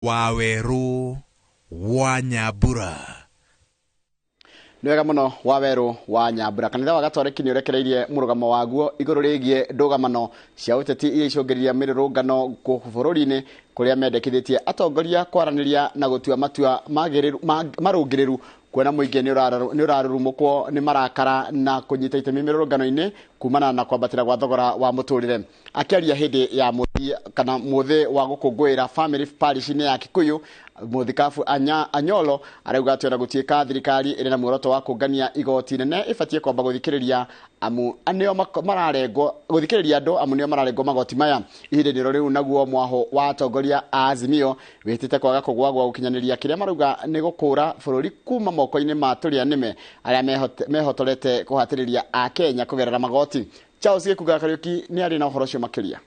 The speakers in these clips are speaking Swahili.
Waweru wa Nyambura. Nwega muno Waweru wa Nyambura. Kanitha wa Gatoreki ni urekereirie murugamo waguo iguru rigie ndugamano cia uteti iria icungiriria mirurungano bũrũri-inĩ kuria mendekithĩtie atongoria kwaraniria na gutua matua marungĩrĩru kuona muingi ni urarurumukwo ni marakara na kunyita itemi mirurungano-inĩ kumana na kwambatĩra gwa thogora wa mũtũrĩre. Akiaria hindi ya muthi wa gũkũngũĩra family parish-inĩ ya Kikuyu, muthikabu Anyolo arauga atĩ ona gũtuĩka thirikari ĩrĩ na muoroto wa kũngania igoti nene ibatie kwamba gũthikĩrĩria anio mararengwo gũthikĩrĩria andũ amu nio mararengwo magoti maya. Ihinda nĩro rĩu naguo mwaho wa atongoria a Azimio wĩtĩte kwaga kũgwa gwa gũkinyanĩria kĩrĩa marauga nĩ gũkũra bũrũri kuma moko-inĩ ma tũrĩa nĩme arĩa mehotorete kũhatĩrĩria a Kenya kũgerera magoti. Charles Gĩkuga Kariuki nĩ arĩ na ũhoro ũcio makĩria.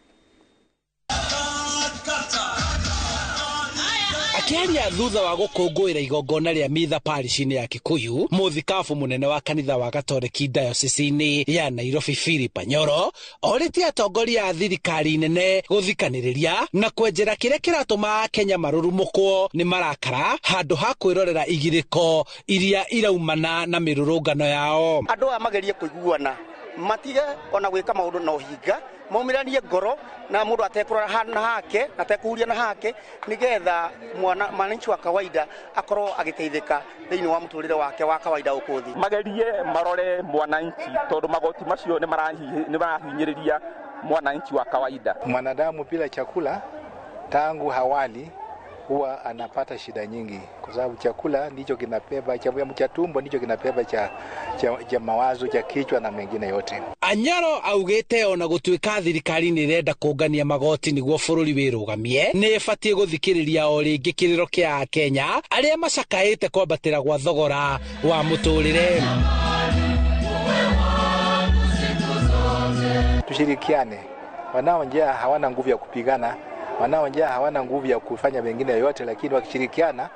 Akiaria thutha wa gũkũngũĩra igongona rĩa mitha parish-inĩ ya Kikuyu, muthikabu munene wa kanitha wa Gatoreki diocese-inĩ ya Nairobi Philip Anyolo orĩtie atongoria a thirikari nene gũthikanĩrĩria na kwenjera kĩrĩa kĩratũma Kenya marurumũkwo nĩ marakara handũ ha kwĩrorera igirĩko iria iraumana na mĩrũrũngano yao. Andũ aya magerie kũiguana matige ona gwĩka maũndũ na ũhinga maumiranie ngoro na mũndũ atekurora hana hake atekuhuria na hake nigetha mwananchi wa kawaida akorwo agiteithika thĩinĩ wa mũtũrĩre wake wa kawaida ũkũthi. Magerie marore mwananchi tondu magoti macio ni marahinyĩrĩria mwananchi wa kawaida. Mwanadamu bila chakula tangu hawali huwa anapata shida nyingi kwa sababu chakula ndicho kinabeba cha tumbo ndicho kinabeba cha mawazo cha kichwa na mengine yote. Anyolo augĩte ona gũtuĩka thirikari nĩ irenda kũngania magoti nĩguo bũrũri wĩrũgamie nĩ ĩbatie gũthikĩrĩria o rĩngĩ kĩrĩro kĩa Kenya arĩa macakaĩte kwambatĩra gwa thogora wa mũtũrĩre. Tushirikiane. Wanaonjea hawana nguvu ya kupigana, wanaonjea hawana nguvu ya kufanya mengine yote, lakini wakishirikiana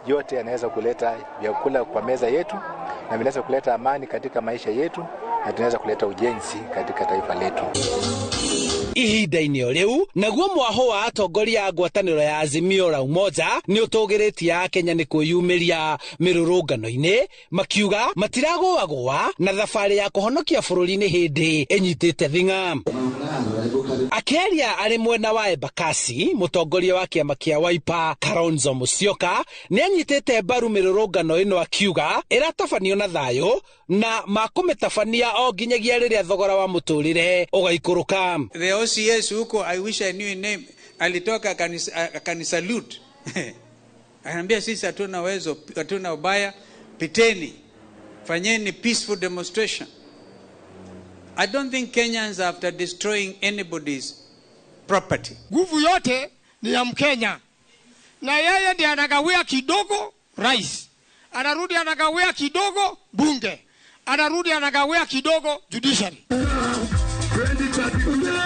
yote yanaweza kuleta vyakula kwa meza yetu na vinaweza kuleta amani katika maisha yetu na tunaweza kuleta ujenzi katika taifa letu. Ihinda-inĩ o rĩu naguo mwaho wa atongoria a ngwatanĩro ya Azimio la Umoja nĩ ũtũgĩrĩtie Kenya nĩ kwĩyumĩria mĩrũrũngano-inĩ makiuga matiragũagũa na thabarĩ ya kũhonokia bũrũri-inĩ hĩndĩ ĩnyitĩte thing'a. Akiaria arĩ mwena wa Embakasi, mũtongoria wa kĩama kĩa Wiper Kalonzo Musyoka nĩ anyitĩte mbaru mĩrũrũngano ĩno akiuga ĩratabanio na thayũ na makũmĩtabania o nginyagia rĩrĩa thogora wa mũtũrĩre ũgaikũrũka. The OCS huko, I wish I knew name, alitoka akanisalute. Anambia sisi hatuna uwezo, hatuna ubaya, piteni, fanyeni peaceful demonstration. I don't think Kenyans are after destroying anybody's property. Nguvu yote ni ya Mkenya. Na yeye ndiye anagawia kidogo rais. Anarudi anagawia kidogo bunge. Anarudi anagawia kidogo judiciary.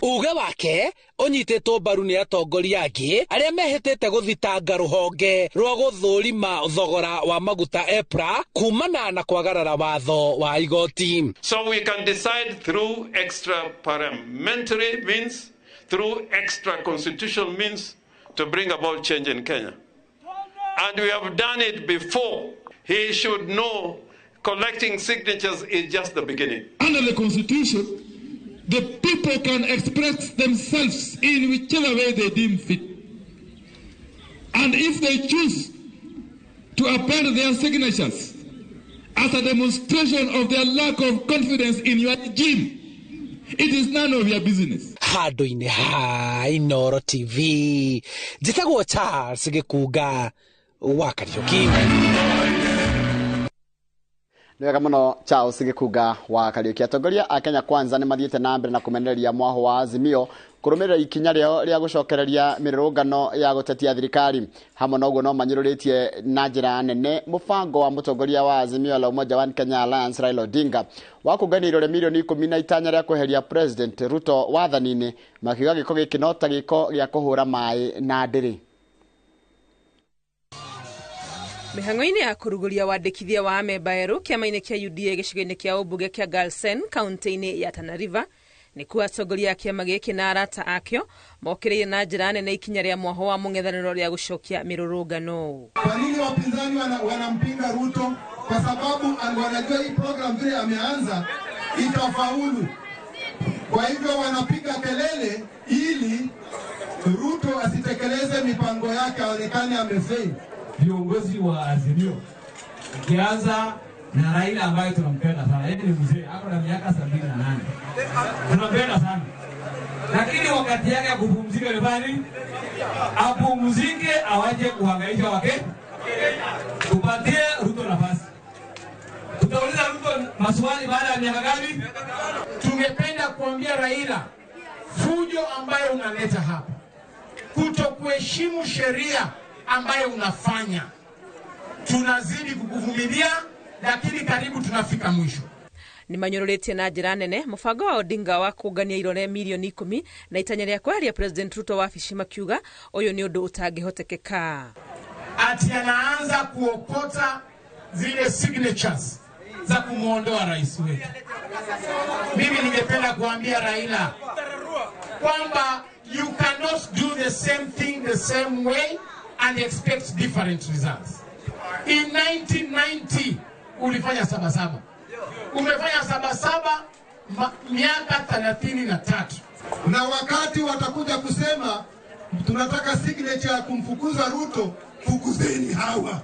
Uge wake ũnyitĩtwo mbaru nĩ atongoria angĩ arĩa mehĩtĩte gũthitanga rũhonge rwa gũthũrima thogora wa maguta EPRA kumana na kwagarara watho wa igoti. So we can decide through extra parliamentary means, through extra constitutional means to bring about change in Kenya. And we have done it before. He should know collecting signatures is just the beginning. Under the constitution, the people can express themselves in whichever way they deem fit. And if they choose to append their signatures as a demonstration of their lack of confidence in your regime, it is none of your business. Handũ-inĩ ha Inooro TV, njĩtagwo Charles Gĩkuga wa Kariuki. Nwega muno Charles Gĩkuga wa Kariuki. Atongoria a Kenya Kwanza nĩ mathiĩte na mbere na kũmenereria mwaho wa Azimio kũrũmĩrĩra ikinya rĩa gũcokereria mĩrũrũngano ya gũtetia thirikari. Hamwe na ũguo no manyũrũrĩtie na njĩra nene mũbango wa mũtongoria wa Azimio la Umoja wa Kenya Alliance Raila Odinga wa kũngania irore milioni 15 rĩa kweheria President Ruto wathani-inĩ, makiuga gĩko gĩkĩ no ta gĩko gĩa kũhũra maĩ na ndĩrĩ. Mĩhang'o-inĩ ya kũrugũria wandĩkithia wa amemba erũ kĩama-inĩ kĩa UDA gĩcigo-inĩ kĩa ũmbunge kĩa Galsen kaunti-inĩ ya Tana River nikuo atongoria a kĩama gĩkĩ na arata akĩo mokĩrĩire na njĩra nene ikinya rĩa mwaho wa mũng'ethanĩro rĩa gũcokia mĩrũrũngano. Kwa nini wapinzani wanampinga Ruto? Kwa sababu wanajua hii program vile ameanza itafaulu. Kwa hivyo wanapiga kelele ili Ruto asitekeleze mipango yake, aonekane amefail. Viongozi wa Azimio ukianza na Raila ambaye tunampenda sana, yeye ni mzee, ako na miaka 78. Tunampenda sana. Lakini wakati yake ya kupumzika ni bali apumzike, awaje kuhangaisha wake. Tupatie Ruto nafasi. Tutauliza Ruto maswali baada ya miaka ngapi? Tungependa kuambia Raila, fujo ambayo unaleta hapa, kutokuheshimu sheria ambayo unafanya, tunazidi kukuvumilia, lakini karibu tunafika mwisho. Ni manyororetie na njĩra nene mũbango wa Odinga wa kũngania irore milioni 10 na itanya rĩa kweheria President Ruto wabici makiuga ũyũ nĩ ũndũ ũtangĩhotekeka. Ati anaanza kuokota zile signatures za kumuondoa rais wetu. Mimi ningependa kuambia Raila kwamba you cannot do the same thing the same way and expect different results. In 1990 ulifanya sabasaba. Umefanya sabasaba miaka 33. Na wakati watakuja kusema tunataka signature ya kumfukuza Ruto, fukuzeni hawa.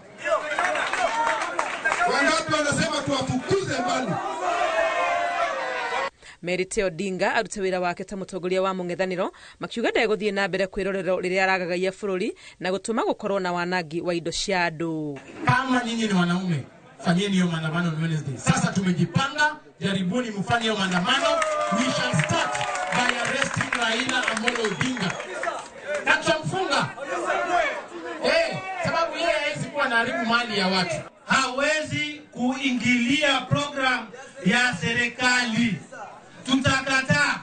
Wangapi wanasema tuwafukuze mbali? Merite Odinga arute wĩra wake ta mũtongoria wa mũng'ethanĩro makiuga ndegũthiĩ na mbere kwĩrorero rĩrĩa aragagaia bũrũri na gũtũma gũkorwo na wanangi wa indo cia andũ. Kama nyinyi ni wanaume, fanyeni hiyo maandamano on Wednesday. Sasa tumejipanga, jaribuni mfanye hiyo maandamano. We shall start by arresting Raila Amolo Odinga. Na tutamfunga. Sababu yeye hawezi kuwa anaharibu mali ya watu. Hawezi kuingilia program ya serikali. Tutakataa.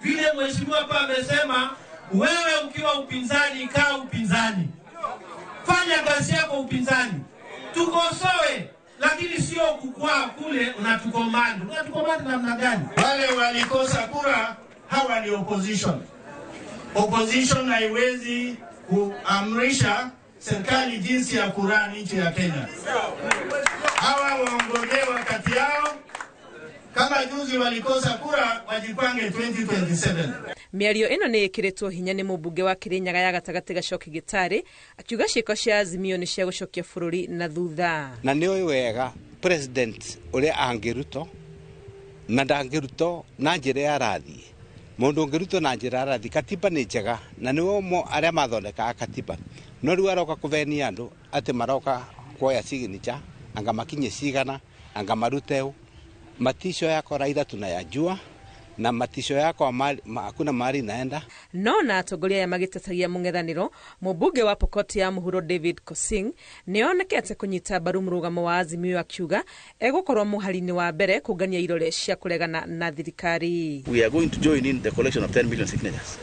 Vile mheshimiwa hapa amesema, wewe ukiwa upinzani, kaa upinzani. Fanya kazi yako upinzani. Tukosoe, lakini sio kukua kule unatukomanda. Unatukomanda namna gani? Wale walikosa kura, hawa ni opposition. Opposition haiwezi kuamrisha serikali jinsi ya kurani nchi ya Kenya. Hawa waongojee wakati yao. Kama juzi walikosa kura, wajipange 2027. Mĩario ĩno nĩ ĩkĩrĩtwo hinya nĩ mũmbunge wa Kĩrĩnyaga ya gatagatĩ Gacoki Gĩtarĩ akiuga ciĩko cia Azimio nĩ cia gũcokia bũrũri na thutha. Na nĩ ũĩ wega president ũrĩa angĩrutwo na ndangĩrutwo na njĩra ya rathi. Mũndũ ũngĩrutwo na njĩra ya rathi, katiba nĩ njega na nĩ omo arĩa mathondekaga katiba. No rĩu aroka kũvenia andũ atĩ maroka kuoya signature anga makinye cigana anga marute matisho yako Raila tunayajua na matisho yako hakuna mahali naenda. No na atongoria ya magĩtetagia mũng'ethanĩro mũmbunge wa Pokot ya mũhuro David Kosing nĩonekete kũnyita mbaru mũrũgamo wa Azimio akiuga egũkorwo mũhari-inĩ wa mbere kũngania irore cia kũregana na thirikari. We are going to join in the collection of 10 million signatures.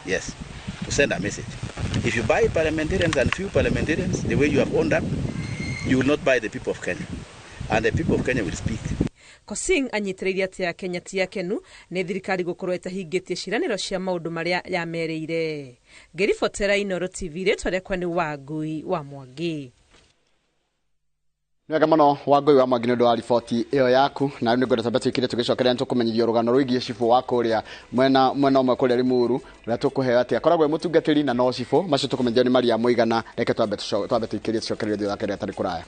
Yes, to send a message. If you buy parliamentarians and few parliamentarians the way you have owned up, you will not buy the people of Kenya. And the people of Kenya will speak. Kosing anyitĩrĩire atĩ ya Kenya ti yakenu nĩ thirikari gũkorwo ĩtahingĩtie ciĩranĩro cia maũndũ marĩa yamerĩire. Ngĩribotera Inooro TV rĩtwa rĩakwa nĩ Wangui wa Mwangi. Nĩwega mũno Wangui wa Mwangi nĩ ũndũ wa riboti ĩyo yaku, na rĩu nĩngwenda twambe twĩkire tũgĩcokeria nĩtũkũmenyithio rũgano rwĩgiĩ cibũ wa kũrĩa mwena ũmwe kũrĩa Limuru ũrĩa tũkũheo atĩ akoragwo mũtungatĩri na no cibũ macio tũkũmenyithio nĩ Maria Mũigana. Reke twambe twĩkire tũcokerie thĩ yake atarĩ kũraya.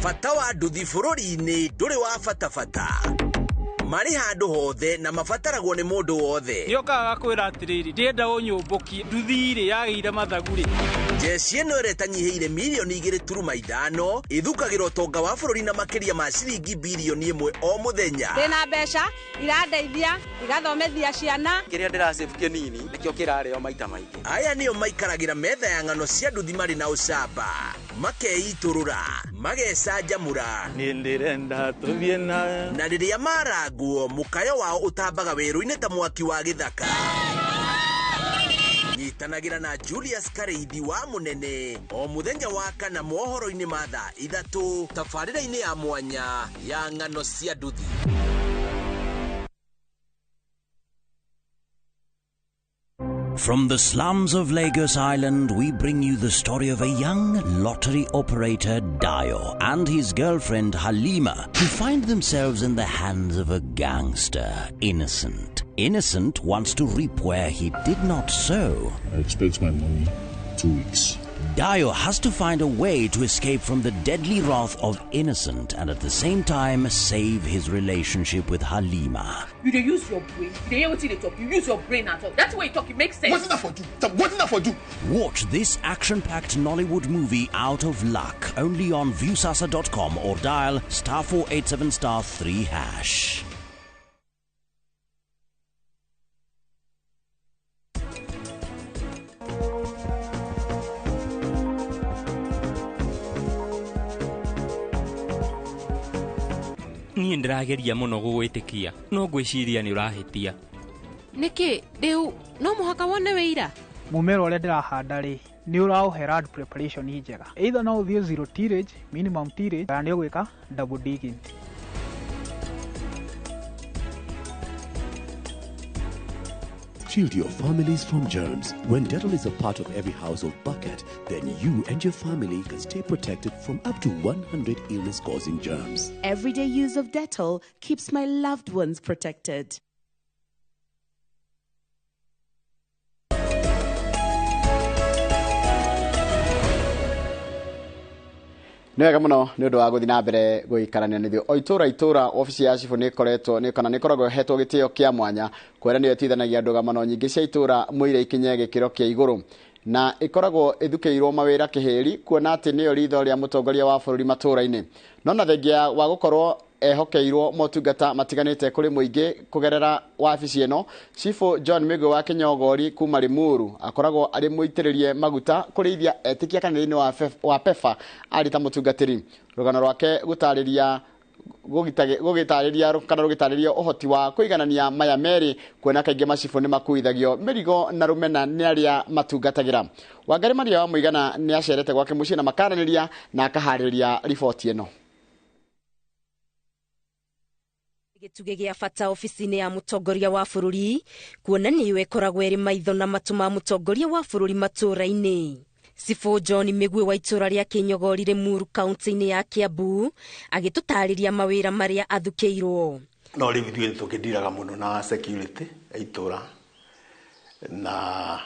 Fata wa nduthi bũrũri-inĩ ndũrĩ wa fatafata. Marĩ handũ hothe na mafataragwo nĩ mũndũ wothe. Nĩokaga kwĩra atĩrĩrĩ, ndĩenda ũnyũmbũkie nduthi ĩrĩ yagĩire mathagurĩ. Jeci ĩno ĩretanyihĩire milioni 2.5 ithukagĩra ũtonga wa bũrũri na makĩria ma ciringi bilioni 1 o mũthenya. Ndĩna mbeca irandeithia igathomethia ciana. Kĩrĩa ndĩrasave kĩnini nĩkĩo kĩrarĩo maita maingĩ. Aya nĩo maikaragĩra metha ya ng'ano cia nduthi marĩ na ũcamba, makeitũrũra, magecanjamũra na rĩrĩa marangwo mũkayo wao ũtambaga werũ-inĩ ta mwaki wa gĩthaka. Nyitanagĩra na Julius Kareithi wa Mũnene o mũthenya wa kana mohoro-inĩ ma thaa 3 tabarĩra-inĩ ya mwanya ya ng'ano cia nduthi. From the slums of Lagos Island, we bring you the story of a young lottery operator, Dio, and his girlfriend, Halima, who find themselves in the hands of a gangster, Innocent. Innocent wants to reap where he did not sow. I expect my money 2 weeks. Dio has to find a way to escape from the deadly wrath of Innocent and at the same time save his relationship with Halima. You dey use your brain. You dey hear wetin dey talk. You use your brain at all. That's why you talk. It makes sense. What's that for you? What's that for you? Watch this action-packed Nollywood movie Out of Luck only on viewsasa.com or dial *487*3#. Niĩ ndĩrageria mũno gũgwĩtĩkia no ngwĩciria nĩ ũrahĩtia. Nĩkĩ rĩu no mũhaka wone wĩira? Mũmera ũrĩa ndĩrahanda rĩ nĩ ũraũhe land preparation njega. Either no ũthiĩ zero tillage, minimum tillage, kana nĩ ũgwĩka double digging. Shield your families from germs. When Dettol is a part of every household bucket, then you and your family can stay protected from up to 100 illness-causing germs. Everyday use of Dettol keeps my loved ones protected. Nĩwega mũno nĩ ũndũ wa gũthiĩ na mbere gũikarania nĩthio o itũra ofici ya cibũ nĩkoragwo hetwo gĩtĩo kĩa mwanya kwera nĩyo ĩtithanagia ndũgamano nyingĩ cia itũra mũire ikinye gĩkĩro kĩa igũrũ na ĩkoragwo ĩthukĩirwo mawĩra kĩhĩri kuona atĩ nĩyo ritho rĩa mũtongoria wa bũrũri matũra-inĩ no na thengia wa gũkorwo ehokeirwo motungata matiganĩte kũrĩ mũingĩ kũgerera wabici ĩno Cibũ John Migwe wa Kinyogori kuma Limuru akoragwo arĩ mũitĩrĩrie maguta kũrĩithia etĩkia kanitha-inĩ wa PEFA arĩ ta mũtungatĩri rũgano rwake gũgĩtarĩria ũhoti wa kũiganania maya merĩ kuona kaingĩ macibũ nĩ makuithagio mĩrigo na rũmena nĩ arĩa matungatagĩra Wangari Maria wa Mũigana nĩ acerete gwake mũciĩ na makaranĩria na akaharĩria riboti ĩno Gĩtugĩ gĩa bata ofici-inĩ ya mũtongoria wa bũrũri kuona nĩyo ĩkoragwo ĩrĩ maitho na matũ ma mũtongoria wa bũrũri matũra-inĩ. Cibũ John Migwe wa itũra rĩa Kinyogori Limuru kaunti-inĩ ya Kiambu agĩtũtarĩria mawĩra marĩa athukĩirwo. No rĩu ithuĩ tũkĩndiraga mũno na security ya itũra na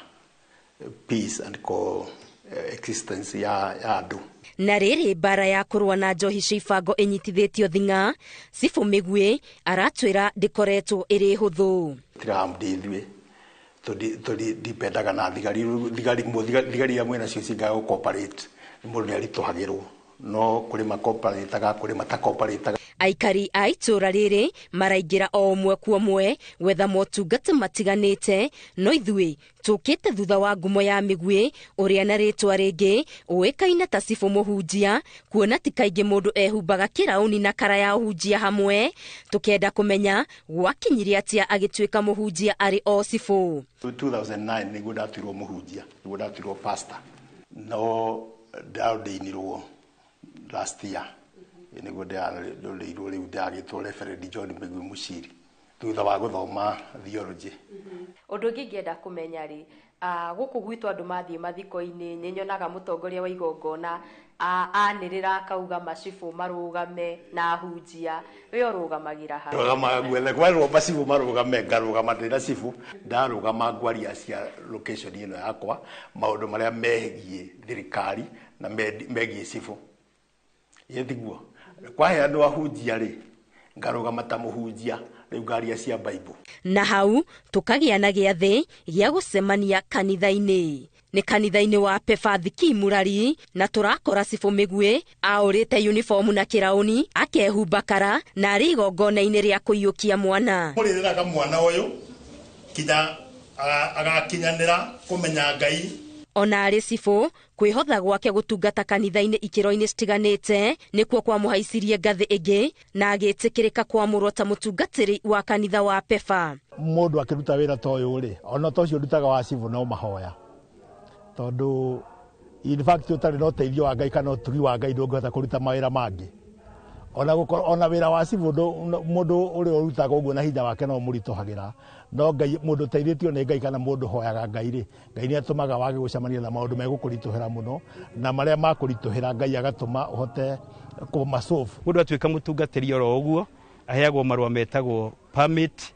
peace and coexistence ya andũ. Na rĩrĩ mbara ya kũrũa na njohi cia ibango ĩnyitithĩtio thing'a Cibũ Migwe aratwĩra ndĩkoretwo ĩrĩ hũthũ. Tiramdithwe tũdipendaga na thigari ya mwena cio cingaga gũcooperate mũndũ nĩ aritũhagĩrwo no kũrĩ macooperateaga kũrĩ matacooperateaga. Aikari a itũra rĩrĩ maraingĩra o ũmwe kwa ũmwe gwetha motungata matiganĩte no ithuĩ tũkĩte thutha wa ngumo ya Migwe ũrĩa na rĩtwa rĩngĩ ũĩkaine ta Cibũ Mũhunjia kuona ti kaingĩ mũndũ ehumbaga kĩrauni na kara ya ũhunjia hamwe tũkenda kũmenya gwakinyire atĩa agĩtuĩka mũhunjia arĩ o Cibũ. 2009 nĩguo ndatuirwo mũhunjia nĩguo ndatuirwo pastor no ndaũndĩinirwo last year nĩguo ndĩrĩirwo rĩu ndagĩtwo Reverend John Migwe Muciri thutha wa gũthoma theology. Ũndũ ũngĩ ingĩenda kũmenya rĩ gũkũ gwitũ andũ mathiĩ mathiko-inĩ nĩnyonaga mũtongoria wa igongona anĩrĩra akauga macibũ marũgame na ahunjia we ũrũgamagĩra ha rũgamagwethe kwarwo macibũ marũgame ngarũgama ndĩna cibũ ndarũgama ngwaria cia location ĩno yakwa maũndũ marĩa megiĩ thirikari na megiĩ cibũ yethiguo kwaheanwo ahunjia rĩ ngarũgama ta mũhunjia rĩu ngaria cia Bible. Na hau tũkagĩa na gĩathĩ gĩa gũcemania kanitha-inĩ nĩ kanitha-inĩ wa PEFA Thiki Murari na tũrakora Cibũ Migwe aũrĩte uniform na kĩrauni akehumba kara na arĩ igongona-inĩ rĩa kũiyũkia mwana. Mũrĩrĩraga mwana ũyũ kinya agakinyanĩra kũmenya Ngai Ona arĩ cibũ kwĩhotha gwake gũtungata kanitha-inĩ ikĩro-inĩ citiganĩte nĩkuo kwamũhaicirie ngathĩ ĩngĩ na agĩtĩkĩrĩka kwamũrwo ta mũtungatĩri wa kanitha wa PEFA. Mũndũ akĩruta wĩra ta ũyũ rĩ, ona ta ũcio ndutaga wa cibũ no mahoya, tondũ in fact ũtarĩ na ũteithio wa Ngai kana ũtugi wa Ngai ndũngĩhota kũruta mawĩra mangĩ. Ona wĩra wa cibũ mũndũ ũrĩa ũrutaga ũguo na hinya wake no mũritũhagĩra, no Ngai mũndũ ũteithĩtio nĩ Ngai kana mũndũ hoyaga Ngai rĩ, Ngai nĩ atũmaga wage gũcemania na maũndũ megũkũritũhĩra mũno, na marĩa makũritũhĩra Ngai agatũma ũhote kũmasolve. Mũndũ atuĩka mũtungatĩri oro ũguo aheagwo marũa metagwo permit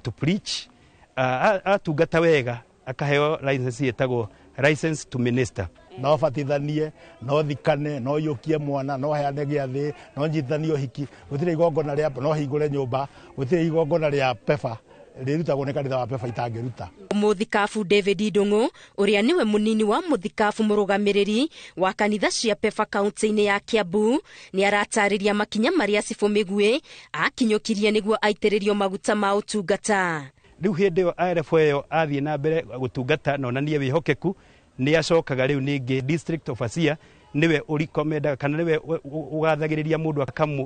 to preach, atungata wega akaheo license yetagwo license to minister. No batithanie, no thikane, no yũkie mwana, no heane gĩathĩ, no njithanie ũhiki, gũtirĩ igongona rĩa no hingũre nyũmba, gũtirĩ igongona rĩa PEFA rĩrutagwo nĩ kanitha wa PEFA itangĩruta. Mũthikabu David Ndung'u ũrĩa nĩwe mũnini wa mũthikabu mũrũgamĩrĩri wa kanitha cia PEFA kaunti-inĩ ya Kiambu nĩ aratarĩria makinya marĩa cibũ Mĩgwi akinyũkirie nĩguo aitĩrĩrio maguta ma ũtungata. Rĩu hĩndĩ ĩyo RFO ĩyo athiĩ na mbere gũtungata na onanie wĩhokeku, nĩ acokaga rĩu ningĩ district officer niwe ũrikomendaga kana niwe ũgathagĩrĩria mũndũ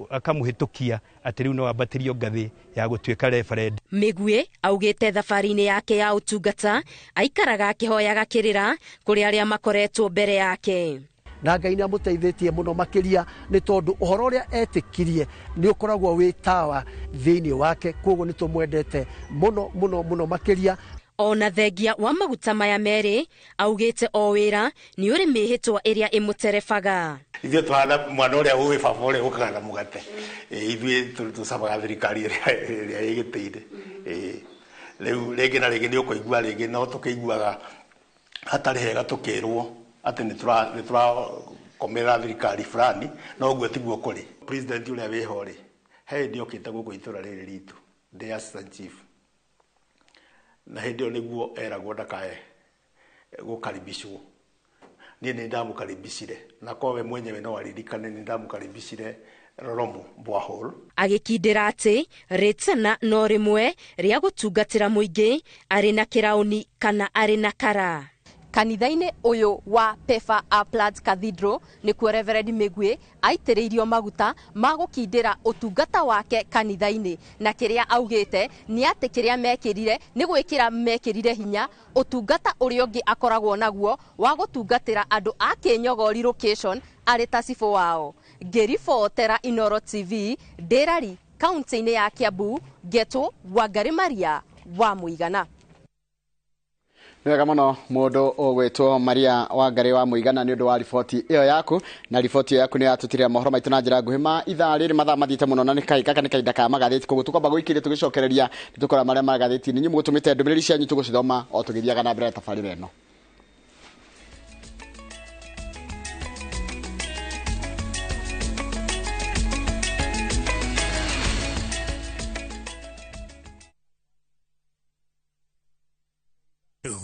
akamũhĩtũkia atĩ rĩu no ambatĩrio ngathĩ ya gũtuĩka reverend. Mĩgwi augĩte thabarĩ-inĩ yake ya ũtungata aikaraga akĩhoyaga kĩrĩra kũrĩ arĩa makoretwo mbere yake. Na Ngai nĩ amũteithĩtie mũno makĩria nĩ tondũ ũhoro ũrĩa etĩkirie nĩ ũkoragwo wĩ tawa thĩinĩ wake, koguo nĩ tũmwendete mũno makĩria. Ona thengia wa maguta maya merĩ augĩte o wĩra nĩ ũrĩ mĩhĩtwa ĩrĩa ĩmũterebaga. Ithuĩ tũhana mwana ũrĩa ũĩ baba ũrĩa ũkaga na mũgate, ithuĩ tũcabaga thirikari ĩrĩa ĩgĩtĩire. Rĩu rĩngĩ na rĩngĩ nĩ ũkũigua rĩngĩ no tũkĩiguaga hatarĩ hega tũkĩrwo atĩ nĩ tũrakomera thirikari fulani, no ũguo tiguo kũrĩ. President ũrĩa wĩho rĩ, he hĩndĩ okĩte gũkũ itũra rĩrĩ ritũ, ndĩ assistant chief, na hĩndĩ ĩyo nĩguo eragwo ndakae gũkaribishwo. Niĩ nĩ ndamũkaribishire, na kwa we mwenyewe no aririkane nĩ ndamũkaribishire Roromo Borehole. Agĩkindĩra atĩ rĩtana no rĩmwe rĩa gũtungatĩra mũingĩ arĩ na kĩraũni kana arĩ na kara. Kanitha-inĩ ũyũ wa PEFA Uplands Cathedral nĩkuo Reverend Mĩgwi aitĩrĩirio maguta ma gũkindĩra ũtungata wake kanitha-inĩ, na kĩrĩa augĩte nĩ atĩ kĩrĩa mekĩrire nĩ gwĩkĩra mekĩrire hinya ũtungata ũrĩa ũngĩ akoragwo naguo wa gũtungatĩra andũ a Kĩnyogori location arĩ ta cibũ wao. Ngĩribotera Inooro TV Ndĩrari kaunti-inĩ ya Kiambu, Ngetũ Wangari Maria wa Mũigana. Wega mũno mũndũ ũgwĩtwo Maria Wangari wa Mũigana nĩ ũndũ wa riboti ĩyo yaku, na riboti ĩyo yaku nĩ yatũtĩrĩra mohoro maitũ na njĩra nguhĩ ma ithaa rĩrĩ mathaa mathiĩte mũno, na nĩ kahinda ka magathĩti, koguo tũkwamba gũikĩria tũgĩcokereria nĩ tũkora marĩa magathĩti-inĩ. Inyuĩ mũtũmĩte ndũmĩrĩri cianyu tũgũcithoma o tũgĩthiaga na mbere na tabarĩra ĩno.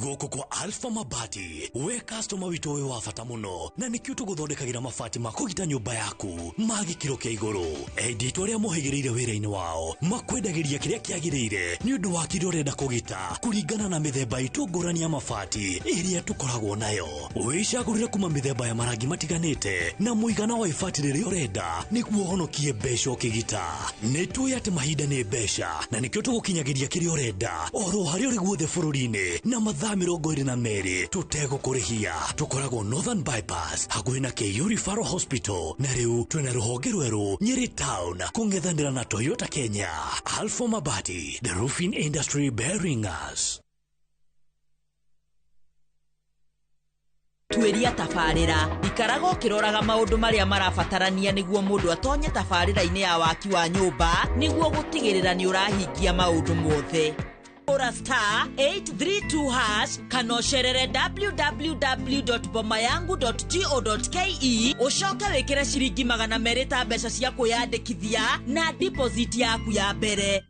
Gũkũ kwa Alpha Mabati we customer witũ wĩ wa bata mũno, na nĩkĩo tũgũthondekagĩra mabati ma kũgita nyũmba yaku ma gĩkĩro kĩa igũrũ. Enditũ arĩa mohĩgĩrĩire wĩra-inĩ wao makwendagĩria kĩrĩa kĩagĩrĩire nĩ ũndũ wa kĩrĩa ũrenda kũgita kũringana na mĩthemba itũ ngũrani ya mabati ĩrĩa tũkoragwo nayo. Wĩcagũrĩre kuma mĩthemba ya marangi matiganĩte na mũigana wa ibati rĩrĩa ũrenda nĩguo ũhonokie mbeca ũkĩgita. Nĩtũĩ atĩ mahinda nĩ mbeca, na nĩkĩo tũgũkinyagĩria kĩrĩa ũrenda oro harĩa ũrĩ guothe bũrũri-inĩ na mathaa 22 tũtegũkũrĩhia. Tũkoragwo Northern Bypass hakuhĩ na KU Referral Hospital, na rĩu twĩna rũhonge rwerũ Nyeri Town kũng'ethanĩra na Toyota Kenya. Alpha Mabati, the roofing industry bearing us. Tuĩria tabarĩra ikaraga ũkĩroraga maũndũ marĩa marabatarania nĩguo mũndũ atonye tabarĩra-inĩ ya waki wa nyũmba nĩguo gũtigĩrĩra nĩ ũrahingia maũndũ mothe. Ora star 832 hash kana ũcerere www.bomayangu.go.ke ucoke wĩkĩre ciringi 200 ta mbeca cia kwĩyandĩkithia na deposit yaku ya mbere.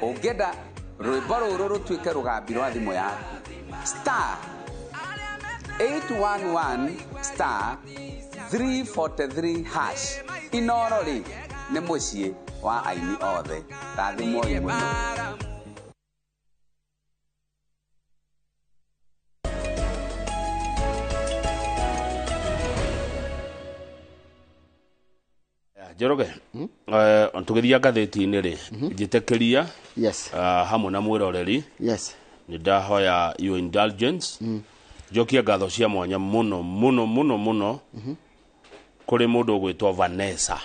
Ungenda rwimbo ruru rutuike rugambi rwa thimu yaku star 811 star 343 hash inoro ri nĩ mũciĩ wa aini othe rathimwo mũno. Njoroge tugithia ngathĩti-inĩ rĩ njĩtĩkĩria hamwe na mwĩroreri nĩ ndahoya your indulgence njokie ngatho cia mwanya mũno mũno mũno mũno kũrĩ mũndũ ũgwĩtwo Vanessa.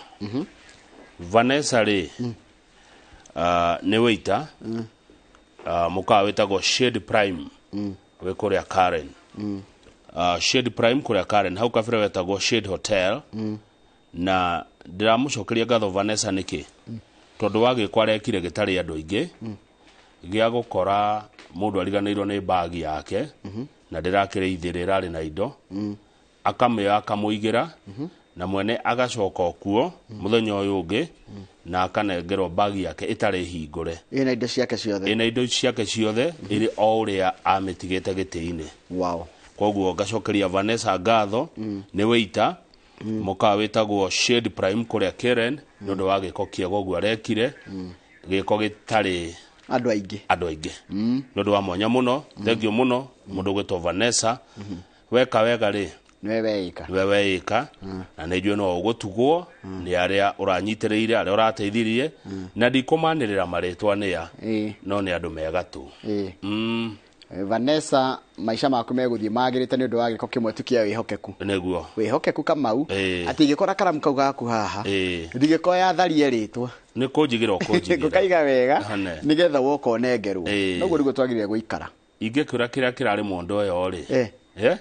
Vanessa rĩ nĩ waiter mũkawa wĩtagwo Shade Prime wĩ kũrĩa Karen. Shade Prime kũrĩa Karen hau kabere wetagwo Shade Hotel na ndĩramũcokeria ngatho Vanessa nĩkĩ tondũ wa gĩkwa rekire gĩtarĩ andũ aingĩ gĩa gũkora mũndũ ariganĩirwo nĩ bagi yake na ndĩrakĩrĩithĩrĩra rarĩ na indo akamĩoya akamũigĩra na mwene agacoka okuo mũthenya ũyũ ũngĩ na akanengerwo bagi yake ĩtarĩ hingũre ĩna indo ciake ciothe ĩrĩ o ũrĩa amĩtigĩte gĩtĩ-inĩ. Koguo ngacokeria Vanessa ngatho nĩ waiter mũkawa wĩtagwo Shade Prime kũrĩa Karen nĩ ũndũ wa gĩko kĩega ũguo arekire gĩko gĩtarĩ andũ aingĩ nĩ ũndũ wa mwanya mũno. Thengio mũno mũndũ ũgwĩtwo Vanessa weka wega rĩ we weĩka na nĩ njũĩ no ũgũtugwo nĩ arĩa ũranyitĩrĩire arĩa ũrateithirie na ndikũmanĩrĩra marĩtwa nĩa no nĩ andũ mega tu. Vanessa maisha maku megũthiĩ magĩrĩte nĩ ũndũ wa gĩko kĩmwe tu kĩa wĩhokeku. Nĩguo wĩhokeku Kamau atĩ ingĩkora karamu kau gaku haha ndigĩkoya tharie rĩtwa nĩ kũnjigĩra ngũkaiga wega nĩgetha woka ũnengerwo noguo nĩguo twagĩrĩire gũikara. Ingĩkĩra kĩrĩa kĩrarĩ mũndũ ũyũ rĩ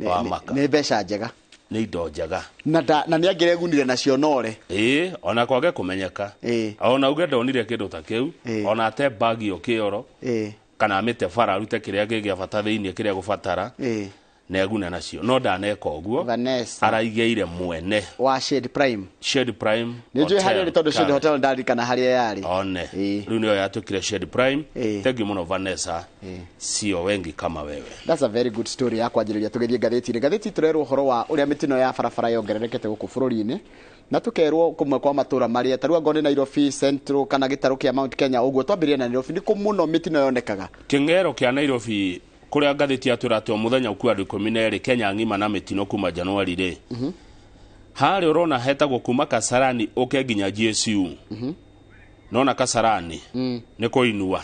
wamaka nĩ mbeca njega nĩ indo njega na nĩ angĩregunire nacio nore ona kwage kũmenyeka ona uge ndonire kĩndũ ta kĩu ona ate bagi ũkĩoro kana amĩte bara arute kĩrĩa gĩa bata thĩinĩ kĩrĩa gũbatara neguna nacio no ndaneka ũguo araigĩire mwene wa Shade Prime nĩ njũĩ harĩa rĩ tondũ Shade Hotel ndarikana harĩa yarĩ one rĩu nĩyo yatũkire Shade Prime. Thank you mũno Vanessa sio wengi kama wewe. That's a very good story ya kwanjĩrĩria tũgĩthiĩ ngathĩti tũrerwo ũhoro wa ũrĩa mĩtino ya barabara yongererekete gũkũ bũrũri-inĩ na tũkerwo kũmwe kwa matũra marĩa tarua ngone Nairobi Central kana gĩtarũ kĩa Mount Kenya ũguo twambĩrĩria na Nairobi nĩ mũno mĩtino yonekaga kĩng'ero kĩa Nairobi kũrĩa ngathĩti yatwĩra atĩ mũthenya ũkua andũ 12 Kenya ng'ima na mĩtino kuma Januari rĩ harĩa ũrona hetagwo kuma Kasarani ũke nginya GSU nona Kasarani nĩ kũinua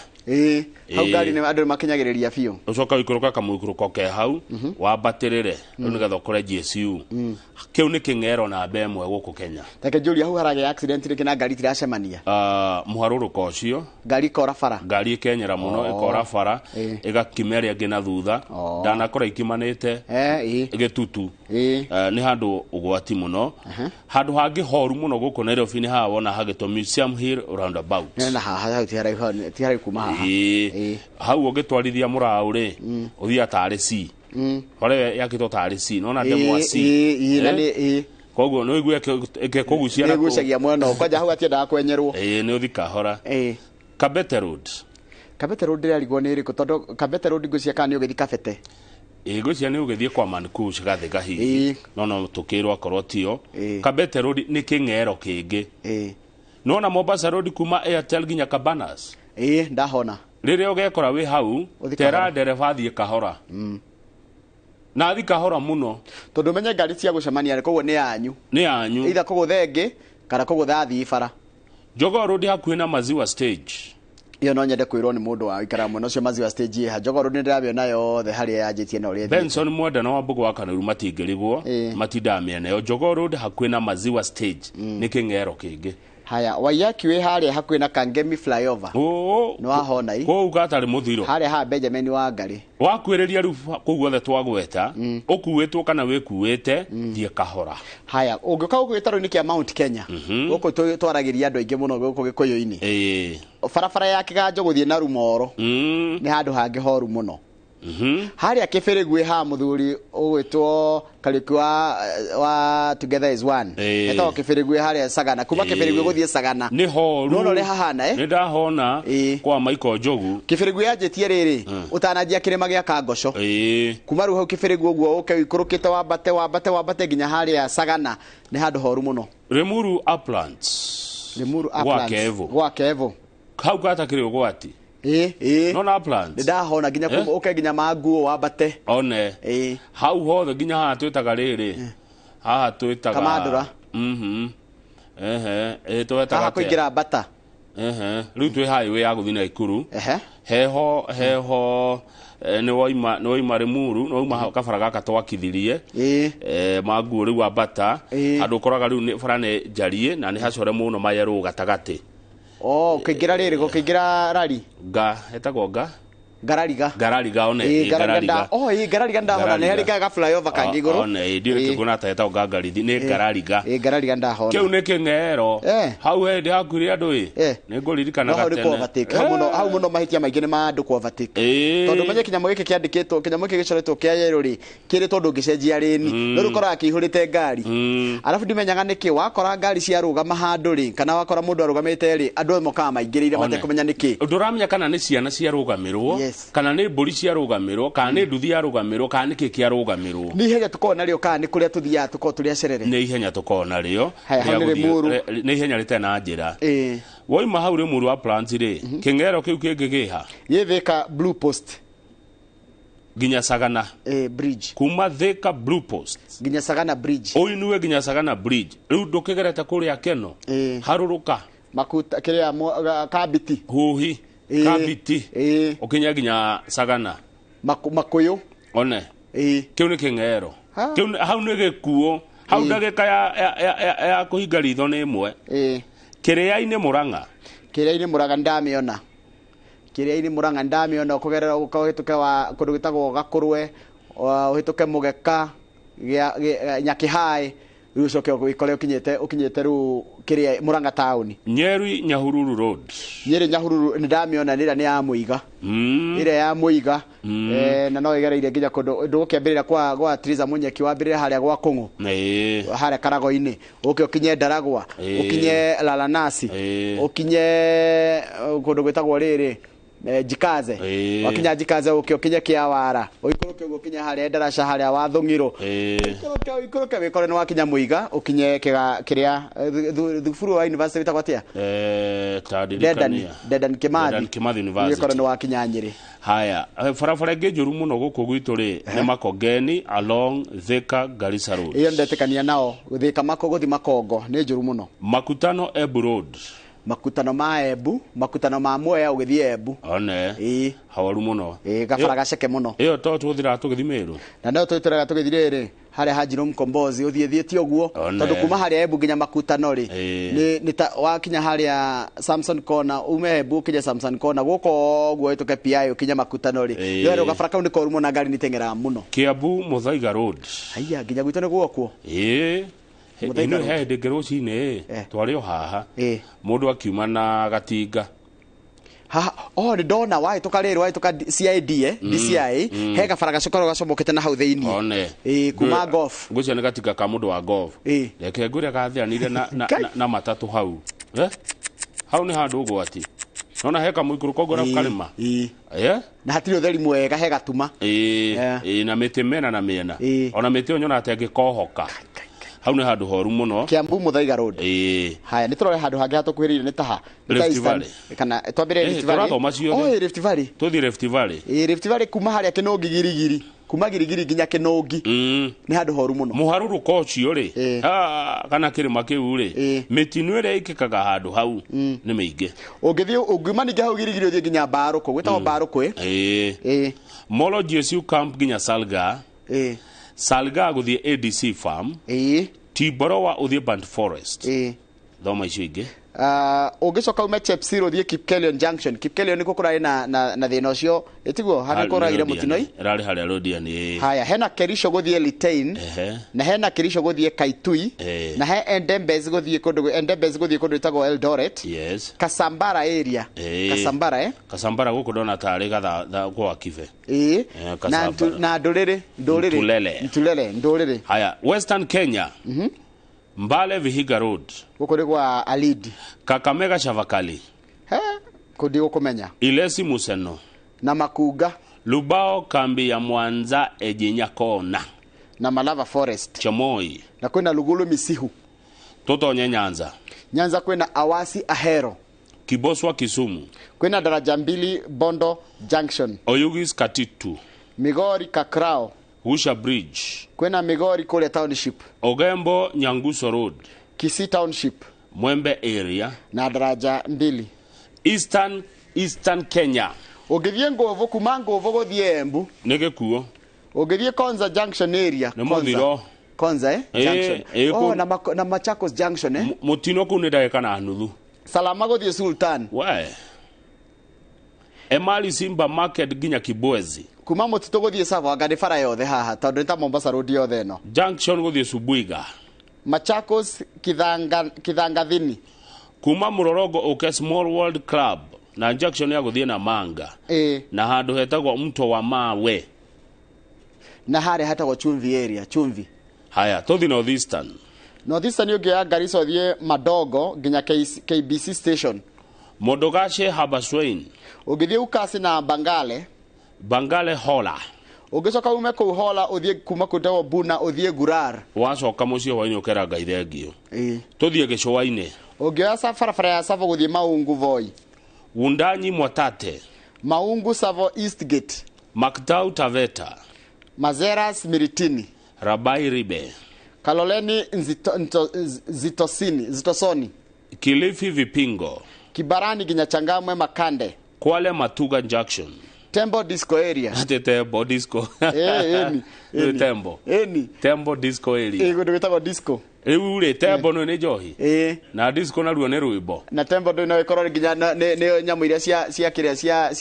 hau ngari nĩ andũ makinyagĩrĩria biũ ũcoka wĩkũrũka kamũikũrũko ke hau wambatĩrĩre rĩu nĩgetha ũkore GSU kĩu nĩ kĩng'ero na mbemwe gũkũ Kenya. Reke njũria hau haragĩa accident rĩngĩ na ngari tiracemania mũharũrũko ũcio ngari ikora bara ngari ĩkenyera mũno ĩkora bara ĩgakimĩaria ĩngĩ na thutha ndanakora ikimanĩte gĩtutu nĩ handũ ũgwati mũno handũ hangĩ horu mũno gũkũ Nairobi nĩ haha wona hagĩtwo Museum Hill roundabout na haha tiharaihu kuma haha hau ũngĩtwarithia mũraũ rĩ ũthia tarĩ C hore yakĩtwo tarĩ C nona ndemwa C koguo no igwe kũgucia na kũgucagia mwena kwanja hau atiendaga kwenyerwo nĩ ũthika hora Kabete Road ĩrarigwo nĩ ĩrĩkũ tondũ Kabete Road ngũcia kana nĩ ũgĩthi Kabete ngũcia nĩ ũgĩthiĩ kwa Mankush gathĩga hihi no tũkĩrwo akorwo tio Kabete Road nĩ kĩng'ero kĩngĩ nona Mombasa Road kuma Airtel nginya Cabanas ndahona rĩrĩa ũgekora wĩ hau tera ndereba thiĩ kahora na thiĩ kahora mũno tondũ menye ngari cia gũcemania koguo nĩ yanyu either kũgũtha ĩngĩ kana kũgũtha athii bara Jogoo Road hakuhĩ na Maziwa Stage iyo no nyende kwĩrwo nĩ mũndũ wa ikara mũno cio Maziwa Stage ĩha Jogoo Road nĩndĩramĩona yothe harĩa yanjĩtie na ũrĩa Benson Mwendana wa Mbũgũ wa Kanũru matingĩrigwo matinda yo Jogoo Road hakuhĩ na Maziwa Stage nĩ kĩng'ero kĩngĩ. Haya Waiyaki we harĩa hakuhĩ na Kangemi flyover no wahona kũu gatarĩ mũthiro harĩa ha Benjamin wa Ngari wakwĩrĩria rĩu kũu guothe twagweta ũkuĩtwo kana wĩkuĩte thiĩ kahora. Haya ũngĩũka gũkũ gĩtarũ-inĩ kĩa Mount Kenya gũkũ twaragĩria andũ aingĩ mũno gũkũ Gĩkũyũ-inĩ barabara ya Kĩganjo gũthiĩ na Rumoro nĩ handũ hangĩ horu mũno haria kiferegwe ha muthuri ugwitwo Kariuki wa Together is One eto kiferegwe haria Sagana kuma kiferegwe guthie Sagana ni horu no le hahana ni ndahona kwa Michael Njogu kiferegwe yajetie riri utanajia kirima gia Kangosho kuma ruho kiferegwe guo uke ikurukite wambate ginya haria Sagana ni handu horu muno Limuru Uplands gwa Kevo hau gatakire gwati no na Uplands ndahona ginya uke ginya maguo wambate one hau hothe ginya ha twitaga riri ha twitaga Kamandura twitaga kuingira Bata riu twi highway ya guthina Ikuru heho ni woima Limuru no uma kabara gaka twakithirie maguo riu Abata andu koraga riu ni farane jarie na ni hacore muno mayeru gatagati ukiingira riri gukiingira rari etagwo Garariga one Garariga Garariga ndahona ni harika ga flyover kangi iguru one ndio kiguna ta etagwo Gangarithi ni Garariga Garariga ndahona kiu ni kingero hau hendi hakuri andu ni nguririkana gatene hau muno mahitia maingi ni ma andu ku overtake tondu menye kinyamo giki kiandikitwo kinyamo giki gicoretwo kia yero ri kiri tondu ngicenjia reni no rukora kihurite ngari alafu ndimenyaga niki wakora ngari cia rugama handu ri kana wakora mundu arugamite ri andu moka maingirire mate kumenya niki nduramenya kana ni ciana cia rugamirwo kana ni mburi cia rugamirwo kana ni nduthi ya rugamirwo kana ni kiki ya rugamirwo ni ihenya tukona rio kana ni kuria tuthia tuko turia cerere ni ihenya tukona rio ni ihenya ritena njira woima hau Limuru wa Plants ri kingero kiu kingigiha yetheka Blue Post ginya Sagana bridge kuma Thika Blue Post ginya Sagana bridge oinuwe ginya Sagana bridge riu ndukigerete kuria Keno haruruka makuta kiria kabiti huhi kabiti ukinya ginya Sagana makuyu one kiu ni kingero kiu hau ni gikuo hau ndagika ya kuhinga ritho ni imwe Kiria-ini Murang'a ndamiona Kiria-ini Murang'a ndamiona kugerera ukahituke wa kundu gitagwo Gakurwe uhituke Mugeka Nyakihai riu coke ukore ukinyete ru Kiria Murang'a town Nyeri Nyahururu road Nyahururu ndamiona nira ni ya Muiga ire ya Muiga na no igereire ginya kundu ndukiambirira kwa Triza Munyeki wambirira haria gwa Kungu haria Karago-ini ukinye Ndaragwa ukinye Lalanasi ukinye kundu gwitagwo riri Jikaze wakinya Jikaze ukinye Kiawara uikoroke ukinya haria Ndarasha haria Wathungiro uikoroke wikore no wakinya Muiga ukinye kiria thufuru wa university bitagwatia Dedan Kimathi University wikore no wakinya Nyeri haya farafara ngejuru muno guku gwitu ri ni Makongeni along Thika Garissa road iyo ndetekania nao Thika Makogothi Makongo ni njuru muno Makutano Ebu road makutano ma Ebu makutano ma Mwea ugithie Ebu one hawaru muno gabara gaceke muno iyo to tuthira tugithimiru na no twitiraga tugithirire haria Hajiru Mkombozi uthietie uguo tondu kuma haria Ebu ginya makutano ri ni wakinya haria Samson Corner ume Ebu kinya Samson Corner guko guo ituke PI ukinya makutano ri yo gabara kau ni koru muno ngari ni tengera muno Kiambu Muthaiga road haya ginya gwitone guoko ino hende ngerucine twari haha mundu akiuma na gatinga ni ndona wai tuka CID DCI he gabara gacokoro gacomokete na hau theini kuma golf ngucia ni gatinga ka mundu wa golf reke nguria gathianire na matatu hau hau ni handu ugwati nona heka muikuru kogora kalima na hatiri utheri mwega he gatuma na miti mena na miena ona miti onyona atenge kohoka hau ni handu horu muno Kiambu Muthaiga road haya ni turore handu hangi hatukwirire ni taha Rift Valley kana twambire Rift Valley Rift Valley tuthi Rift Valley Rift Valley kuma haria Kinongi girigiri kuma girigiri ginya Kinongi ni handu horu muno muharuru kocio ri kana kirima kiu ri mitinu ire ikikaga handu hau ni mingi ungithie ungima ningi hau girigiri uthie ginya Baruko gwitagwo Baruko Molo GSU camp ginya Salga guthie ADC farm Tiborowa uthie Band Forest thoma icio ingĩ. Ũngĩcoka ume Chepsiro thiĩ Kipkelion Junction. Kipkelion nĩkuo kũrarĩ na thĩna ũcio. Ĩtiguo harĩa kũragire mũtino-i. Ĩrarĩ harĩa Rodian ĩ. Haya, hena Kerisho gũthiĩ Litein. Na hena Kerisho gũthiĩ Kaitui. Na he Endembez gũthiĩ kũndũ ĩtagwo Eldoret. Yes. Kasambara area. Kasambara Kasambara gũkũ ndona tarĩ gatha kwa Kibe. Na Ndũrĩrĩ. Haya, Western Kenya. Mbale Vihiga Road. Gũkũ nĩ gwa Alidi. Kakamega Chavakali. Kũndĩ gũkũmenya. Ilesi Museno. Na Makuga. Lubao kambi ya Mwanza Ejinyakona. Na Malava Forest. Chamoi. Na kwĩna Lugulu Misihu. Totonye Nyanza. Nyanza kwĩna Awasi Ahero. Kiboswa Kisumu. Kwĩna daraja mbili Bondo Junction. Oyugis Katitu. Migori Kakrao. Usha Bridge. Kwĩna Migori kule Township. Ogembo Nyanguso Road. Kisii Township. Mwembe area. Na daraja mbili. Eastern Kenya. Ũngĩthiĩ Ngovu kuma Ngovu gũthiĩ Embu. Nĩgĩkuo. Ũngĩthiĩ Konza Junction area. Konza Junction. Na Machakos Junction Mutino kũu nĩ ndagĩka na nuthu. Salama gũthiĩ Sultan. Emali Simba Market nginya Kibwezi. Kuma Mũtitũ gũthiĩ Savaga nĩ bara yothe haha tondũ nĩ ta Mombasa Road yothe ĩno. Junction gũthiĩ Subuiga. Machakos Kithangathini. Kuma Mlolongo ũke Small World Club na junction ya gũthiĩ na Manga. Na handũ hetagwo Mto wa Mawe. Na harĩa hetagwo Chumvi area, Chumvi. Haya, tũthiĩ Northeastern. Northeastern ũngĩoya Garissa ũthiĩ Madogo nginya KBC station. Modogashe Habaswein. Ũngĩthiĩ Ukasi na Bangale Hola. Ũngĩcoka ume kũu Hola ũthiĩ kuma kũndagwo Buna ũthiĩ Gurar. Wacoka mũciĩ hwainĩ ũkera Ngaithengio. Tũthiĩ Gĩcũa-inĩ. Ũngĩoya barabara ya Savo gũthiĩ Maungu Voi. Wundanyi Mwatate. Maungu Savo Eastgate. Makdau Taveta. Mazeras Miritini. Rabai Ribe. Kaloleni Zitosoni. Kilifi Vipingo. Kibarani ginya Changamwe Makande. Kwale Matuga Junction. Tembo Disco area. Tembo Disco. Tembo. Tembo Disco area. Gũtagwo disco. Ule Tembo no nĩ njohi. Na disco na ruo nĩ rwĩmbo. Na Tembo no ĩkorwo ginya nĩ nyamũ iria cia kĩrĩa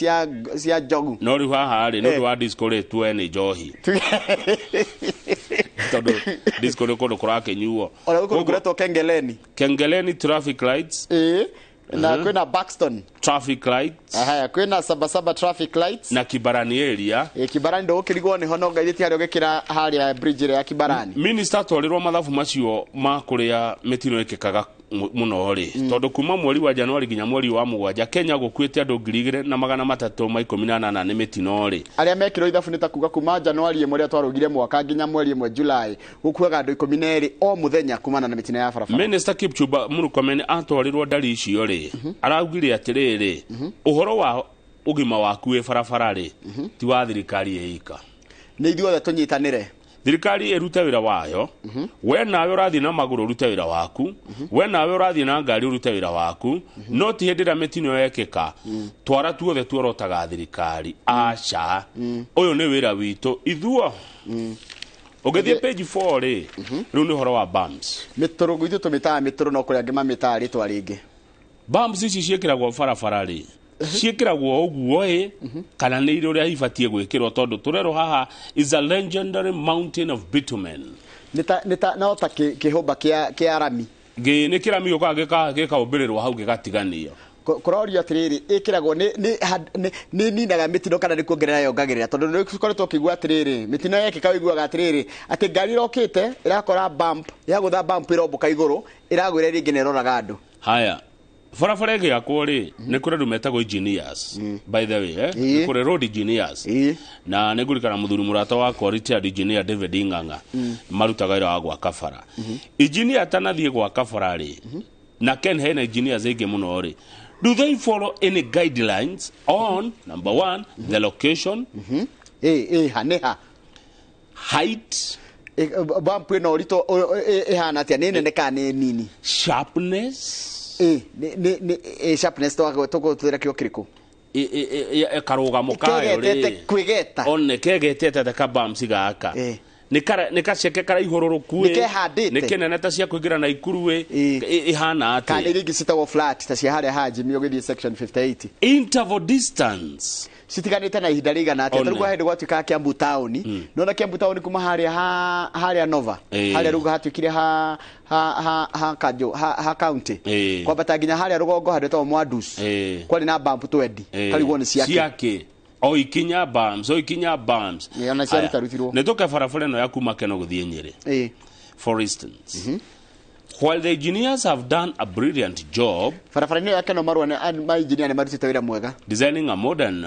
cia jogu. No rĩu haha rĩ nĩ wa disco rĩ tuwe nĩ njohi. Tondũ disco nĩ kũndũ kũrakĩnyuo. Ona gũkũ kũretwo Kengeleni traffic lights. Na kwĩna Buxton traffic lights. Kwĩna Sabasaba traffic lights. Na Kibarani area. Kibarani ndũgũkĩrigwo nĩho no ngaithĩtie harĩa ũgĩkĩra harĩa bridge ya Kibarani. Minister twarirwo mathabu macio ma kũrĩa mĩtino ĩkĩkaga mũno rĩ. Tondũ kuma mweri wa Januari nginya mweri wa Mũgwanja Kenya gũkuĩte andũ 2,318 nĩ mĩtino rĩ. Arĩa mekĩrwo ithabu nĩ ta kuga kuma Januari 1 rĩa twarugire mwaka nginya mweri 1 July gũkuaga andũ 12 o mũthenya kumana na mĩtino ya barabara. Minister Kipchumba Murkomen atwarirwo ndari icio rĩ. Araugire atĩrĩrĩ ũhoro wa ũgima waku wĩ barabara rĩ ti wa thirikari ĩika. Nĩ ithuothe tũnyitanĩre. Thirikari ĩrute wĩra wayo. We nawe ũrathiĩ na magũrũ ũrute wĩra waku. We nawe ũrathiĩ na ngari ũrute wĩra waku. No ti hĩndĩ ĩrĩa mĩtino yekĩka twara tuothe tuorotaga thirikari. Aca ũyũ nĩ wĩra witũ ithuo. Ũgĩthiĩ page 4 rĩ rĩu nĩ ũhoro wa bumps. Mĩtũrũ gwitũ tũmĩtaga mĩtũrũ no kũrĩa angĩ mamĩtaga rĩtwa rĩngĩ. Bumps ici ciĩkĩragwo barabara rĩ. Ciĩkĩragwo ũguo kana nĩ irĩ ũrĩa ibatiĩ gwĩkĩrwo tondũ tũrero haha is a legendary mountain of bitumen. No ta kĩhũmba kĩa rami. Nĩ kĩrami gĩũkaga gĩkaũmbĩrĩrwo hau gĩgatiganio. Kũrorio atĩrĩrĩ ĩkĩragwo nĩ ninaga mĩtino kana nĩ kuongerera yongagĩrĩra tondũ nĩ ũkoretwo ũkĩigua atĩrĩrĩ mĩtino yekĩka ũiguaga atĩrĩrĩ atĩ ngari ĩrokĩte ĩrakora bump yagũtha bump ĩromboka igũrũ ĩragwĩra rĩngĩ na ĩroraga andũ. Haya barabara ĩgĩakwo rĩ nĩ kũrĩ andũ metagwo engineers by the way nĩ kũrĩ road engineers na nĩ ngũrikana mũthuri mũrata wakwa retired engineer David Ing'ang'a marutaga wĩra wa gwaka bara. Engineer atanathiĩ gwaka bara rĩ na Ken hena engineers aingĩ mũno rĩ. Do they follow any guidelines on number 1 the location haneha height bump ĩno ũritũ ĩhana atĩa nĩ nene kana nĩ nini sharpness sharpness tũgũtwĩra kĩo kĩrĩkũ karũgamo kayo rĩ kwĩgeta one kegetete ka bumps gaka nikaceke kara ihororoku nikehandite ta cia kuingira na ikuru ihana ati kana iringi citagwo flat ta cia haria haji mi ugithie section 58 interval distance citiganite na ihinda rigana atia tarugwa hindi gwatuika Kiambu town nona Kiambu town kuma haria Nova haria ruga hatuikire ha kajo ha county kwambata nginya haria rugongo handetwo Mwadus kwari na bump 20 karigwo ni ciake o ikinya bams yana cia rutarutirwo netoka farafara no yakuma keno guthie Nyeri for instance while the engineers have done a brilliant job farafara ni yake no marwa ma engineer ne marutite wira mwega designing a modern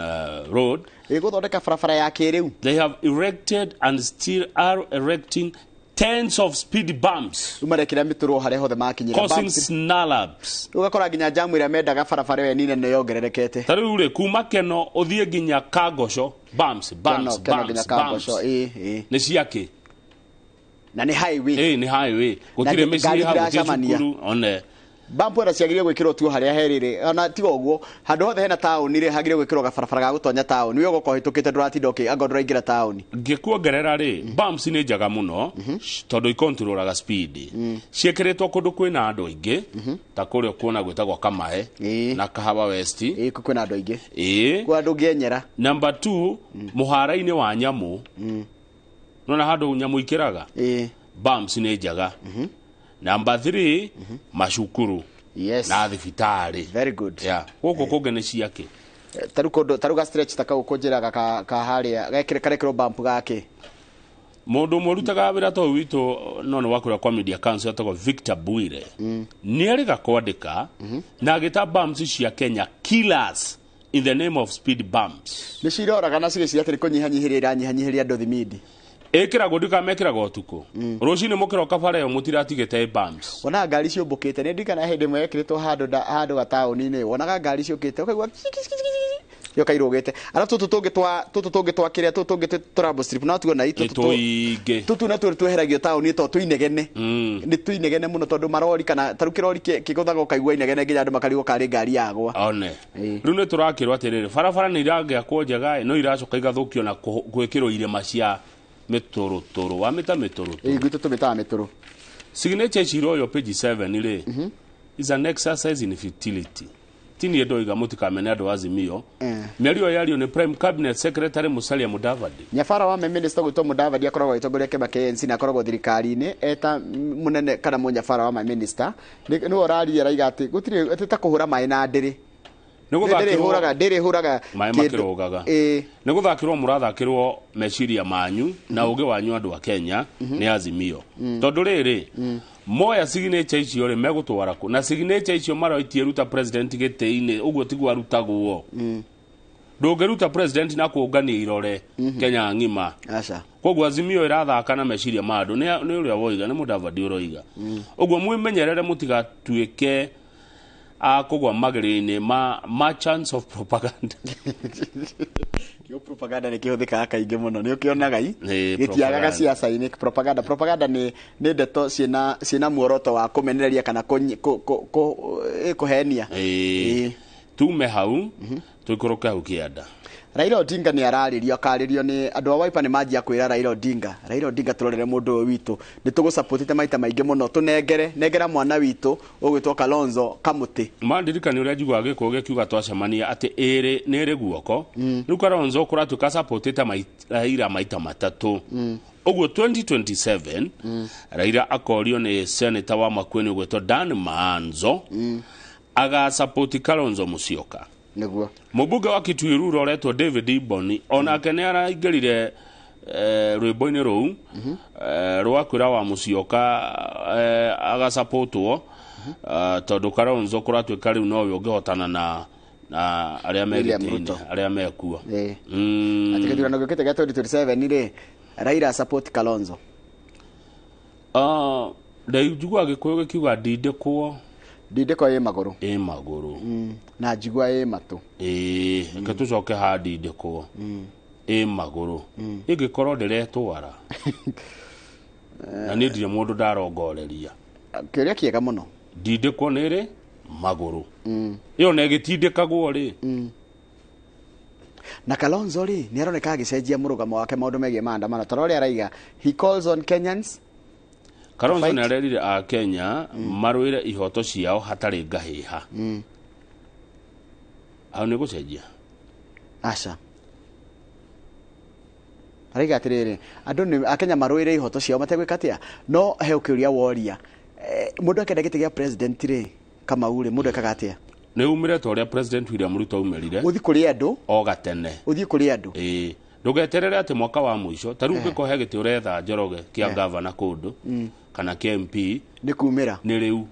road guthondeka farafara ya kiriu they have erected and still are erecting tens of speed bumps umarekira mituro hare hothe makinyira causing snarl-ups ugakora ginya jamu ira mendaga farafara we nine ne yongererekete tarure kuma keno uthie ginya Kagosho bumps ne ciake na ni highway ni highway gutire meci ha gutire one bampo ra ciagire gwikirwo tu haria herire ona tigo guo handu hothe hena town ire hagire gwikirwo gabarabara ga gutonya town niwe goko hitukite nduratindoke agodora ingira town ngikuongerera ri bumps ni njaga muno tondu ikontrolaga speed ciekiritwo kundu kwina andu aingi ta kurio kuona gwitagwo Kamae na Kahawa West kwina andu aingi kwa andu ngenyera number 2 muhara-ini wa nyamu nona handu nyamu ikiraga bumps ni njaga number 3 mashukuru na thibitari very good guko kugene ciake taruga stretch takaukonjeraga ka haria gekire karekero bump gake mundu murutaga wira to witu none wakura kwa media council atako Victor Bwire nieriga kwandika na agita bumps cia Kenya killers in the name of speed bumps ni ciroraga na cigiciria atiri kunyihanyihiria andu thimidi ekira godika mekira gotuko rucini mukira kabara yo mutiratigete bumps wona ngari ciumbukite ne ndikana hende mwe ekirito handu ga tauni ni wona ngari ciukite ukaigwa yo kairogete ara tutu tungi twa kiria tungi turabo strip na tuona tutu na tuheragio tauni to tuinegene ni tuinegene muno tondu marori kana tarukirori kiguthaga ukaigwa inegene nginya andu makarigo kari ngari yagwa one riu ne turakirwa atiriri farafara ni irangia kwonjega no iracoka igathukio na gwikirwo irema cia metoro wa metoro gwitu tumita metoro signature chiro yo page 7 ile is an exercise in futility tini edoiga mutikamene ado azimio miario yario ni prime cabinet secretary Musalia Mudavadi nyafara wa minister gutwa Mudavadi akoragwo itongoria kema KNC na akoragwo thirikari-ini eta munene kana munyafara wa minister ni orari raiga ati gutire atita kuhura mai na ndiri ndiri huraga mai makirogaga ni guthakirwo murathakirwo meciria manyu na uge wanyu andu a Kenya ni azimio tondu riri moya signature icio ri megutwara ku na signature icio maroitie ruta president gite-ini uguo tigwa rutagwo ndungeruta president na kuungania irore Kenya ngima aca koguo azimio irathaka na meciria ma andu ni uria woiga ni Mudavadi uroiga uguo mwimenyerere mutigatuike akogwa magiri-ini ma chance of propaganda yo propaganda ni kihuthika kaingi muno ni ukionaga gitiagaga siasa-ini propaganda ni ndeto ciena muoroto wa kumenereria kana kuhenia tume hau tuikuruka hau kianda Raila Odinga ni araririo akaririo ni andu a Wiper ni majia kwira Raila Odinga turorere mundu witu ni tugusupportite maita maingi muno tunengera mwana witu ugwitwo Kalonzo Kamuti mandirikani uria njigwa gikuge kiuga twacemania ati iri guoko riu Kalonzo kuratuka supportite Raila maita matatu uguo 2027 Raila akorio ni senator wa Makueni ugwitwo Dan Maanzo aga support Kalonzo Musyoka niguo mubuge wa Kitwiru roretwo David Iboni ona kene araingirire rwimbo-ini ruu rwakwira wa Musyoka aga supportwo tondu Kalonzo kuratuika riu no ungihotana na aria megitini aria mekuo atikithurano gukite ga 2027 ri Raila support Kalonzo ndaigua gikuyu gikiuga ndindikwo ye maguru na njigwa ye matu ke tucoke handi ndikwo maguru igikorwo ndiretwara na ni ndire mundu ndarongoreria kiria kiega muno ndindikwo niri maguru iyo na igitindikagwo ri na Kalonzo ri ni aroneka agicenjia murugamo wake maundu megie maandamano tarori araiga he calls on Kenyans. Kalonzo ni arerire a Kenya marwire ihoto ciao hatari ngahiha au ni gucenjia aca araiga atiriri andu ni a Kenya marwire ihoto ciao mategwikatia no he ukiuria woria mundu akenda gite gia president ri kama uri mundu akagatia ne umire toria president William Ruto umerire uthi kuri andu o gatene uthi kuri andu ndugeterere ati mwaka wa mwisho taruke ko hegete uretha Njoroge kia governor kundu kana kia MP ni kumira ni riu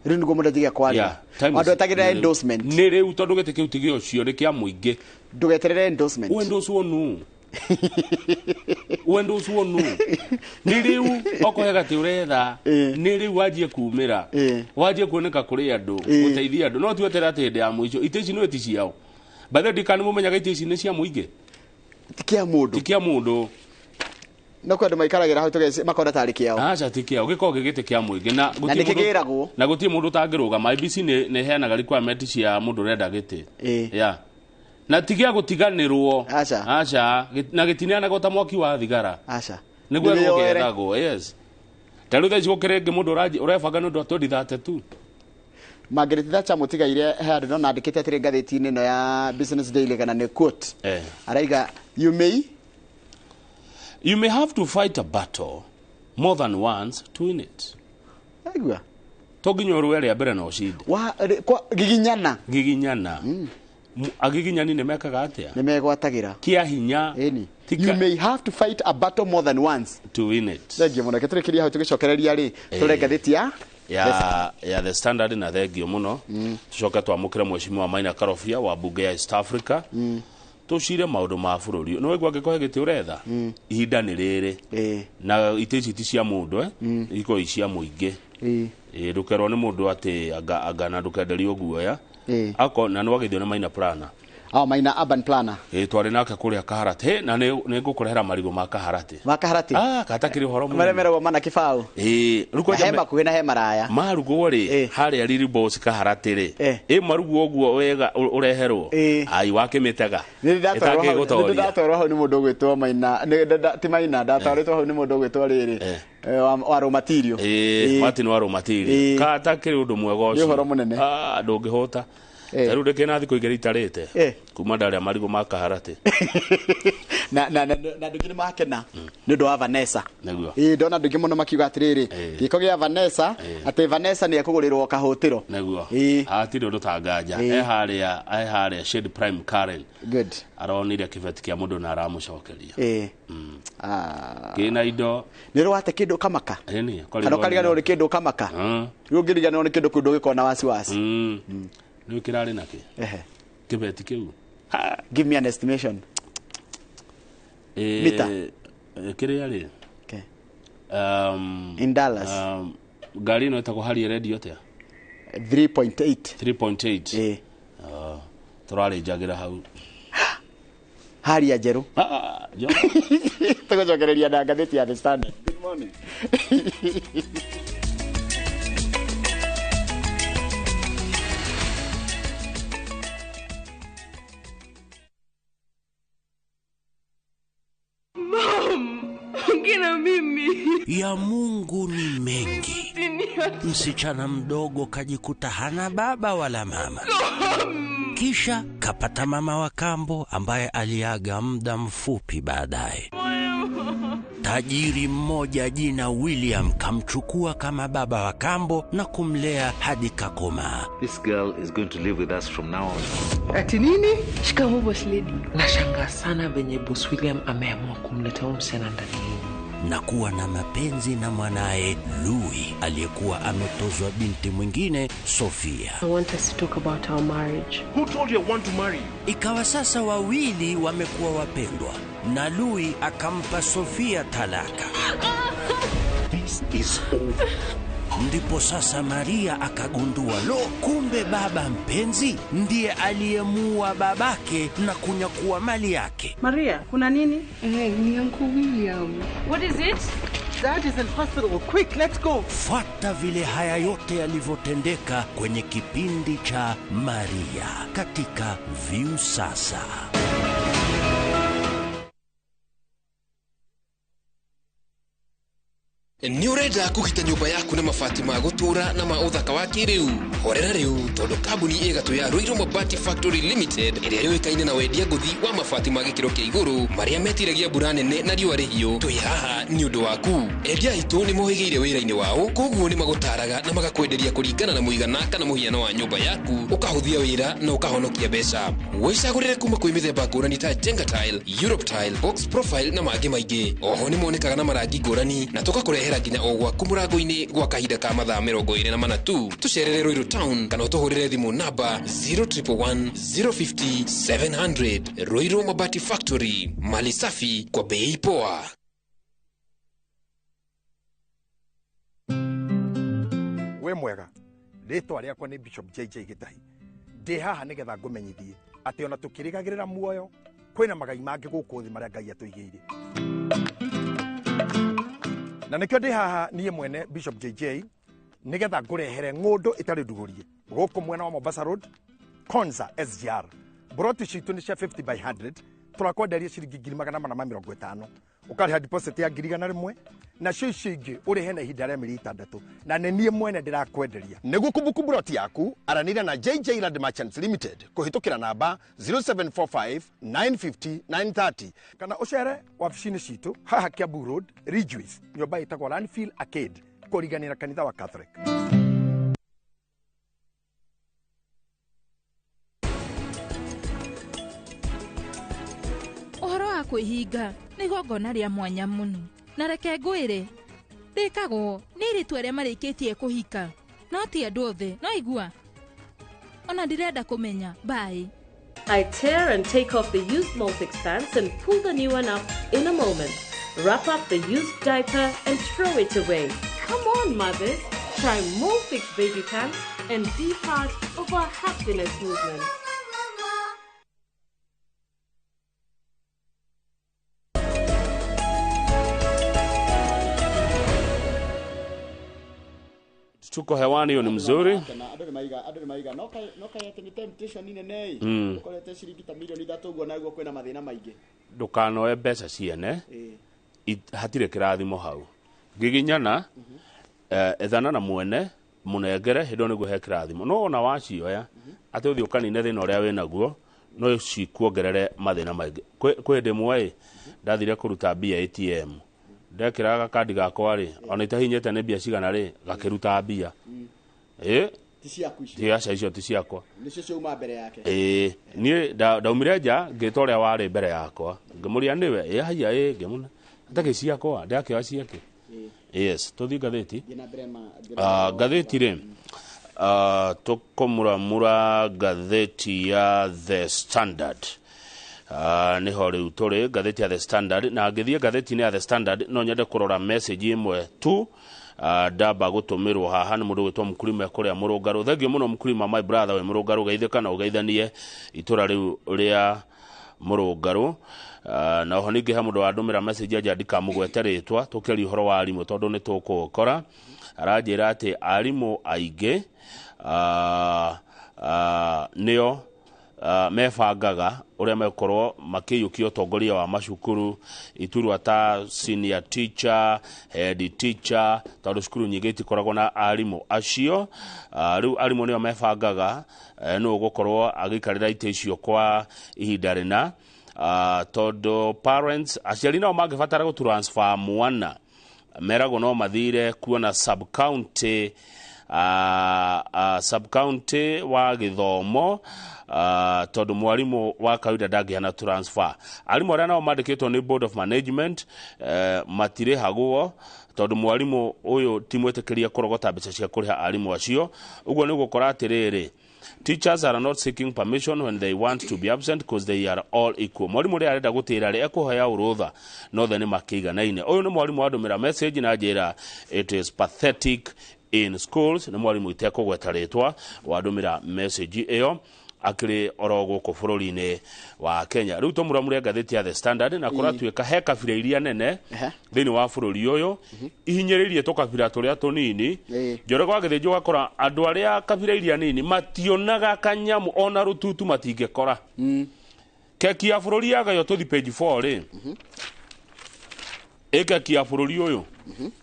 niguo mundu ajigia kwaria andu atagira endorsement ni riu tondu gite kiu tigio cio ri kia muingi ndugeterere endorsement wendo wonu wendo wonu ni riu okohega ti uretha ni riu wajie kumira wajie kuoneka kuri andu guteithia andu no tuetera ati ndi ya mwisho iteci no etici yao bathe dikani mumenyaga iteci ni cia muingi tikia mundu no kwenda maikaragira hau tugece makona tari kiao acha tikia ugiko gigite kia muingi na gutieragwo na gutie mundu tangiruga IBC ne heanaga requirement cia mundu renda gite na tigia gutiganirwo acha na gitineana gota mwaki wa thigara acha niguo gukethagwo taru theci gukirenge mundu urefanga no ndo 2032 Margaret Thatcher mutigaire handu no nandikite atiri ngatheti-ini no ya Business Daily kana ne quote araiga you may have to fight a battle more than once to win it. Aigua toginya urwere ya mbere no ucinde wa giginyana agiginyani ne mekaga atia ne megwatagira kia hinya you may have to fight a battle more than once to win it. Thangi muno keturikiria hau tugicokereria ri turengatheti ya the Standard na thengio muno tucoka twamukira mheshimiwa Maina Karofia wa bunge ya East Africa tucire maundu ma bururi no wigwa ngikohe giti uretha ihinda ni riri na iteci ti cia mundu iko cia muingi rukerwo ni mundu ati agana ndukenderio guoya ako na no wagithio na Maina Plana Maina urban planner twari nake kuria Kaharati na ni ngukurehera marigo ma Kaharati katakiri horo mu maremero mana kibao ruko hema kuhina hema raya marugo ri hari ari boss Kaharati ri marugo oguo wega ureherwo ai wake mitega ndatorwo hau ni mundu gwitwo Maina ti Maina ndatorwo hau ni mundu gwitwo riri wa raw material Martin wa raw material katakiri undu mwega ucio ni horo munene ndungihota taru reke na thiko igeri tarete kuma ndari marigo ma Kaharati na ndugire makena ni ndo wa Vanessa ndona ndugi muno makiuga atiriri giko gia Vanessa ati Vanessa ni akugurirwo kahutiro neguo atiri undu tanganja haria Shade Prime Karen good aronire kibeti kia mundu na aramucokeria kina indo ni rwate kindu kamaka kana kariga ni kindu kamaka rugiriga ni kindu kundu gikona wasiwasi ni kirari nake kibeti kiu give me an estimation mita kire ari in dollars gari no etako hari radio tia 3.8 turari jagira hau hari ya jeru tugocokereria na ngatheti ya The Standard. Good morning. Ngina mimi ya Mungu ni mengi. Msichana mdogo kajikuta hana baba wala mama. Kisha kapata mama wa kambo ambaye aliaga muda mfupi baadaye. Tajiri mmoja jina William kamchukua kama baba wa kambo na kumlea hadi kakoma. This girl is going to live with us from now on. Ati nini? Shikamoo boss lady. Nashangaa sana venye boss William ameamua kumleta msichana ndani. Na kuwa na mapenzi na mwanae Louis aliyekuwa ametozwa binti mwingine Sofia. I want us to talk about our marriage. Who told you I want to marry you? Ikawa sasa wawili wamekuwa wapendwa na Louis akampa Sofia talaka. This is over. Ndipo sasa Maria akagundua kumbe baba mpenzi ndiye aliyemua babake na kunyakua mali yake. Maria, kuna nini? Ni Uncle William. What is it? Dad is in hospital. Quick, let's go. Fuata vile haya yote yalivyotendeka kwenye kipindi cha Maria katika Viu Sasa. Nĩ ũrenda kũgita nyũmba yaku na mabati ma gũtũra na ma ũthaka wa kĩrĩu. Horera rĩu tondũ kambuni ĩgatũ ya Ruiru Mabati Factory Limited ĩrĩa yũĩkaine na wendia ngũthi wa mabati ma gĩkĩro kĩa igũrũ marĩa metiragia mbura nene na riũa rĩhiũ. Twĩ haha nĩ ũndũ waku. Endia aitũ nĩ mohĩgĩire wĩra-inĩ wao, koguo nĩ magũtaraga na magakwenderia kũringana na mũigana kana mũhiano wa nyũmba yaku, ũkahũthia wĩra na ũkahonokia mbeca. Wĩcagũrĩre kuma kwĩ mĩthemba ngũrani ta Jenga Tile, Europe Tile, Box Profile na mangĩ maingĩ. Oho nĩ monekaga na marangi ngũrani na tũgakũrehera nginya o gwaku mũrango-inĩ gwa kahinda ka mathaa 24 tu. Tũcerere Ruiru Town kana ũtũhũrĩre thimũ namba 0111 050 700. Ruiru Mabati Factory, mali safi kwa bei poa. We mwega, rĩtwa rĩakwa nĩ Bishop JJ Gĩtahi. Ndĩ haha nĩgetha ngũmenyithie atĩ ona tũkĩrĩgagĩrĩra muoyo kwĩna magai mangĩ gũkũ thĩ marĩa Ngai atũigĩire. Na nĩkĩo ndĩ haha niĩ mwene Bishop JJ nĩgetha ngũrehere ng'ũndũ ĩtarĩ ndugũrie gũkũ mwena wa Mombasa Road, Konza SGR. Broti citũ nĩ cia 50 by 100, tũrakwenderia ciringi 450. Ũkarĩha deposit ya 100 nacio icio ingĩ ũrĩhe na ihinda rĩa mĩeri 6, na nĩ niĩ mwene ndĩrakwenderia. Nĩguo kumbuku broti yaku aranĩria na JJ Land Merchants Limited kũhĩtũkĩra namba 0745 950 930 kana ũcere wabici-inĩ citũ haha Kiambu Road, Ridgeways, nyũmba ĩtagwo Lanfield Arcade kũringanĩra kanitha wa Catholic. Ũhoro wa kwĩhinga nĩ igongona rĩa mwanya mũno, na reke ngwĩre rĩkagwo nĩ airĩtu arĩa marĩkĩtie kũhika, no ti andũ othe. No igua ona ndirenda kũmenya. Bye. I tear and take off the used Multix pants and pull the new one up in a moment. Wrap up the used diaper and throw it away. Come on, mothers, try Multix baby pants and be part of our happiness movement. Tuko hewani, hiyo ni mzuri. Andũ nĩ maiga no kayete ni temptation nene ukorete ciringi ta milioni 3 uguo naguo kwĩna mathĩna maingĩ. Ndũkanoe mbeca ciene hatirĩ kĩrathimo hau. Ngiginyana ethana na mwene mũnengere hĩndĩ nĩguo he kĩrathimo. No ona wacioya atĩ ũthiĩ ũkanine thĩna ũrĩa wĩ naguo no cikuongerere mathĩna maingĩ. Kwĩ ndĩmwe ndathire kũruta mbia ATM, ndekĩraga kandi gakwa rĩ, ona itahinyĩte nĩ mbia cigana rĩ, gakĩruta mbia. Ti ciaku icio. Ti aca icio ti ciakwa. Nĩcio ciauma mbere yake. Niĩ ndaumire nja ngĩta ũrĩa warĩ mbere yakwa, ngĩmũria nĩwe haya ngĩmũna atakĩ ciakwa ndakĩoya ciake. Yes, tũthiĩ ngathĩti. Ngathĩti rĩ, tũkũmuramura ngathĩti ya The Standard. Niho rĩu tũrĩ ngathĩti ya The Standard, na ngĩthiĩ ngathĩti-inĩ ya The Standard no nyende kũrora message ĩmwe tu ndamba gũtũmĩrwo haha nĩ mũndũ wĩtwo Mkulima kũrĩa Mũrũngarũ. Thengio mũno Mkulima, my brother we Mũrũngarũ, geithĩka na ũgeithanie itũra rĩu rĩa Mũrũngarũ. Na oho ningĩ he mũndũ wandũmĩra message anja ndikamũgwete rĩtwa tũkĩaria ũhoro wa arimũ tondũ nĩ tũkũũkora. Aranjĩra atĩ arimũ aingĩ nĩo mebangaga ũrĩa mekorwo makĩiyũkia ũtongoria wa macukuru, iturwa ta senior teacher, head teacher, tondũ cukuru nyingĩ itikoragwo na arimũ acio. Rĩu arimũ nĩo mebangaga nũ gũkorwo agĩikarĩra itĩ icio kwa ihinda rĩna, tondũ parents aciari nao mangĩbatara gũtransfer mwana meragwo no mathire kuona sub-county wa gĩthomo, tondũ mwarimũ wa kawaida ndangĩhana transfer. Arimũ arĩa nao mandĩkĩtwo nĩ Board of Management matirĩhagwo tondũ mwarimũ ũyũ ti mwĩtĩkĩrie kũrogota mbeca cia kũrĩha arimũ acio. Ũguo nĩ gũkora atĩrĩrĩ, teachers are not seeking permission when they want to be absent because they are all equal. Mwarimu ũrĩa arenda gũtĩra rĩ ekũhoya ũrũtha no the nĩ makĩiganaine. Ũyũ nĩ mwarimu wandũmĩra message na njĩra it is pathetic in schools. Nĩ mwarimu itekũgweta rĩtwa wandũmĩra message ĩyo akĩrĩ oro gũkũ bũrũri-inĩ wa Kenya. Rĩu tũmuramure ngathĩti ya The Standard na kũratuĩka he kabira iria nene thĩinĩ wa bũrũri ũyũ ihinyĩrĩirie tũkabira tũrĩa tũnini. Njoroge wagĩthĩnjwo ũgakora andũ arĩa kabira iria nini mationaga kanyamu ona rũtutu matingĩkora. Keki ya bũrũri yagayo tũthi page 4 rĩ, keki ya bũrũri ũyũ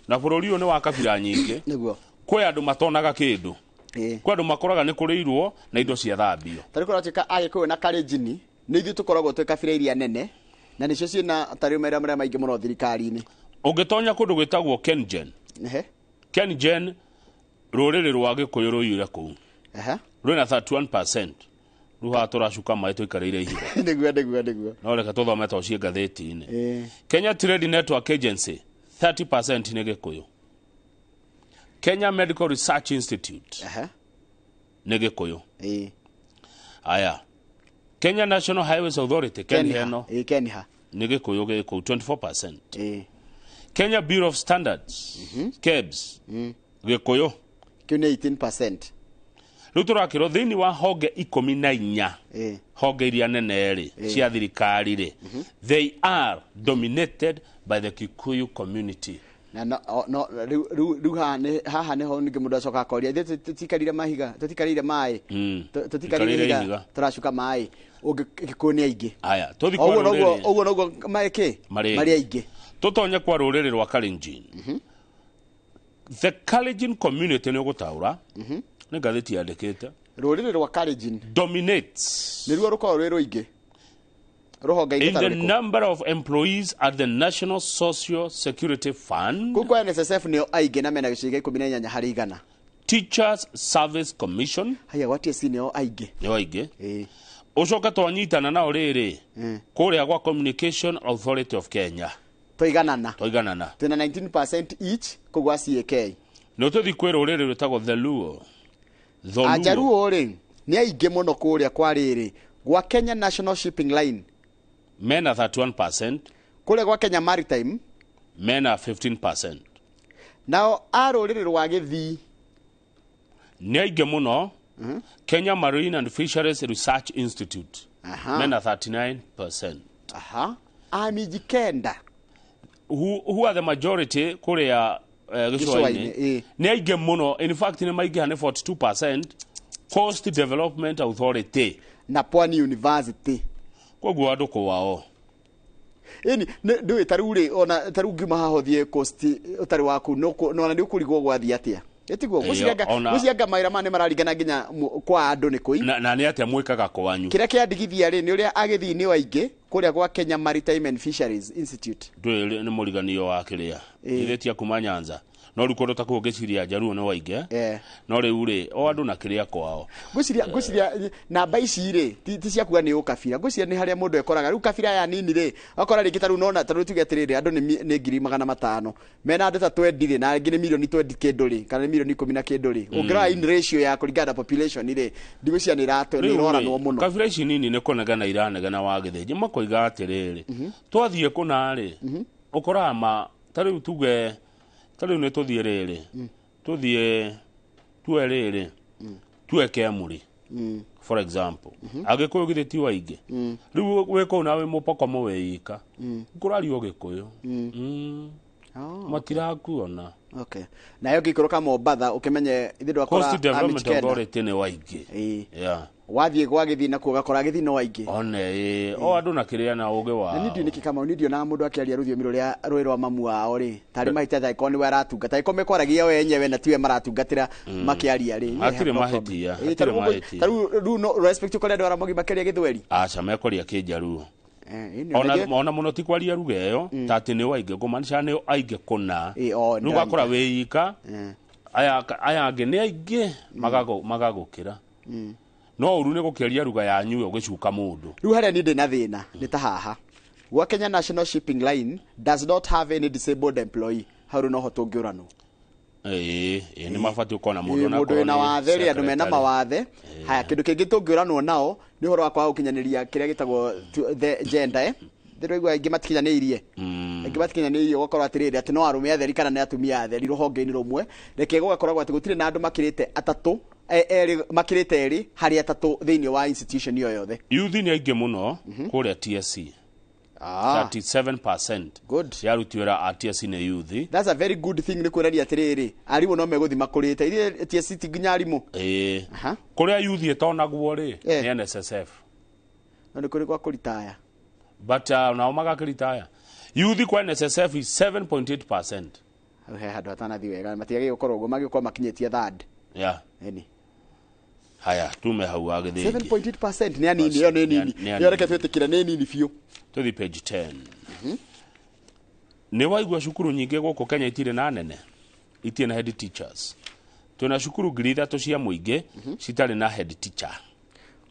na bururi uyu ni wa kabira nyingi niguo kwe andu matonaga kindu kwe andu makoraga ni kurirwo na indo cia thambio tari kuratika agikuyu na Kalenjin ni ithu tukoragwo twi kabira iria nene na nicio ciina tari mera maingi muno thirikari-ini ungitonya kundu gwitagwo Kengen Kengen ruriri rwa gikuyu ruyire kuu rwina 31% ruha turacuka mai tuikarire ihiga niguo no reka tuthome tocie ngatheti-ini Kenya Trade Network Agency 30% ni gikuyu Kenya Medical Research Institute ni gikuyu aya Kenya National Highways Authority Kenha ni gikuyu giko 24% Kenya Bureau of Standards KEBS gikuyu kune 18% ruturakiro thini wa honge 14 honge iria nene ri cia thirikari ri they are dominated by the Kikuyu community na haha neho ninge mundu acoka akoria tutikarire mahiga tutikarire mai tutikarire higa turacuka mai ugikuni aingi aya tuthi kwa ruriri oguo noguo maiki mari aingi tutonye kwa ruriri rwa Kalenjin the Kalenjin community ni gutaura ni gatheti yandikite ruriri rwa Kalenjin dominates ni ruo ruko rwiro ingi in the number of employees at the National Social Security Fund kuko NSSF ni aingi na mena giciga 18 hari igana Teachers Service Commission haya wati esi ni aingi ucoka twanyitana na uriri kuria gwa Communication Authority of Kenya toiganana twina 19% each kugwa CAK no tuthi kwira uriri rutagwo the Luo ajaruo ri ni aingi muno kuria kwa riri gwa Kenya National Shipping Line mena 31% kule gwa Kenya Maritime mena 15% nao aruriri rwa Githii ni aingi muno Kenya Marine and Fisheries Research Institute mena 39% amiji kenda who are the majority kuria gicwaini ni aingi muno in fact ni maingi hane 42% Coast Development Authority na Pwani University koguo andu kwao ini ndu taruri ona tarugi mahahothie coast utari waku no na ndi ukurigwo gwathi atia etiguo gucianga maira mane mararigana nginya kwa andu ni koi na ni atia mwikaga kwanyu kira kia ndigithia ri ni uria Agithii ni waingi kuria gwa Kenya Maritime and Fisheries Institute ndwe ni muriganio wa kiria ithetia kuma Nyanza no rukondo ta kugiciria Jaruo no waingi no riu ri o andu na kiria kwao guciria namba ici ri ti cia kuga ni ukabira guciria ni haria mundu ekoraga riu kabira ya nini ri akora ri gitaru nona taru tuge atiriri andu ni 500,000 mena andu ta 20 na ngi ni milioni 20 kinduri kana ni milioni 10 kinduri ungira in ratio ya kuringana population ri ndigucia ni rato ni rora no muno kabira ici nini ni konagana iranegana wa githiji makoiga atiriri twathie kuna ri ukora ma tari tuge tari ne tuthie riri tuthie tueriri tueke muri for example agikuyu githiti waingi riu weko nawe mupoko muweika kurari ogikuyu matirakuona okay na yo gikuruka Mombasa ukimenye ithindo akora Coast Development Authority ni waingi wathie gwa Githii na kugakora Githii no waingi one o andu na kiria na uge wa ni ndio kama ndio na mundu akiaria ruthio ruria rwirwa mamu wao ri tari maita tha ikoni we aratungata ikome kwaragia we enyewe na tiwe maratungatira makiaria ri atire mahitia taru no respect ko ndio aramogi makiaria Githweri acha mekoria Kijaruo ona muno ti kwaria rugeyo tati ni waingi kumanisha ni aingi kuna ruga kora weika aya angi ni aingi magagukira no uru ni gukiria ruga yanyu ugicuka mundu riu haria ni ndina thina ni ta haha gwa Kenya National Shipping Line does not have any disabled employee haru no hotungiurano ni mafati ukona mundu na wathe andu mena mawathe haya kindu kingi tungiuranwo nao ni horo wakwa ukinyaniria kiria gitagwo the gender ndirigwa ingi matikinyanirie ingi matikinyanirie gukora atiriri ati no arume atheri kana ni atumia atheri ruhonge-ini rumwe reke gugakoragwo ati gutire na andu makirite atatu eri makirite eri hari atatu thiini wa institution iyo yothe youth ni aingi muno kuria TSC 37% good yarutiwira ATS ni youth that's a very good thing ni kurania atiriri arimu no meguthima kurite ire TSC tiginya arimu kuria youth etonagwo ri ni NSSF ni kuri kwa kuritaya but now magakiritaya youth kwa NSSF is 7.8% he handu hatanathi wega matigage gukorwo uguo magĩkorwo makinyetie third eni haya tume hau agithĩ 7.8% nĩ anini yo nĩ nini yo reke twĩtĩkire nĩ nini biũ tuthi page 10 nĩ waigua cukuru nyingĩ gũkũ Kenya itirĩ na nene itirĩ na head teachers twĩna cukuru 3,000 cia mũingĩ citarĩ na head teacher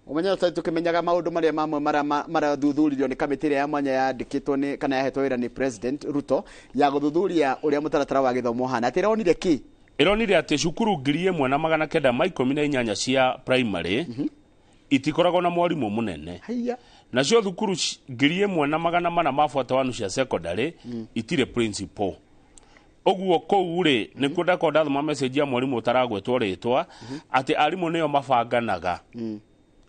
umenya tukimenyaga maundu maria mamwe mara thuthuririo ni kamiti ya mwanya yandikitwo ni kana yahetwo wira ni President Ruto ya guthuthuria uria mutaratara wa githomo hana atironire ki ironire ati cukuru 1,918 cia primary itikoragwo na mwarimu munene nacio thukuru 1,400 mabuata wanu cia secondary itire principal oguo kou ri ni kwenda ko ndathoma message ya mwarimu utaragwetwo ritwa ati arimu niyo mabanganaga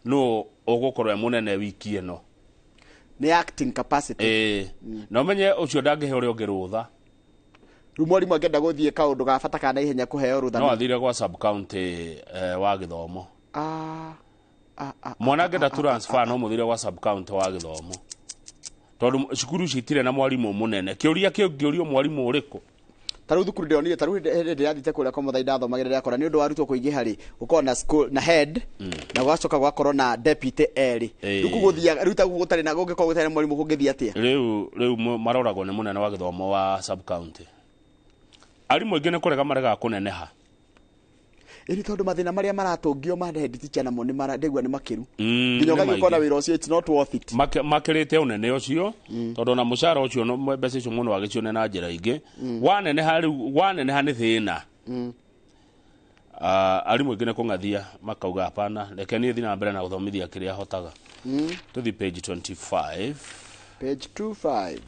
no ogokorwo munene wiki eno ni acting capacity no menye ucio ndangĩhe ũrĩa ũngĩ rũtha rĩu mwarimũ angĩenda gũthiĩ kaũndũ gabata kana ihenya kũheo rũtha no athire gwa sub county wa gĩthomo mwana angĩenda transfer no mũthire gwa sub county wa gĩthomo tondũ cukuru citirĩ na mwarimũ mũnene kĩũria kĩngĩũrio mwarimũ ũrĩkũ taru thukuru ndionire taru hĩndĩ yathite kũrĩa kwa mũthai ndathomagĩrĩra akora nĩ ũndũ warutwo kũingĩha rĩ ũkorwo na school na head na gwacoka gwakorwo na deputy erĩ rĩu kũgũthia ruta gũtarĩ na gũngĩkorwo gũtarĩ mwarimũ kũngĩthia atĩa rĩu maroragwo nĩ mũnene wa gĩthomo wa sub county arimũ aingĩ nĩ kũrega marega kũneneha ĩni tondũ mathĩna marĩa maratũngio ma head teacher namo nĩ marandegwa nĩ makiru nginya ũgagĩkora wĩra ũcio it's not worth it makĩrĩte ũnene ũcio tondũ na mũcara ũcio no mbeca icio mũno agĩcione na njĩra ingĩ waneneha nĩ thĩna arimũ aingĩ nĩ kũng'athia makauga hapana reke niĩ thiĩ na mbere na gũthomithia kĩrĩa hotaga tũthi page 25 page 25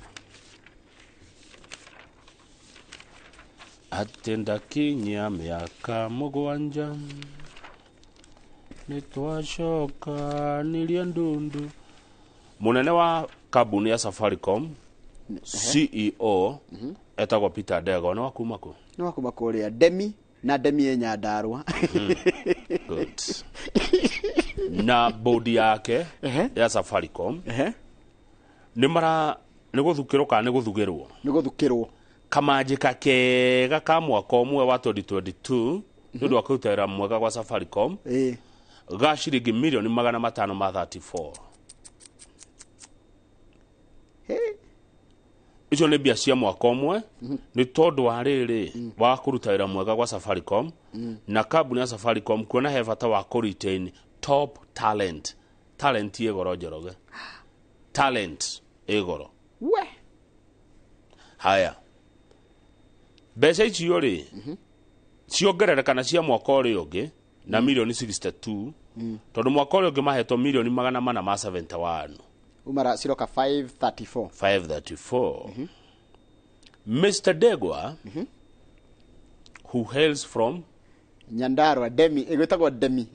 atenda kinyia mĩaka 7 nĩtwacoka nirie ndundu munene wa kambuni ya Safaricom CEO etagwo Peter Ndegwa no akuma ku kũrĩa Demi na Demi Nyandarua good na bodi yake ya Safaricom nĩ gũthukĩrwo kana nĩ gũthukĩrwo kamanjika kega ka mwaka ũmwe wa 2022 nĩũndũ wa kũruta wĩra mwega gwa Safaricom ga ciringi milioni 534 icio nĩ mbia cia mwaka ũmwe nĩ tondũ wa rĩrĩ wa kũruta wĩra mwega gwa Safaricom na kambuni ya Safaricom kuona he bata wa kũ-retain top talent ĩgoro Njoroge talent ĩgoro haya mbeca icio rĩ ciongerereka cia mwaka ũrĩa ũngĩ na milioni 62 tondũ mwaka ũrĩa ũngĩ mahetwo milioni 471 umara ciroka 534 Mr. Ndegwa who hails from Nyandarua Demi igwetagwo Demi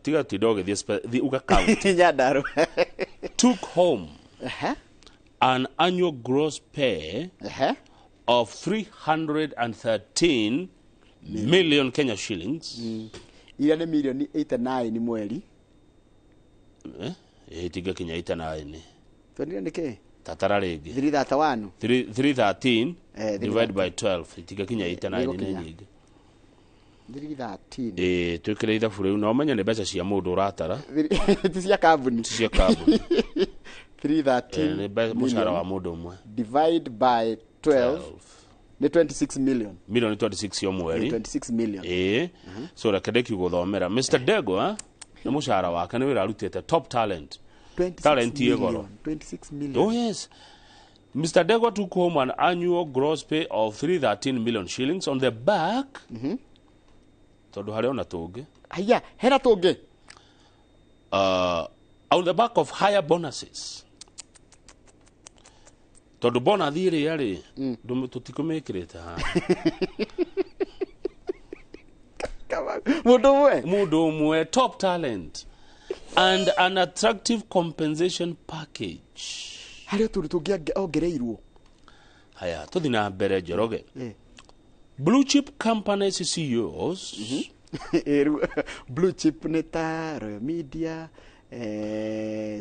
tiga tindo gĩthiĩ uga county Nyandarua took home an annual gross pay of 313 million Kenya shillings. Ile ni milioni 89 mweri. Tiga Kenya 89. Tuendelea nike? Tatara regi. 331. 313 divided by 12. Tiga Kenya 89 ni nyingi. 313. Twikire ithabu riu no menya ni mbeca cia mundu uratara. Ti cia kambuni. 313 mushara wa mundu umwe divide by 12 ni 26 million milioni 26 yo mweri 26 million so rakendeki guthomera Mr. Ndegwa ni mushara wake ni wira arutite top talent igoro 26 million oh yes Mr. Ndegwa took home an annual gross pay of 313 million shillings on the back tondu hari ona tungi haya hera tungi on the back of higher bonuses tondu bona thire yari tutikumikirite ha mundu umwe top talent and an attractive compensation package hari turi tungereirwo haya tuthi na mbere Njoroge blue chip companies CEOs blue chip neta Royal Media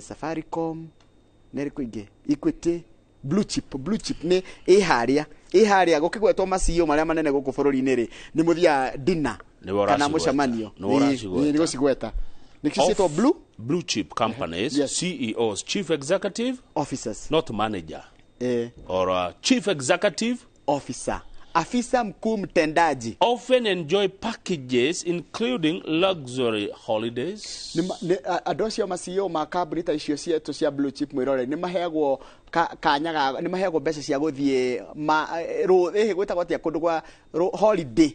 Safaricom neri kuinge Equity blue chip ni iharia gukigwetwo macio maria manene guku bururi-ini ri ni muthia dinner kana mucemanio ni gucigweta nikisitwo blue chip companies CEOs, chief executive officers, not manager or chief executive officer, afisa mkuu mtendaji, often enjoy packages including luxury holidays. Adocio macio makabunita icio cietu cia blue chip mwirore ni maheagwo kanyaga ni maheagwo mbeca cia guthie gwitagwo atia kundu kwa holiday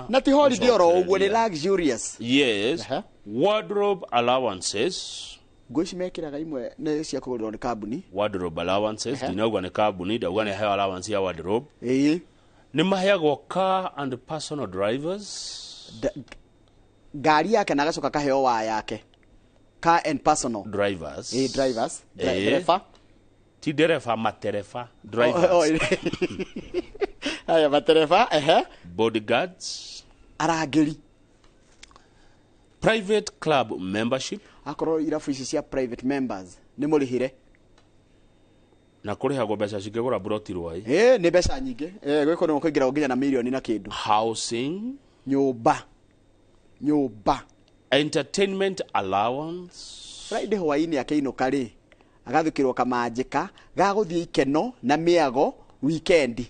na ti holiday oro uguo ni luxurious. Yes. Wardrobe allowances. Goshi mekiraga imwe ne cia kugurirwo ni kambuni. Wardrobe allowances dinagwa ni kambuni ndauga ni heo allowance ya wardrobe. Ni maheagwo car and personal drivers. Gari yake na gacoka kaheo wa yake. Car and personal drivers. Drivers. Dereva. Ti dereva materefa drivers. Aya materefa bodyguards. Arageri. Private club membership. Akorwo irafu ici cia private members ni murihire na kurihagwo mbeca cingigura broti rwai ni mbeca nyingi gwiko no kuingira nginya na milioni na kindu. Housing, nyumba, entertainment allowance. Friday hwaini akeinuka ri agathukirwo kamanjika ga guthie ikeno na miago weekend.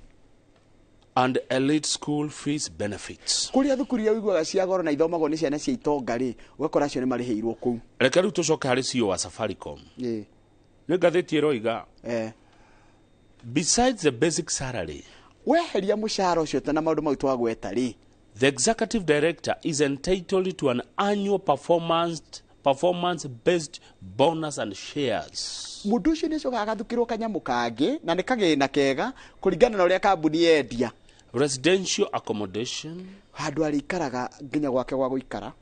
And elite school fees benefits. Kuria thukuru ya wiguaga cia goro na ithomagwo ni ciana cia itonga ri ugakora cio ni mariheirwo ku. Reka riu tucoke hari CEO wa Safaricom. Ni ngatheti iroiga besides the basic salary, weheria mushahara ucio tana maundu mau twagweta ri, the executive director is entitled to an annual performance based bonus and shares. Mundu ucio ni coka agathukirwo kanyamu kangi na ni kagina kega kuringana na uria kambuni yendia. Residential accommodation, handu arikaraga nginya gwake gwa guikara.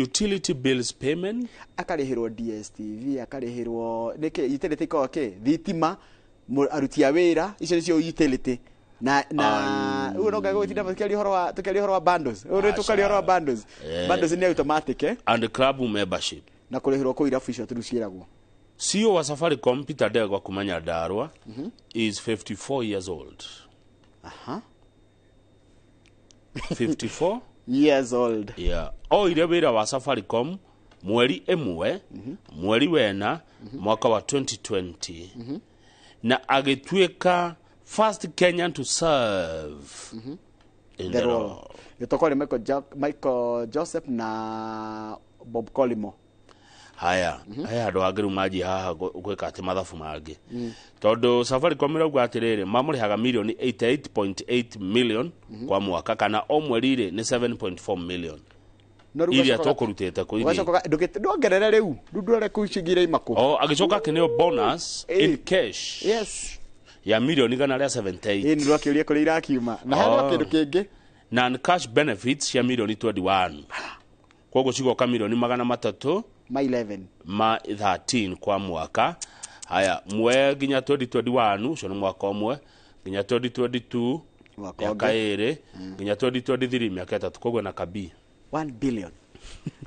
Utility bills payment, akarihirwo DSTV, akarihirwo niki utility ko thitima, aruti a wira icio nicio utility na uno gago itinda tukali horo wa bundles tukali horo wa bundles ni automatic and club membership na kurihirwo ko irafu icio turuciragwo. CEO wa Safaricom Peter Ndegwa kumanya Ndarwa is 54 years old. 54 years old. Yeah. Ile wira wa Safaricom mweri emwe mweri wena mwaka wa 2020 na agituika first Kenyan to serve in the role. Yotokole Michael Joseph na Bob Colimo. Haya andu angiru maji haha gwika ati mathabu mangi tondu Safaricom irauga atiriri mamurihaga milioni 88.8 million kwa mwaka kana o mweri ri ni 7.4 million iria tokurutete ku ithi ndongerere riu ndurore kucigire imako agicoka kinio bonus in cash. Yes, ya milioni gana ria 78 ni rwakiuria kuri irakiuma na hano kindu kingi na cash benefits ya milioni 21 kogo cigoka milioni magana matatu ma 11 ma 13 kwa mwaka. Haya mwe ginya 2021 ucio ni mwaka omwe ginya 2022 mwaka ere ginya 2023 miaka 3 kogo na kabi 1 billion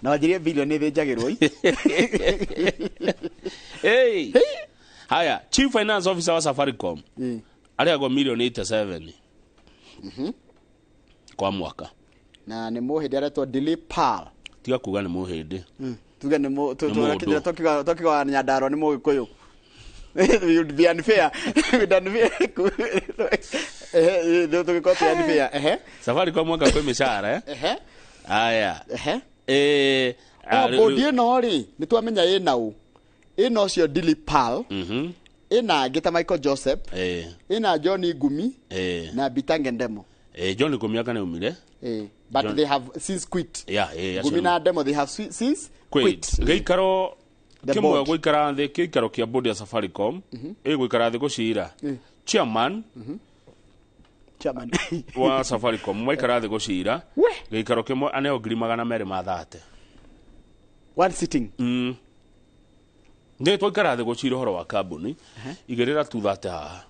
na wajirie billion ni thejagirwo hey haya chief finance officer wa Safaricom aliago milioni 87 kwa mwaka na ni muhindi aretwo Dilip Pal tiga kuga ni muhindi tuga ni turakithira tokiga Nyandarua ni mugikuyu you'd be unfair unfair Safaricom mwaka kwa mishahara haya bodie no ri ni twamenya ina u ina ucio Dilip Pal ina ngita Michael Joseph ina John Gumi na Bitange Ndemo. John Gumi akane umire but they have since quit. Gumi na Ndemo they have since quit. Geikaro kimwe gwikara nthi kikaro kia board ya Safaricom gwikara nthi gucira chairman wa Safaricom mwikara nthi gucira geikaro kimwe aneo ngiri magana meri ma 30 one sitting. Ne twikara nthi gucira horo wa kambuni igerera tu 30 haha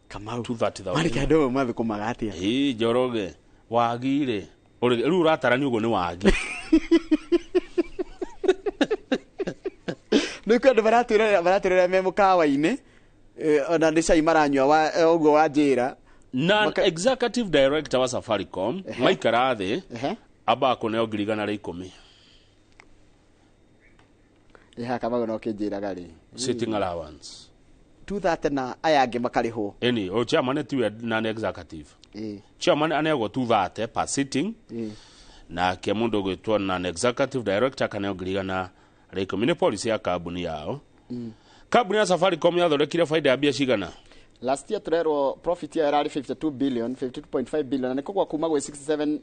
Kamau 230,000 mari kado mabe kumagatia Njoroge wagire uri ratarani ugo ni wagi nä kwä andå baratwä ra me må kawa-inä ona nä cai maranyua å guo wa njä ra non-executive director wa Safaricom maikara thĩ amba kũneo ngiri igana rĩa 10 kamago no kä njä raga rä sitting allowance 230 na aya angä makarä hwo o chairman tiwe non-executive chairman aneagwo 230 per sitting na ke mundu gwitwo non-executive director kaneo ngiri igana rĩa 10 nĩ policy ya kambuni yao kambuni ya Safaricom yathondekire faida ya mbia cigana last year turerwo profit ya rari 52 billion 52.5 billion na nĩkũgwa kuma gwĩ 67